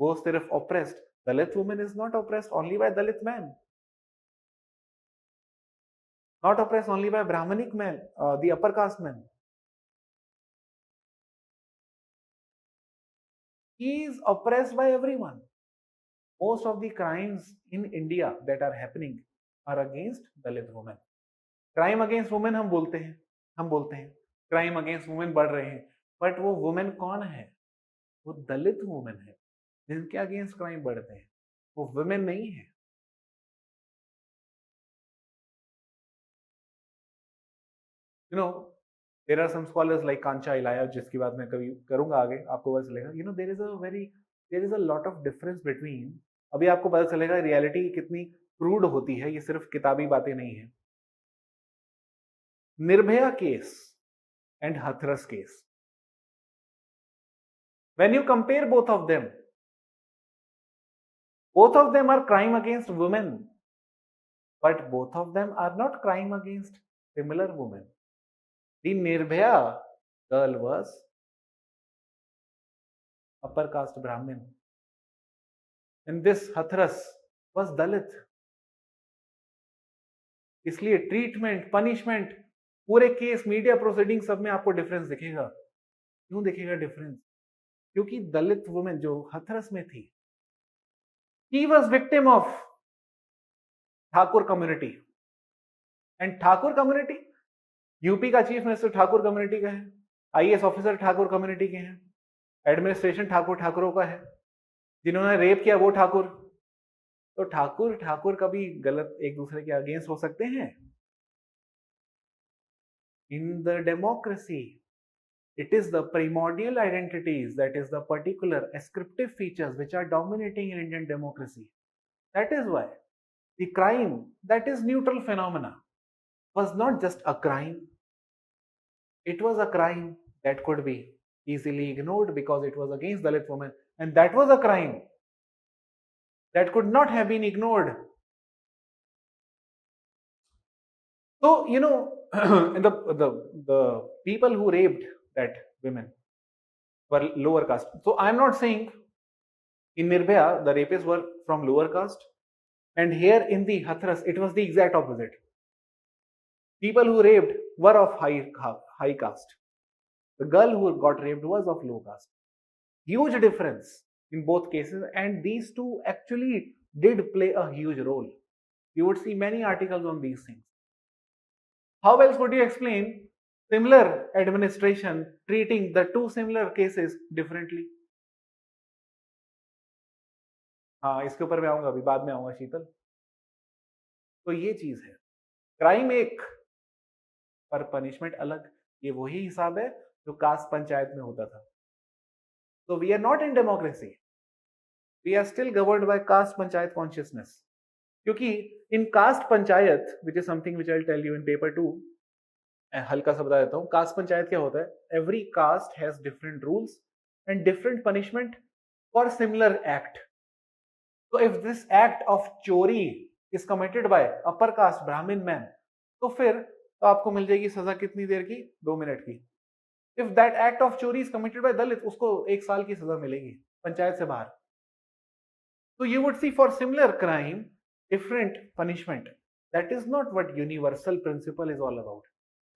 वो सिर्फ oppressed. Dalit women is not oppressed only by Dalit man, not oppressed only by Brahmanic men, the upper caste men. He is oppressed by everyone. Most of the crimes in India that are happening are against Dalit women. Crime against women हम बोलते हैं crime against women बढ़ रहे हैं, but वो women कौन है? वो दलित women है जिनके अगेंस्ट क्राइम बढ़ते हैं, वो women नहीं है. You know, there are some scholars like Kancha Ilaya, जिसकी बात मैं कभी करूंगा आगे, आपको पता चलेगा. You know, there is a lot of difference between, अभी आपको पता चलेगा रियलिटी कितनी क्रूड होती है, ये सिर्फ किताबी बातें नहीं है. Nirbhaya case and Hathras case, when you compare both of them are crime against women, but both of them are not crime against similar women. The Nirbhaya girl was upper caste Brahmin, and this Hathras was Dalit. इसलिए treatment, punishment, पूरे case, media proceeding सब में आपको difference दिखेगा. क्यों दिखेगा difference? क्योंकि दलित women जो हथरस में थी, he was victim of Thakur community. And Thakur community, UP का चीफ मिनिस्टर ठाकुर कम्युनिटी का है, आईएएस ऑफिसर ठाकुर कम्युनिटी के हैं, एडमिनिस्ट्रेशन ठाकुरों का है, जिन्होंने रेप किया वो ठाकुर. तो ठाकुर कभी गलत एक दूसरे के अगेंस्ट हो सकते हैं? In the democracy It is the primordial identities, that is the particular ascriptive features which are dominating in Indian democracy. That is why the crime, that is neutral phenomena, was not just a crime. It was a crime that could be easily ignored because it was against Dalit women, and that was a crime that could not have been ignored. So, the people who raped that women were lower caste. So I'm not saying in Nirbhaya the rapists were from lower caste, and here in the Hathras it was the exact opposite. People who raped were of high caste. The girl who got raped was of low caste. Huge difference in both cases, and these two actually did play a huge role. You would see many articles on these things. How else would you explain similar administration treating the two similar cases differently? हाँ, इसके ऊपर मैं आऊंगा, अभी बाद में आऊंगा शीतल. तो ये चीज है, क्राइम एक पर पनिशमेंट अलग. ये वही हिसाब है जो कास्ट पंचायत में होता था. So we are not in democracy. We are still governed by caste panchayat consciousness. क्योंकि in caste panchayat, which is something which I'll tell you in paper 2, हल्का सा बता देता हूँ. कास्ट पंचायत क्या होता है? Every caste has different rules and different punishment for similar act. So if this act of चोरी is committed by upper caste Brahmin man, तो फिर तो आपको मिल जाएगी सजा कितनी देर की? 2 मिनट की. If that act of चोरी is committed by Dalit, उसको 1 साल की सजा मिलेगी पंचायत से बाहर. So you would see for similar crime different punishment. That is not what universal principle is all about.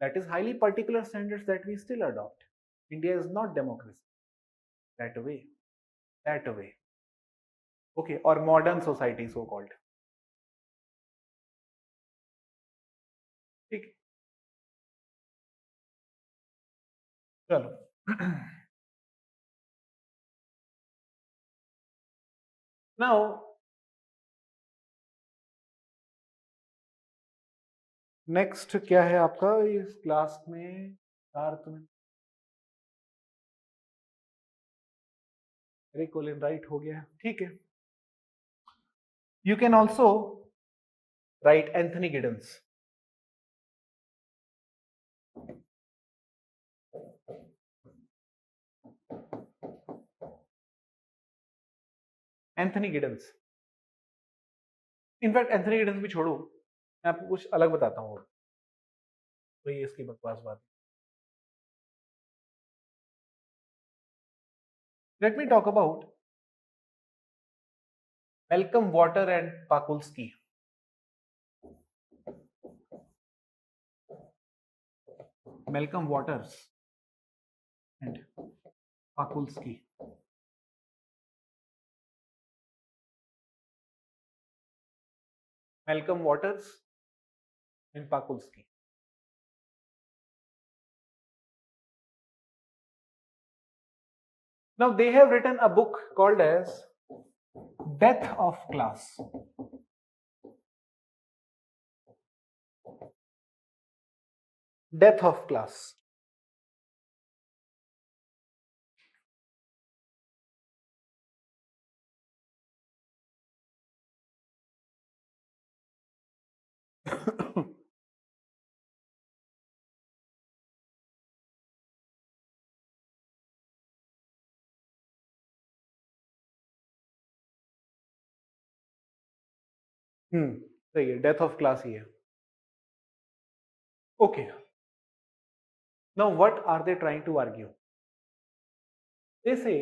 That is highly particular standards that we still adopt. India is not democracy that way. Okay, or modern society so called. ठीक, चलो. Now, next क्या है आपका इस class में? अरे Colin right हो गया, ठीक है. You can also right Anthony Giddens. Anthony Giddens, in fact Anthony Giddens भी छोड़ो, मैं आपको कुछ अलग बताता हूँ. तो ये इसकी बकवास बात. Let me talk about Malcolm Water and Pakulski. Malcolm Waters and Pakulski. Malcolm Waters and Pakulski. Now they have written a book called as Death of Class. Death of Class. सही है, डेथ ऑफ क्लास ही है. Okay. Now what are they trying to argue? They say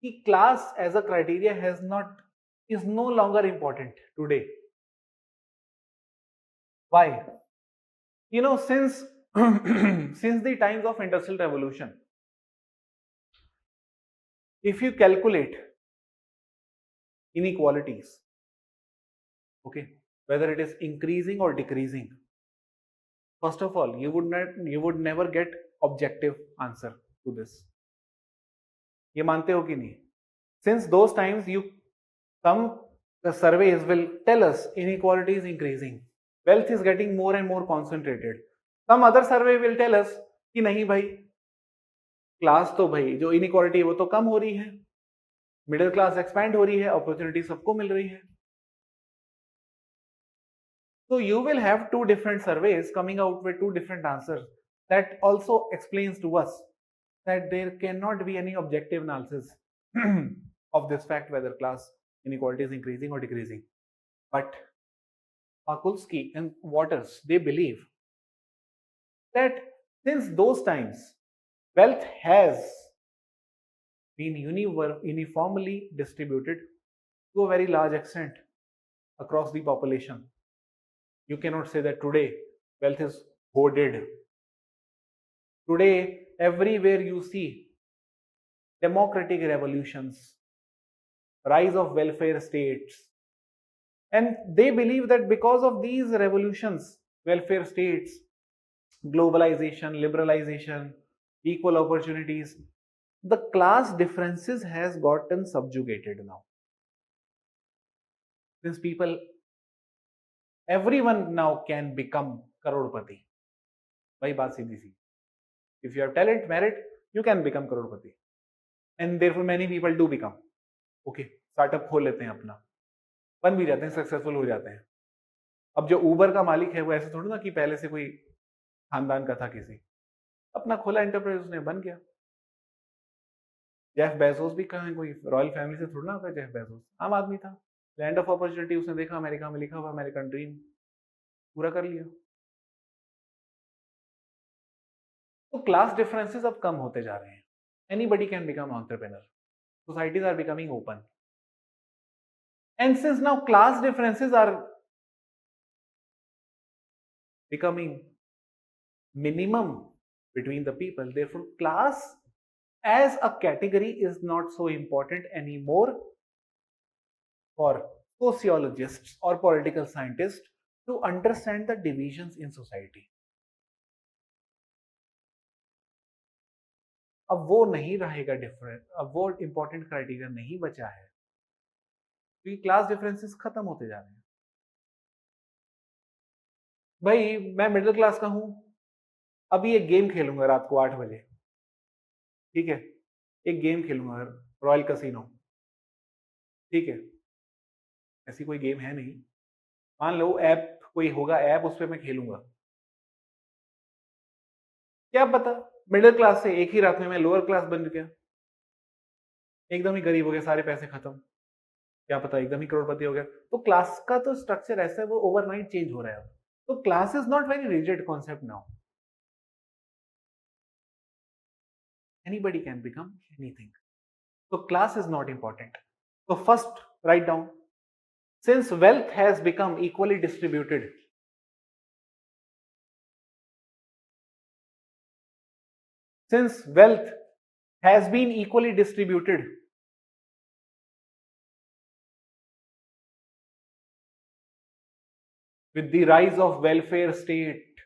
that class as a criteria is no longer important today. Why? Since since the times of Industrial Revolution, if you calculate inequalities, okay, whether it is increasing or decreasing, first of all, you would never get objective answer to this. ये मानते हो कि नहीं? Since those times, some surveys will tell us inequality is increasing, wealth is getting more and more concentrated. Some other survey will tell us कि नहीं भाई, class तो भाई जो इनइक्वालिटी है वो तो कम हो रही है, मिडिल क्लास एक्सपैंड हो रही है, अपॉर्चुनिटी सबको मिल रही है. So you will have two different surveys coming out with two different answers. That also explains to us that there cannot be any objective analysis of this fact whether class inequality is increasing or decreasing. But Pakulski and Waters, they believe that since those times, wealth has been uniformly distributed to a very large extent across the population. You cannot say that today wealth is hoarded. Today, everywhere you see democratic revolutions, rise of welfare states, and they believe that because of these revolutions, welfare states, globalization, liberalization, equal opportunities, the class differences has gotten subjugated now. Since people, everyone now can become crorepati. Bhai baat seedhi si. If you have talent, merit, you can become crorepati. And therefore many people do become. Okay, startup खोल लेते हैं अपना, बन भी जाते हैं, successful हो जाते हैं. अब जो उबर का मालिक है वो ऐसे थोड़ा ना कि पहले से कोई खानदान का था, किसी अपना खोला एंटरप्राइज उसने, बन गया. जेफ बेजोस भी कहाँ, कोई रॉयल फैमिली से थोड़ा ना होता है. जेफ बेजोस आम आदमी था, लैंड ऑफ अपॉर्चुनिटी उसने देखा, अमेरिका में लिखा हुआ अमेरिकन ड्रीम, पूरा कर लिया. तो क्लास डिफरेंसेस अब कम होते जा रहे हैं. Anybody can become entrepreneur. Societies are becoming open. And since now class differences are becoming minimum between the people, therefore class as a category is not so important anymore for sociologists or political scientists to understand the divisions in society. अब वो नहीं रहेगा different, अब वो important criteria नहीं बचा है, क्योंकि क्लास डिफरेंसेस खत्म होते जा रहे हैं. भाई मैं मिडिल क्लास का हूं, अभी एक गेम खेलूंगा रात को 8 बजे, ठीक है, एक गेम खेलूंगा रॉयल कैसीनो, ठीक है, ऐसी कोई गेम है नहीं, मान लो ऐप कोई होगा, ऐप उस पर मैं खेलूंगा. क्या पता मिडिल क्लास से एक ही रात में मैं लोअर क्लास बन गया, एकदम ही गरीब हो गया, सारे पैसे खत्म, क्या पता एकदम ही करोड़पति हो गया. तो क्लास का तो स्ट्रक्चर ऐसा है, वो ओवरनाइट चेंज हो रहा है. तो class is not very rigid concept now. Anybody can become anything. तो क्लास इज नॉट इंपॉर्टेंट. तो first write down, since wealth has become equally distributed, since wealth has been equally distributed, with the rise of welfare state,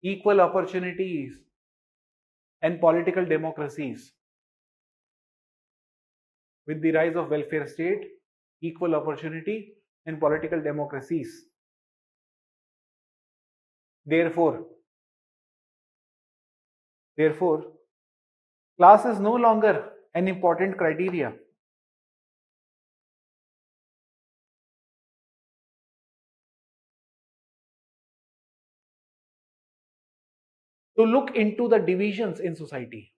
equal opportunities, and political democracies, with the rise of welfare state, equal opportunity, and political democracies, therefore class is no longer an important criteria. To look into the divisions in society.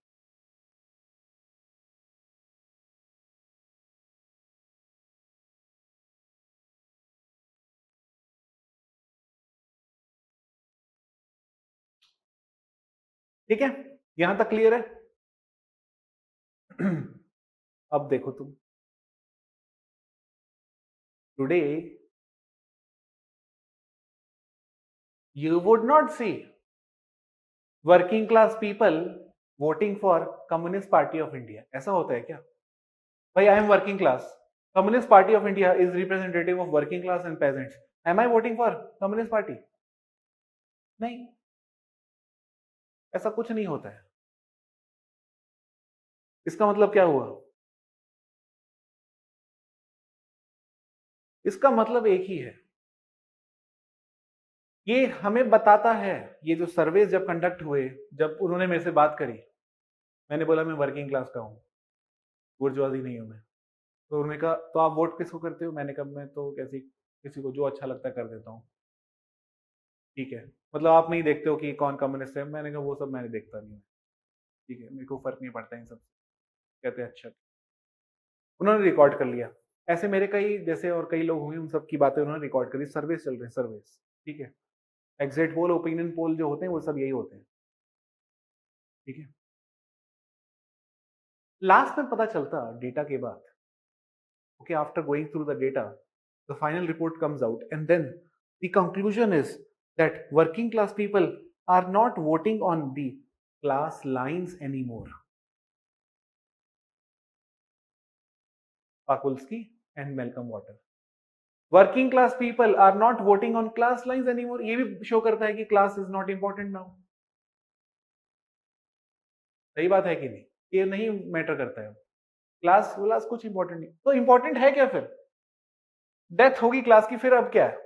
ठीक है, यहां तक clear है. अब देखो तुम, today you would not see working class people voting for Communist Party of India. ऐसा होता है क्या? भाई I am working class, Communist Party of India is representative of working class and peasants. Am I voting for Communist Party? नहीं, ऐसा कुछ नहीं होता है. इसका मतलब क्या हुआ? इसका मतलब एक ही है ये हमें बताता है, ये जो सर्वे जब कंडक्ट हुए, जब उन्होंने मेरे से बात करी, मैंने बोला मैं वर्किंग क्लास का हूँ, बुर्जुआजी नहीं हूँ मैं। तो उन्होंने कहा तो आप वोट किसको करते हो? मैंने कहा मैं तो कैसी किसी को जो अच्छा लगता है कर देता हूँ। ठीक है, मतलब आप नहीं देखते हो कि कौन कम्युनिस्ट है? मैंने कहा वो सब मैंने देखता नहीं हूँ। ठीक है, मेरे को फर्क नहीं पड़ता इन सब। कहते हैं अच्छा। उन्होंने रिकॉर्ड कर लिया। ऐसे मेरे कई जैसे और कई लोग होंगे, उन सब की बातें उन्होंने रिकॉर्ड करी। सर्वे चल रहे हैं, सर्वे। ठीक है, एग्जिट पोल, ओपिनियन पोल जो होते हैं वो सब यही होते हैं। ठीक है, लास्ट में पता चलता डेटा के बाद, okay, after going through the data, the final report comes out, and then the conclusion is that working class people are not voting on the class lines anymore. Pakulski and Malcolm Water. Working class people are not voting on class lines anymore. ये भी show करता है कि class is not important now. सही बात है कि नहीं? ये नहीं मैटर करता है। क्लास क्लास कुछ इंपॉर्टेंट नहीं, तो इंपॉर्टेंट है क्या फिर? डेथ होगी क्लास की, फिर अब क्या है?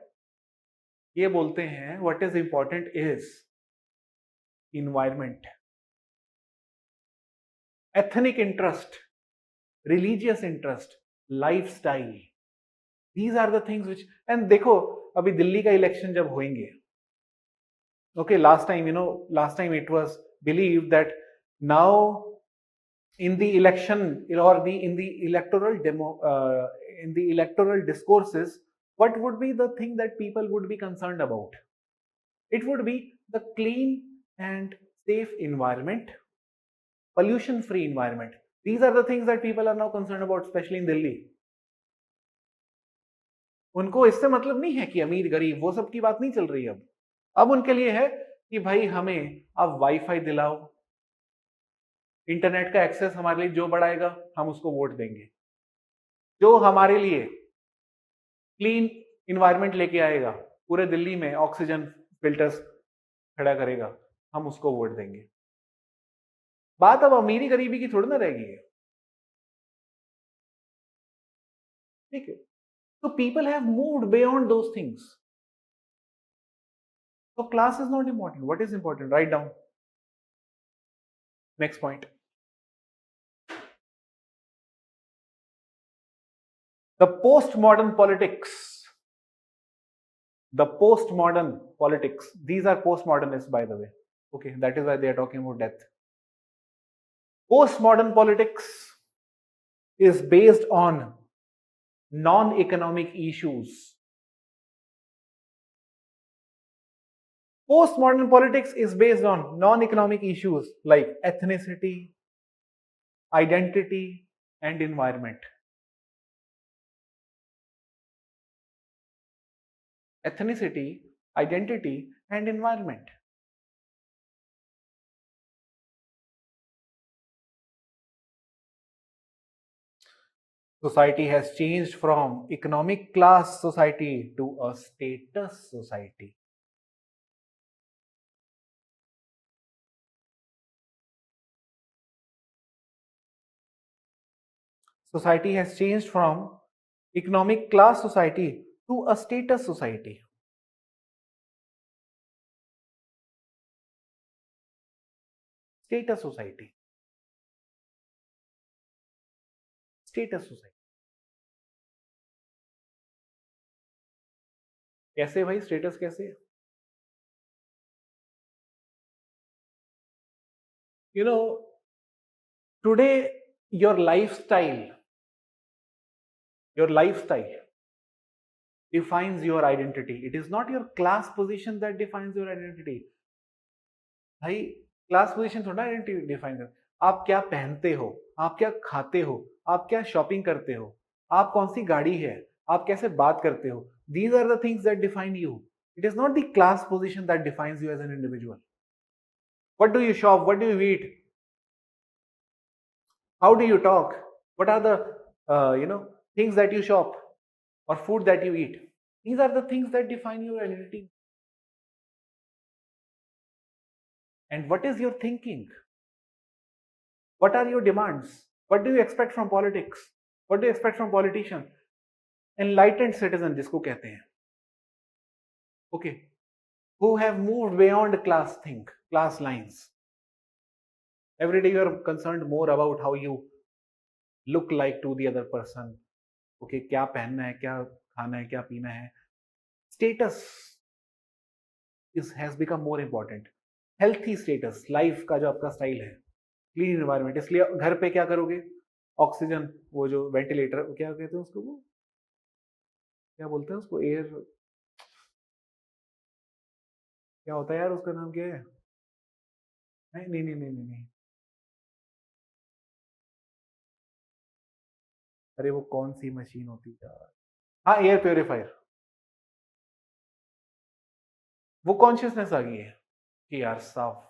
ये बोलते हैं what is important is environment, ethnic interest, religious interest, lifestyle. These are the things which, and देखो अभी दिल्ली का इलेक्शन जब होंगे, okay, last time, last time it was believed that now in the election or in the electoral in the electoral discourses, what would be the thing that people would be concerned about? It would be the clean and safe environment, pollution free environment. These are the things that people are now concerned about, especially in Delhi. उनको इससे मतलब नहीं है कि अमीर गरीब, वो सब की बात नहीं चल रही। अब उनके लिए है कि भाई हमें अब वाईफाई दिलाओ, इंटरनेट का एक्सेस हमारे लिए जो बढ़ाएगा हम उसको वोट देंगे, जो हमारे लिए क्लीन इन्वायरमेंट लेके आएगा, पूरे दिल्ली में ऑक्सीजन फिल्टर्स खड़ा करेगा, हम उसको वोट देंगे। बात अब अमीरी गरीबी की थोड़ी ना रहेगी। ठीक है, so people have moved beyond those things. So class is not important. What is important? Write down. Next point. The postmodern politics. The postmodern politics. These are postmodernists, by the way. Okay, that is why they are talking about death. Postmodern politics is based on non-economic issues. Postmodern politics is based on non-economic issues like ethnicity, identity, and environment. Ethnicity, identity, and environment. Society has changed from economic class society to a status society. Society has changed from economic class society to a status society. Status society. Status society. कैसे भाई status कैसे? You know, today your lifestyle defines your identity. It is not your class position that defines your identity. भाई class position थोड़ा identity define कर, आप क्या पहनते हो, आप क्या खाते हो, आप क्या शॉपिंग करते हो, आप कौन सी गाड़ी है, आप कैसे बात करते हो, these are the things that define you. It is not the class position that defines you as an individual. What do you shop, what do you eat, how do you talk, what are the things that you shop or food that you eat, these are the things that define your identity. And what is your thinking? What are your demands? What do you expect from politics? What do you expect from politicians? Enlightened citizen जिसको कहते हैं, okay, who have moved beyond class lines. Every day you are concerned more about how you look like to the other person. Okay, क्या पहनना है, क्या खाना है, क्या पीना है. Status has become more important. Healthy status, life का जो आपका स्टाइल है, क्लीन एनवायरमेंट. इसलिए घर पे क्या करोगे? ऑक्सीजन, वो जो वेंटिलेटर, क्या कहते हैं उसको, वो क्या बोलते हैं उसको, एयर, क्या होता है यार, उसका नाम क्या है? नहीं नहीं नहीं नहीं नहीं नहीं. अरे वो कौन सी मशीन होती है यार? हाँ, एयर प्योरीफायर. वो कॉन्शियसनेस आ गई है कि यार साफ,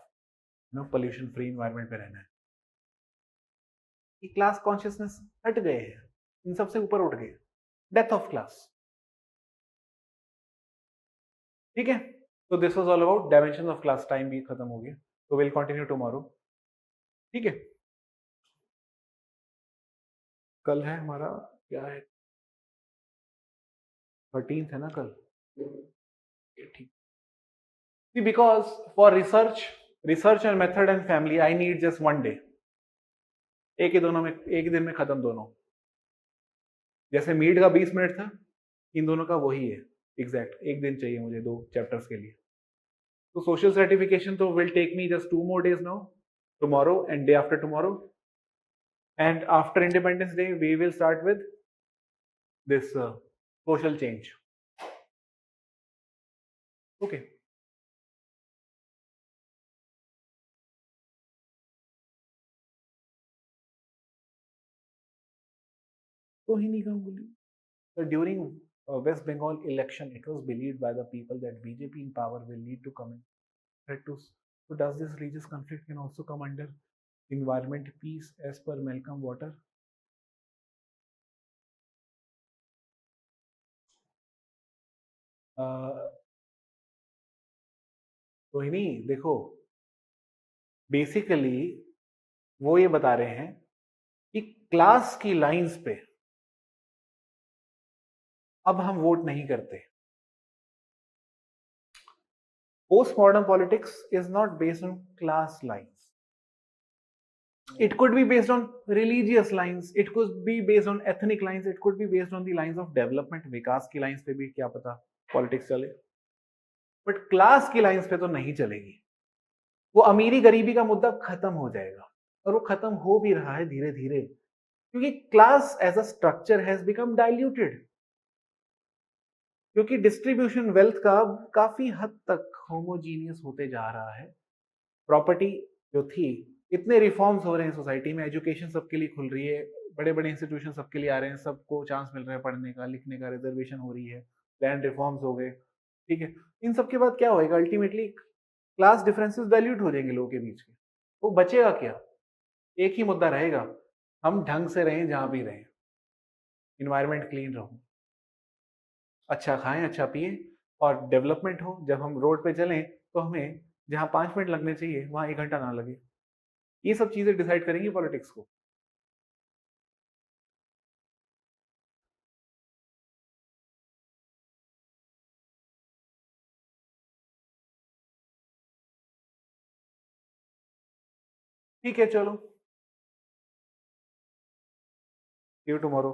पोल्यूशन फ्री इन्वायरमेंट पे रहना है. ये क्लास कॉन्शियसनेस हट गए हैं, इन सबसे ऊपर उठ गए. Death of class. ठीक है, तो this was all about dimension of class. Time भी खत्म हो गया, तो विल कंटिन्यू टुमारो. ठीक है, कल है हमारा, क्या है, 13th है ना कल. ठीक. Because for research and method and family I need just 1 day. एक ही दिन में खत्म दोनों. जैसे मीट का 20 मिनट था, इन दोनों का वही है एग्जैक्ट. एक दिन चाहिए मुझे 2 चैप्टर्स के लिए. तो सोशल सर्टिफिकेशन तो will take me just 2 more days now, tomorrow and day after tomorrow. And after Independence Day, we will start with this social change. Okay. Sohini Ganguly. So during West Bengal election, it was believed by the people that BJP in power will lead to common threat to. So does this religious conflict can also come under environment peace as per Malcolm Water? सोहिनी देखो, basically वो ये बता रहे हैं कि class की lines पे अब हम वोट नहीं करते. Postmodern politics is not based on class lines. It could be based on religious lines, it could be based on ethnic lines, it could be based on the lines of development. विकास की lines पे भी क्या पता politics चले, but class की lines पे तो नहीं चलेगी. वो अमीरी गरीबी का मुद्दा खत्म हो जाएगा, और वो खत्म हो भी रहा है धीरे धीरे, क्योंकि class as a structure has become diluted. क्योंकि डिस्ट्रीब्यूशन वेल्थ का काफी हद तक होमोजीनियस होते जा रहा है. प्रॉपर्टी जो थी, इतने रिफॉर्म्स हो रहे हैं सोसाइटी में, एजुकेशन सबके लिए खुल रही है, बड़े बड़े इंस्टीट्यूशन सबके लिए आ रहे हैं, सबको चांस मिल रहा है पढ़ने का लिखने का, रिजर्वेशन हो रही है, लैंड रिफॉर्म्स हो गए. ठीक है, इन सब के बाद क्या होएगा? अल्टीमेटली क्लास डिफरेंसेस डाइल्यूट हो जाएंगे लोगों के बीच के. तो बचेगा क्या? एक ही मुद्दा रहेगा, हम ढंग से रहें जहां भी रहें, इन्वायरमेंट क्लीन रहो, अच्छा खाएं, अच्छा पिए, और डेवलपमेंट हो. जब हम रोड पे चलें तो हमें जहां 5 मिनट लगने चाहिए वहां 1 घंटा ना लगे. ये सब चीजें डिसाइड करेंगी पॉलिटिक्स को. ठीक है, चलो, सी यू टुमारो.